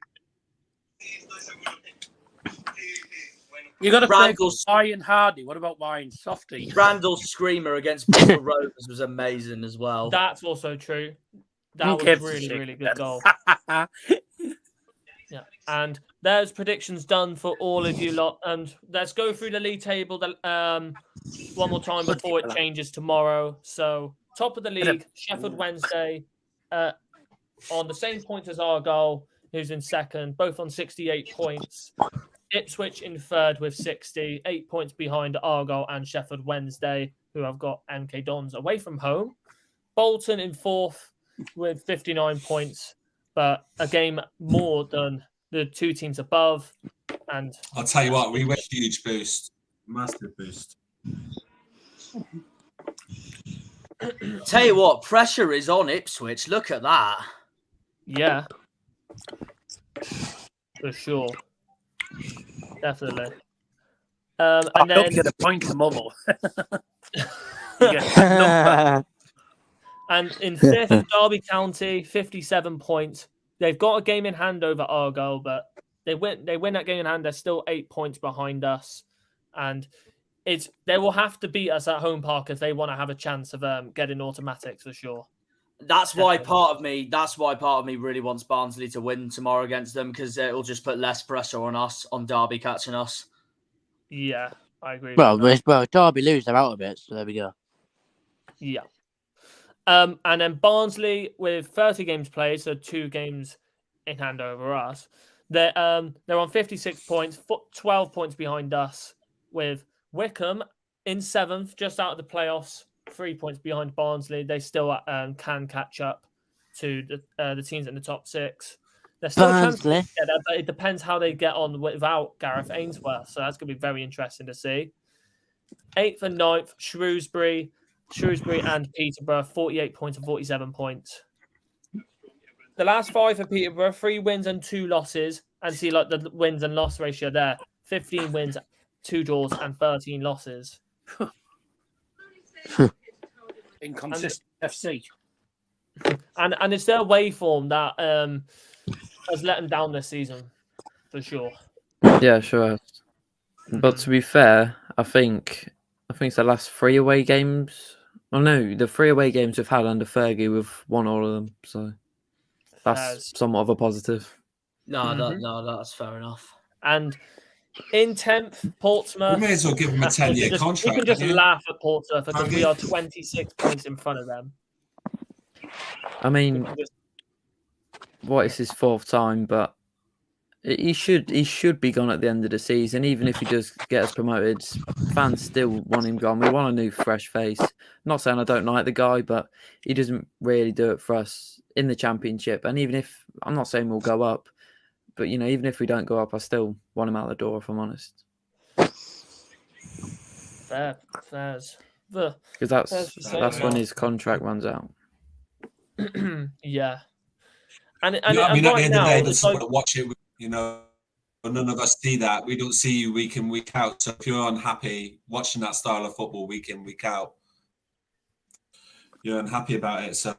You got to play Ryan Hardy. What about Ryan Softy? Randall's screamer against Bristol Rovers was amazing as well. That's also true. That was a really good goal. Yeah, and there's predictions done for all of you lot. And let's go through the league table one more time before it changes tomorrow. So, top of the league, Sheffield Wednesday, on the same points as Argyle, who's in second, both on 68 points. Ipswich in third with 60, 8 points behind Argyle and Sheffield Wednesday, who have got MK Dons away from home. Bolton in fourth with 59 points, but a game more than the two teams above. And I'll tell you what, we went a huge boost. Massive boost. Tell you what, pressure is on Ipswich. Look at that. Yeah. For sure. Definitely. And I then don't get a point tomorrow. And in fifth, Derby County, 57 points. They've got a game in hand over Argyle, but they win that game in hand. They're still 8 points behind us, and they will have to beat us at Home Park if they want to have a chance of getting automatics for sure. That's why part of me really wants Barnsley to win tomorrow against them, because it will just put less pressure on us, on Derby catching us. Yeah, I agree. Well, Derby lose, they're out of it, so there we go. Yeah. And then Barnsley with 30 games played, so 2 games in hand over us. They're on 56 points, 12 points behind us, with Wickham in 7th, just out of the playoffs, 3 points behind Barnsley. They still can catch up to the teams in the top 6. They're still Barnsley. But it depends how they get on without Gareth Ainsworth, so that's going to be very interesting to see. 8th and 9th, Shrewsbury and Peterborough, 48 points and 47 points. The last 5 for Peterborough, 3 wins and 2 losses. And see like the wins and loss ratio there. 15 wins, 2 draws, and 13 losses. Inconsistent FC. And it's their away form that has let them down this season, for sure. Yeah, sure. But to be fair, I think it's the last 3 away games. Oh no, the 3 away games we've had under Fergie, we've won all of them. So that's somewhat of a positive. No, that's fair enough. And in 10th, Portsmouth. We may as well give them a 10-year contract. We can just laugh at Portsmouth because we are 26 points in front of them. I mean, what is his 4th time? But he should be gone at the end of the season. Even if he does get us promoted, fans still want him gone. We want a new, fresh face. Not saying I don't like the guy, but he doesn't really do it for us in the Championship. And even if I'm not saying we'll go up, but even if we don't go up, I still want him out the door. If I'm honest. Fairs. Because that's when his contract runs out. Yeah. And I mean, at the right end now, of the day, it's there's someone to watch it. You know, none of us see that. We don't see you week in, week out. So if you're unhappy watching that style of football week in, week out, you're unhappy about it. So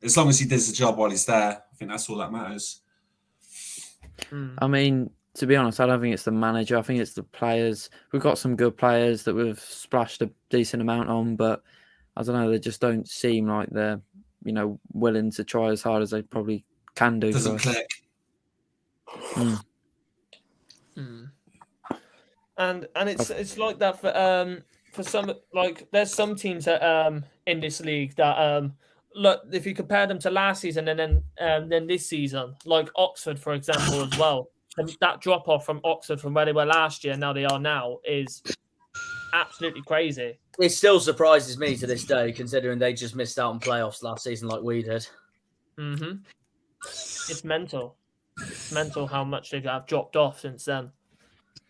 as long as he does the job while he's there, I think that's all that matters. I mean, to be honest, I don't think it's the manager. I think it's the players. We've got some good players that we've splashed a decent amount on, but I don't know. They just don't seem like they're, you know, willing to try as hard as they probably can do. Doesn't click. And it's like that for some, like there's some teams that in this league that look, if you compare them to last season and then this season, like Oxford for example as well, that drop off from Oxford from where they were last year now they are now is absolutely crazy. It still surprises me to this day, considering they just missed out on playoffs last season like we did. It's mental. It's mental how much they have dropped off since then.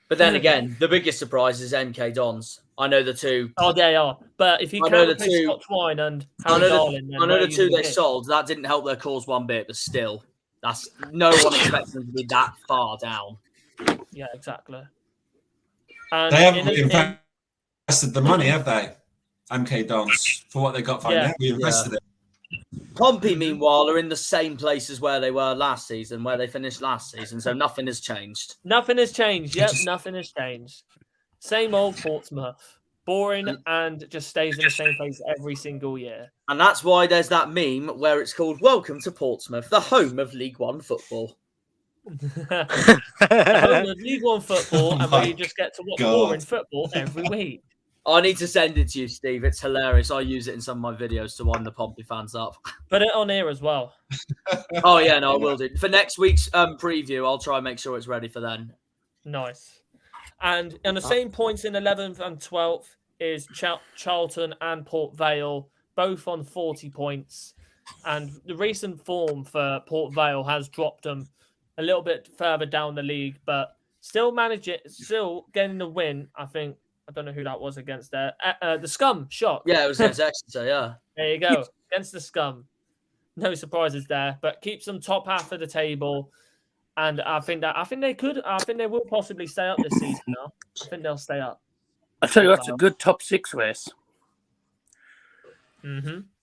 But then again, the biggest surprise is MK Dons. I know the two. Oh, they are. But if you can't replace Scott Twine and Harry Darling, I know the two they sold. That didn't help their cause one bit, but still, that's no one expects them to be that far down. Yeah, exactly. And they haven't invested the money, have they? MK Dons for what they got financially. We invested it. Pompey, meanwhile, are in the same place as where they were last season, where they finished last season. So nothing has changed. Nothing has changed. Yep, nothing has changed. Same old Portsmouth. Boring and just stays in the same place every single year. And that's why there's that meme where it's called "Welcome to Portsmouth, the home of League One football." The home of League One football, and where you just get to watch boring football every week. I need to send it to you, Steve. It's hilarious. I use it in some of my videos to wind the Pompey fans up. Put it on here as well. Oh, yeah, no, I will do. For next week's preview, I'll try and make sure it's ready for then. Nice. And on the same points in 11th and 12th is Charlton and Port Vale, both on 40 points. And the recent form for Port Vale has dropped them a little bit further down the league, but still getting the win, I think. I don't know who that was against there. The Scum, shock. Yeah, it was against Exeter, yeah. There you go. Against the Scum. No surprises there, but keeps them top half of the table. And I think they will possibly stay up this season now. I think they'll stay up. I tell you that's a good top 6 race.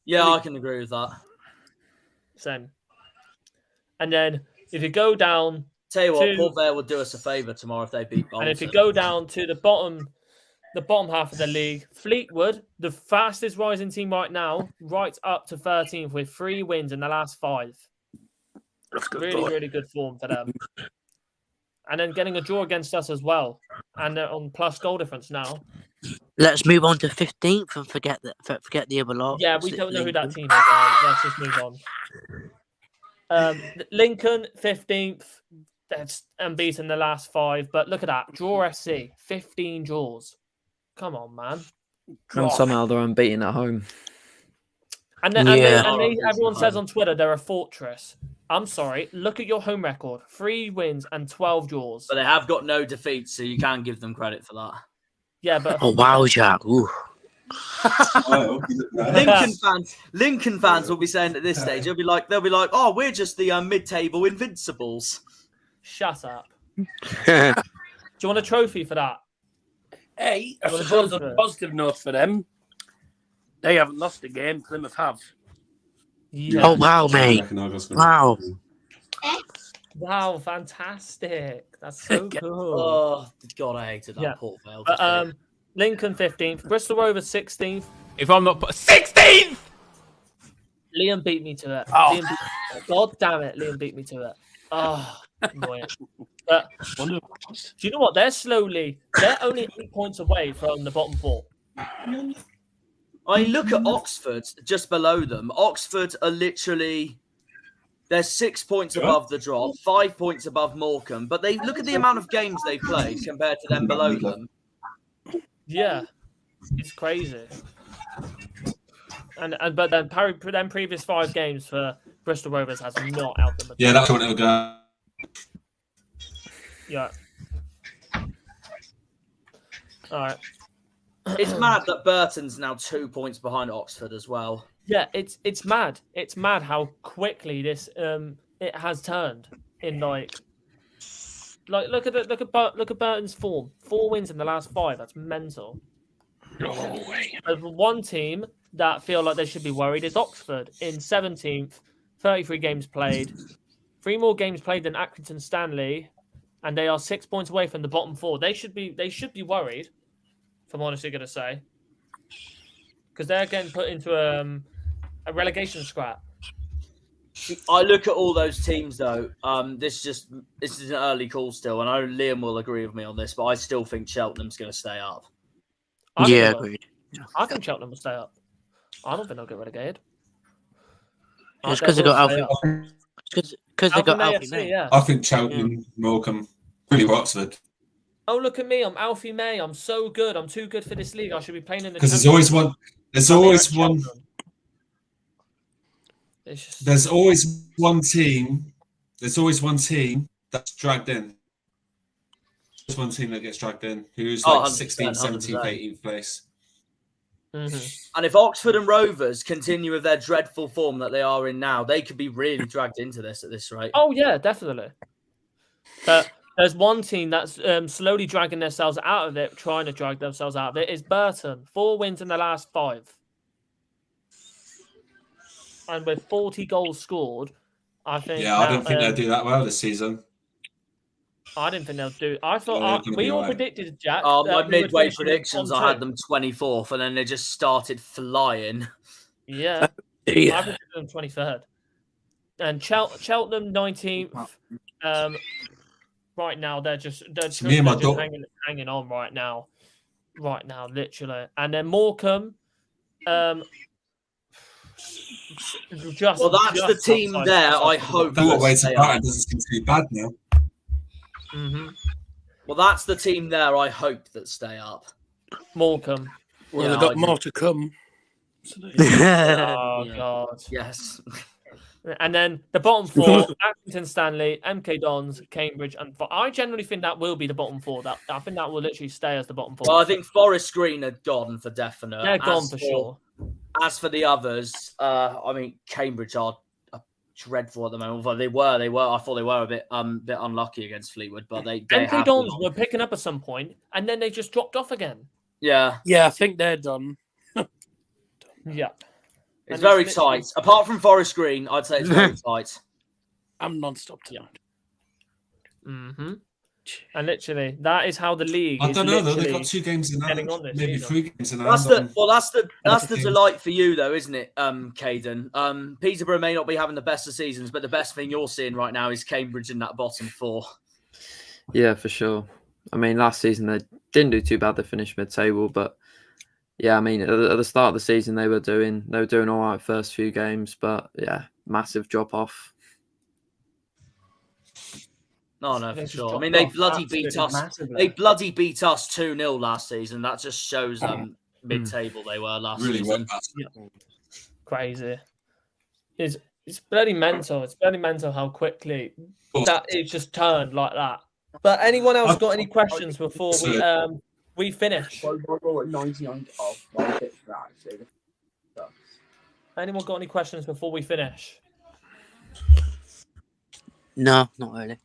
Yeah, I can agree with that. Same. And then if you go down, tell you what, Port Vale would do us a favour tomorrow if they beat Bolton. And if you go down to the bottom half of the league, Fleetwood, the fastest rising team right now, right up to 13th with 3 wins in the last 5. That's good. Really good form for them. And then getting a draw against us as well, and they're on plus goal difference now. Let's move on to 15th and forget the other lot. Yeah, we don't know who that team is. Let's just move on. Lincoln 15th. That's unbeaten the last 5, but look at that. Draw SC, 15 draws. Come on, man. And somehow they're unbeaten at home. And everyone says on Twitter they're a fortress. I'm sorry. Look at your home record. 3 wins and 12 draws. But they have got no defeats, so you can give them credit for that. Yeah, but... Oh, wow, Jack. Ooh. Lincoln fans will be saying at this stage, they'll be like, oh, we're just the mid-table invincibles. Shut up. Do you want a trophy for that? Hey, I suppose on a positive note for them, they haven't lost a game. Plymouth have. Yeah. Oh, wow, mate. Wow. Wow, fantastic. That's so cool. Oh, God, I hated that Port Vale. Lincoln 15th, Bristol Rovers 16th. If I'm not 16th! Liam beat me to it. Oh. God damn it, Liam beat me to it. Oh, annoying. But do you know what? They're only 8 points away from the bottom 4. I look at Oxford just below them. Oxford are literally, they're 6 points above the drop, 5 points above Morecambe, but they look at the amount of games they've played compared to them below them. Yeah, it's crazy. But then previous 5 games for Bristol Rovers has not helped them. Yeah, that's what it'll go. Yeah. All right. It's mad that Burton's now 2 points behind Oxford as well. Yeah, it's mad. It's mad how quickly this it has turned in like look at Burton's form. 4 wins in the last 5. That's mental. There's one team that feel like they should be worried is Oxford in 17th, 33 games played, 3 more games played than Accrington Stanley, and they are 6 points away from the bottom 4. They should be worried. If I'm honestly going to say, because they're getting put into a relegation scrap. I look at all those teams though. This is an early call still, and I know Liam will agree with me on this, but I still think Cheltenham's going to stay up. Agreed. I think Cheltenham will stay up. I don't think they'll get relegated. It's because they got Alfie. Because they got Alfie May. Yeah. I think Cheltenham, Morecambe, really Oxford. Oh, look at me! I'm Alfie May. I'm so good. I'm too good for this league. I should be playing in the. Because there's always one. There's always one. There's always one team. There's always one team that's dragged in. There's one team that gets dragged in who's like 16th, 17th, 18th place. And if Oxford and Rovers continue with their dreadful form that they are in now, they could be really dragged into this at this rate. Oh yeah, definitely. But there's one team that's slowly dragging themselves out of it, trying to drag themselves out of it. Is Burton. 4 wins in the last 5. And with 40 goals scored, I think. Yeah, I don't think they'll do that well this season. I didn't think they'll do. I thought we all predicted Jack. My midway predictions, I had them 24th, and then they just started flying. Yeah, I predicted them 23rd, and Cheltenham 19th. Right now, they're just hanging on right now, literally. And then Morecambe. That's the team there. I hope. That way to Brighton doesn't seem to be bad now. Well, that's the team there. I hope that stay up. Morecambe. Well, they've got more to come. Oh God. Yes. And then the bottom 4: Accrington Stanley, MK Dons, Cambridge, and I generally think that will be the bottom 4. I think that will literally stay as the bottom 4. Well, I think Forest Green are gone for definite. They're gone for sure. As for the others, I mean, Cambridge are dreadful at the moment. Although they were. I thought they were a bit unlucky against Fleetwood, but they MK Dons were picking up at some point, and then they just dropped off again. Yeah. Yeah, I think they're done. Yeah. It's very tight. Apart from Forest Green, I'd say it's very tight. I'm non-stop tonight. And literally, that is how the league. I don't know though. They've got 2 games in hand, maybe 3 games in hand. That's the delight for you though, isn't it, Caden? Peterborough may not be having the best of seasons, but the best thing you're seeing right now is Cambridge in that bottom 4. Yeah, for sure. I mean, last season they didn't do too bad. They finished mid-table, but yeah, I mean, at the start of the season they were doing all right first few games, but yeah, massive drop off. No, for sure. I mean, they bloody beat us. They bloody beat us 2-0 last season. That just shows mid-table they were last season. Crazy. It's bloody mental. It's bloody mental how quickly that it just turned like that. But anyone else got any questions before we finish? Anyone got any questions before we finish? No, not really.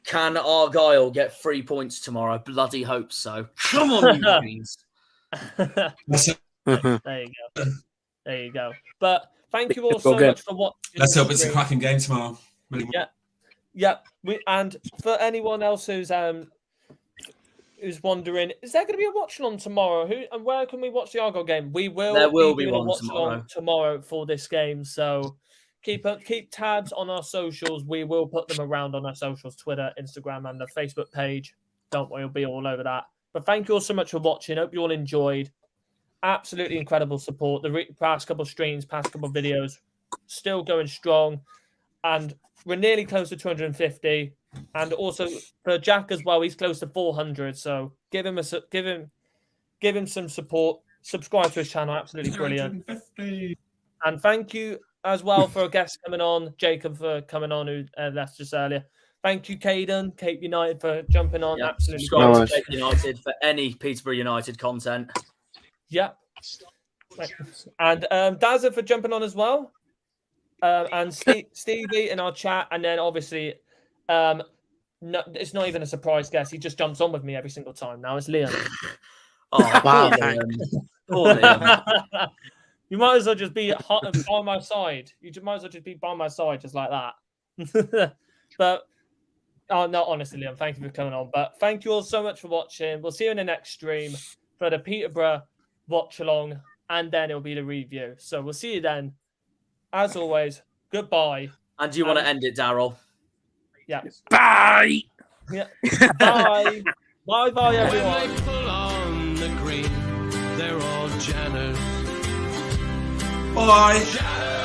Can Argyle get 3 points tomorrow? I bloody hope so. Come on, you Greens. There you go. But thank you all so much for watching. Let's hope it's a cracking game tomorrow. Yeah. And for anyone else who's wondering, is there going to be a watch along tomorrow? And where can we watch the Argyle game? There will be one tomorrow for this game. So keep tabs on our socials. We will put them around on our socials: Twitter, Instagram, and the Facebook page. Don't worry, we'll be all over that. But thank you all so much for watching. Hope you all enjoyed. Absolutely incredible support. The past couple of streams, past couple of videos, still going strong, and we're nearly close to 250. And also for Jack as well, he's close to 400. So give him some support. Subscribe to his channel. Absolutely brilliant. And thank you as well for a guest coming on, Jacob for coming on, who left just earlier. Thank you, Caden, Cape United, for jumping on. Yep. Absolutely Subscribe to Cape United for any Peterborough United content. Yep. And Dazza for jumping on as well. And Stevie in our chat. And then obviously, no, it's not even a surprise guest. He just jumps on with me every single time. Now it's Liam. Oh, Wow, poor Liam. You might as well just be by my side. You might as well just be by my side, just like that. But no, honestly, Liam, thank you for coming on. But thank you all so much for watching. We'll see you in the next stream for the Peterborough watch along, and then it'll be the review. So we'll see you then. As always, goodbye. And do you want to end it, Daryl? Yeah. Bye. Yeah. Bye. Bye, everyone. When they pull on the green, they're all Janners. Bye.